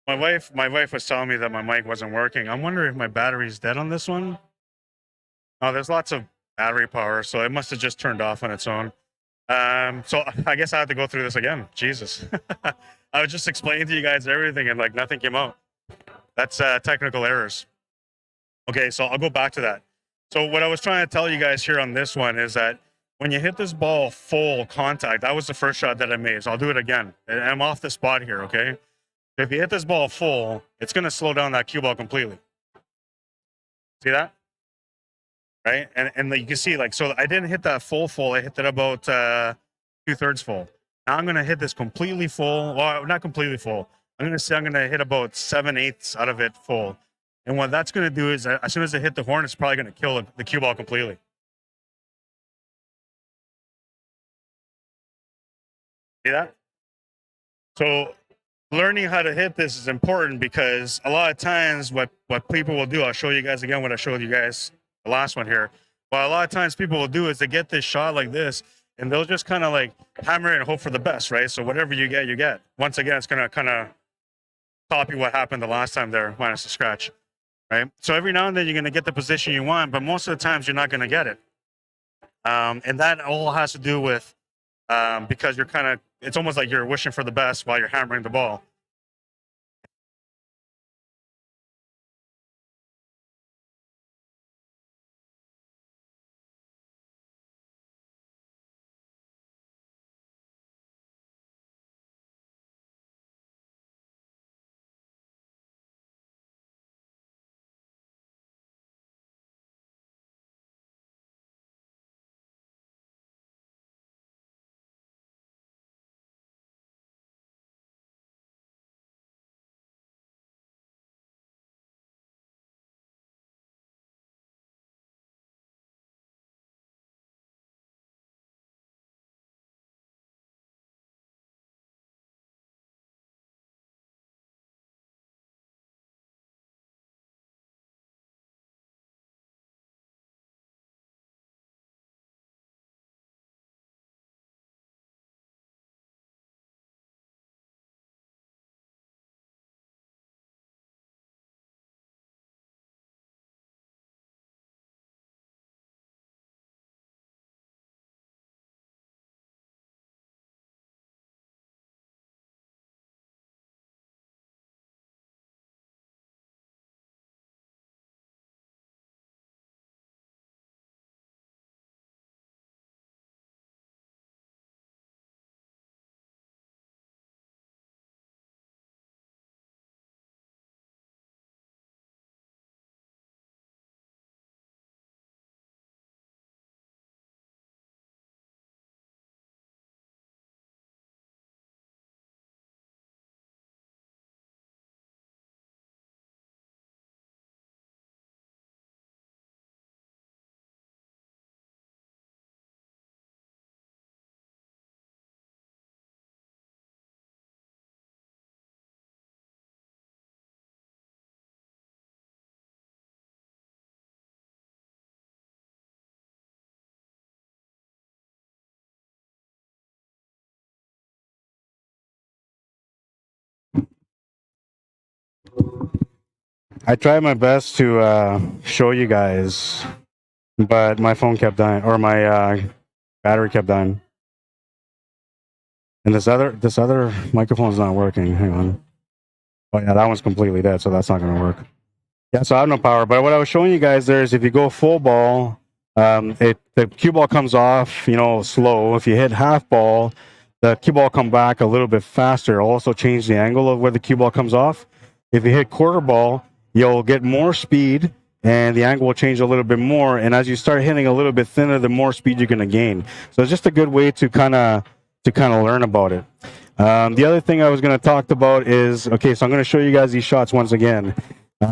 My wife was telling me that my mic wasn't working. I'm wondering if my battery's dead on this one. Oh, there's lots of battery power, so it must have just turned off on its own. So I guess I have to go through this again. Jesus. I was just explaining to you guys everything and like nothing came out. That's technical errors. Okay, so I'll go back to that. So what I was trying to tell you guys here on this one is that when you hit this ball full contact, that was the first shot that I made. So I'll do it again. And I'm off the spot here, okay? If you hit this ball full, it's going to slow down that cue ball completely. See that? Right? And you can see, like, so I didn't hit that full. I hit it about 2/3 full. Now I'm going to hit this completely full. Well, not completely full. I'm going to say I'm going to hit about 7/8 out of it full. And what that's going to do is, as soon as I hit the horn, it's probably going to kill the cue ball completely. See that? So learning how to hit this is important because a lot of times what people will do, I'll show you guys again what I showed you guys the last one here. But a lot of times people will do is they get this shot like this, and they'll just kind of like hammer it and hope for the best, right? So whatever you get, you get. Once again, it's going to kind of copy what happened the last time there, minus the scratch. Right? So every now and then you're going to get the position you want, but most of the times you're not going to get it. And that all has to do with because you're kind of, it's almost like you're wishing for the best while you're hammering the ball. I tried my best to show you guys, but my phone kept dying, or my battery kept dying. And this other microphone's not working. Hang on. Oh yeah, that one's completely dead, so that's not going to work. Yeah, so I have no power. But what I was showing you guys there is if you go full ball, the cue ball comes off, slow. If you hit half ball, the cue ball come back a little bit faster. Also change the angle of where the cue ball comes off. If you hit quarter ball, you'll get more speed and the angle will change a little bit more. And as you start hitting a little bit thinner, the more speed you're going to gain. So it's just a good way to kind of learn about it. The other thing I was going to talk about is, okay, so I'm going to show you guys these shots once again.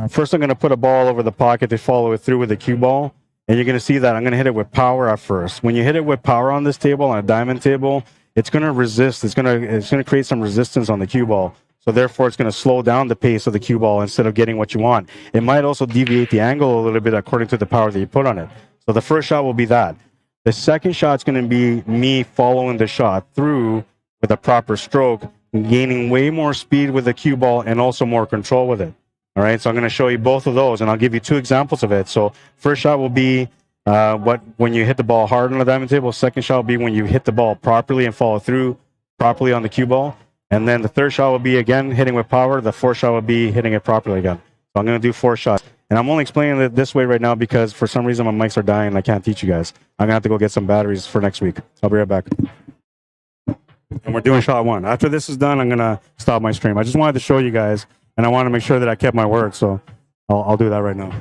First, I'm going to put a ball over the pocket to follow it through with the cue ball. And you're going to see that I'm going to hit it with power at first. When you hit it with power on this table, on a diamond table, it's going to resist. It's going to create some resistance on the cue ball. So therefore, it's going to slow down the pace of the cue ball instead of getting what you want. It might also deviate the angle a little bit according to the power that you put on it. So the first shot will be that. The second shot's going to be me following the shot through with a proper stroke gaining way more speed with the cue ball and also more control with it. All right, so I'm going to show you both of those, and I'll give you 2 examples of it. So first shot will be when you hit the ball hard on the diamond table. Second shot will be when you hit the ball properly and follow through properly on the cue ball. And then the third shot will be, again, hitting with power. The fourth shot will be hitting it properly again. So I'm going to do 4 shots. And I'm only explaining it this way right now because for some reason my mics are dying and I can't teach you guys. I'm going to have to go get some batteries for next week. I'll be right back. And we're doing shot 1. After this is done, I'm going to stop my stream. I just wanted to show you guys, and I want to make sure that I kept my word. So I'll do that right now.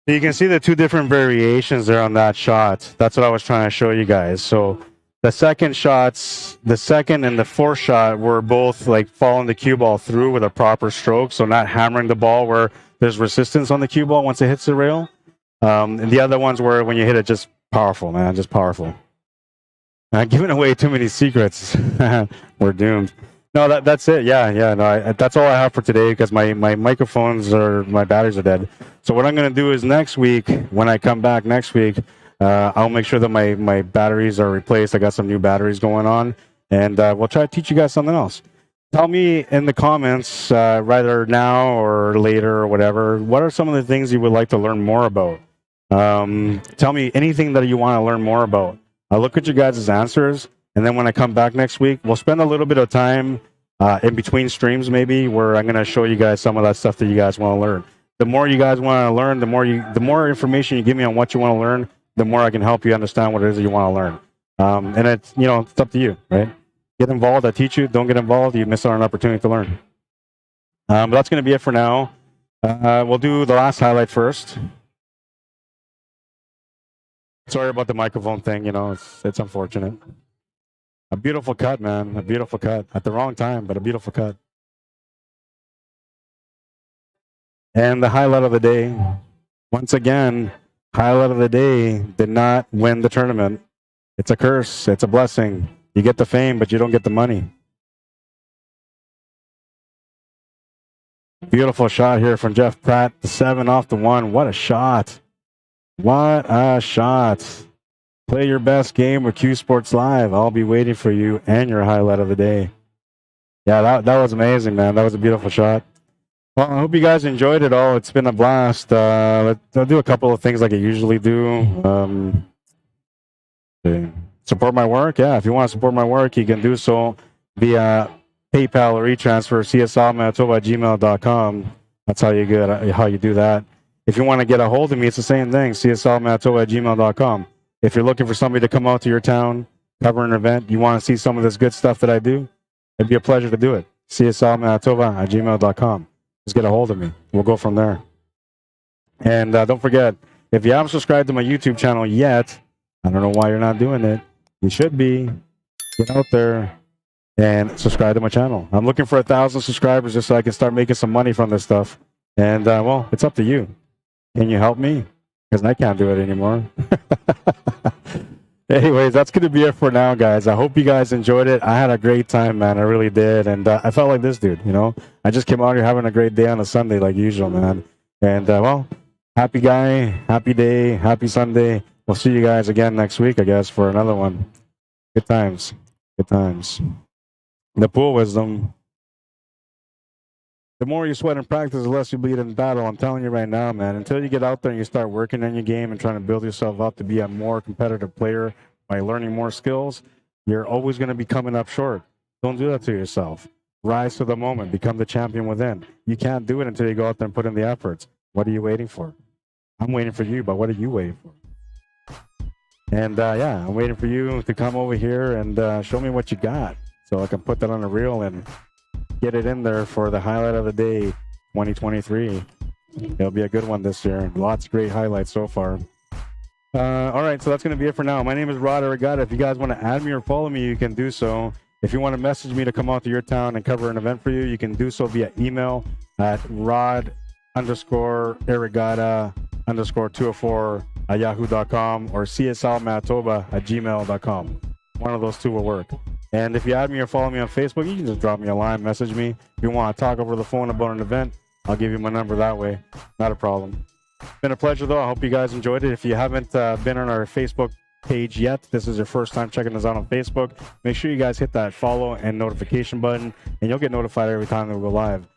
You can see the 2 different variations there on that shot. That's what I was trying to show you guys. So the second and the fourth shot were both like following the cue ball through with a proper stroke. So not hammering the ball where there's resistance on the cue ball once it hits the rail. And the other ones were when you hit it, just powerful, man, just powerful. Not giving away too many secrets. We're doomed. No, that's it. Yeah. No, that's all I have for today because my microphones my batteries are dead. So what I'm going to do is next week, when I come back next week, I'll make sure that my batteries are replaced. I got some new batteries going on, and we'll try to teach you guys something else. Tell me in the comments, either now or later or whatever, what are some of the things you would like to learn more about? Tell me anything that you want to learn more about. I'll look at you guys' answers, and then when I come back next week, we'll spend a little bit of time in between streams maybe where I'm going to show you guys some of that stuff that you guys want to learn. The more you guys want to learn, the more information you give me on what you want to learn, the more I can help you understand what it is that you want to learn. And it's up to you, right? Get involved. I teach you. Don't get involved. You miss out on an opportunity to learn. But that's going to be it for now. We'll do the last highlight first. Sorry about the microphone thing. It's unfortunate. A beautiful cut, man. A beautiful cut. At the wrong time, but a beautiful cut. And the highlight of the day, once again, highlight of the day did not win the tournament. It's a curse. It's a blessing. You get the fame, but you don't get the money. Beautiful shot here from Jeff Pratt. The 7 off the 1. What a shot. What a shot. Play your best game with CUESPORTS Live. I'll be waiting for you and your highlight of the day. Yeah, that was amazing, man. That was a beautiful shot. Well, I hope you guys enjoyed it all. It's been a blast. I'll do a couple of things like I usually do. Support my work. Yeah, if you want to support my work, you can do so via PayPal or e-transfer, cslmanitoba@gmail.com. That's how you do that. If you want to get a hold of me, it's the same thing, cslmanitoba@gmail.com. If you're looking for somebody to come out to your town, cover an event, you want to see some of this good stuff that I do, it'd be a pleasure to do it. cslmanitoba@gmail.com. Just get a hold of me. We'll go from there. And don't forget, If you haven't subscribed to my YouTube channel yet, I don't know why you're not doing it. You should be. Get out there and subscribe to my channel. I'm looking for 1,000 subscribers just so I can start making some money from this stuff. And, well, it's up to you. Can you help me? Because I can't do it anymore. Anyways, that's going to be it for now, guys. I hope you guys enjoyed it. I had a great time, man. I really did. And I felt like this dude, you know. I just came out here having a great day on a Sunday like usual, man. And, well, happy guy, happy day, happy Sunday. We'll see you guys again next week, I guess, for another one. Good times. Good times. The pool wisdom. The more you sweat in practice, the less you bleed in battle. I'm telling you right now, man. Until you get out there and you start working on your game and trying to build yourself up to be a more competitive player by learning more skills, you're always going to be coming up short. Don't do that to yourself. Rise to the moment. Become the champion within. You can't do it until you go out there and put in the efforts. What are you waiting for? I'm waiting for you, but what are you waiting for? And, yeah, I'm waiting for you to come over here and show me what you got so I can put that on a reel and get it in there for the highlight of the day 2023. It'll be a good one this year. Lots of great highlights so far. All right, so that's going to be it for now. My name is Rod Arriagada. If you guys want to add me or follow me, you can do so. If you want to message me to come out to your town and cover an event for you, you can do so via email at rod_Arriagada_204@yahoo.com or cslmanitoba@gmail.com. One of those two will work. And if you add me or follow me on Facebook, you can just drop me a line, message me. If you want to talk over the phone about an event, I'll give you my number that way. Not a problem. Been a pleasure, though. I hope you guys enjoyed it. If you haven't been on our Facebook page yet, this is your first time checking us out on Facebook, make sure you guys hit that follow and notification button, and you'll get notified every time that we go live.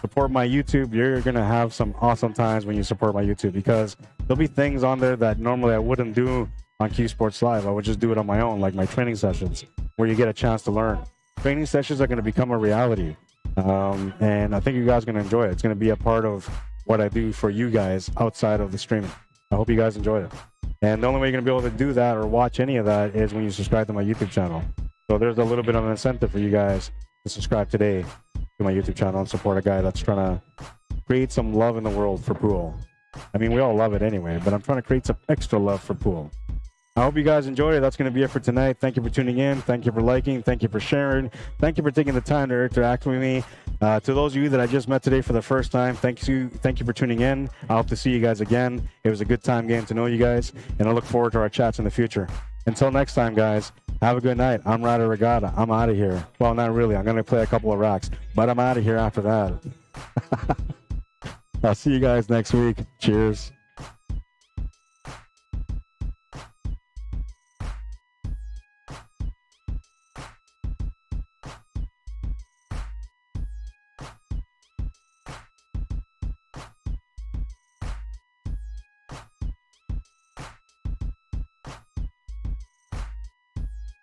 Support my YouTube. You're going to have some awesome times when you support my YouTube because there'll be things on there that normally I wouldn't do on Q Sports Live. I would just do it on my own, like my training sessions, where you get a chance to learn. Training sessions are going to become a reality, and I think you guys are going to enjoy it. It's going to be a part of what I do for you guys outside of the streaming. I hope you guys enjoyed it. And the only way you're going to be able to do that or watch any of that is when you subscribe to my YouTube channel. So there's a little bit of an incentive for you guys to subscribe today to my YouTube channel and support a guy that's trying to create some love in the world for pool. I mean, we all love it anyway, but I'm trying to create some extra love for pool. I hope you guys enjoyed it. That's going to be it for tonight. Thank you for tuning in. Thank you for liking. Thank you for sharing. Thank you for taking the time to interact with me. To those of you that I just met today for the first time, thank you for tuning in. I hope to see you guys again. It was a good time getting to know you guys, and I look forward to our chats in the future. Until next time, guys, have a good night. I'm Rod Arriagada. I'm out of here. Well, not really. I'm going to play a couple of racks, but I'm out of here after that. I'll see you guys next week. Cheers.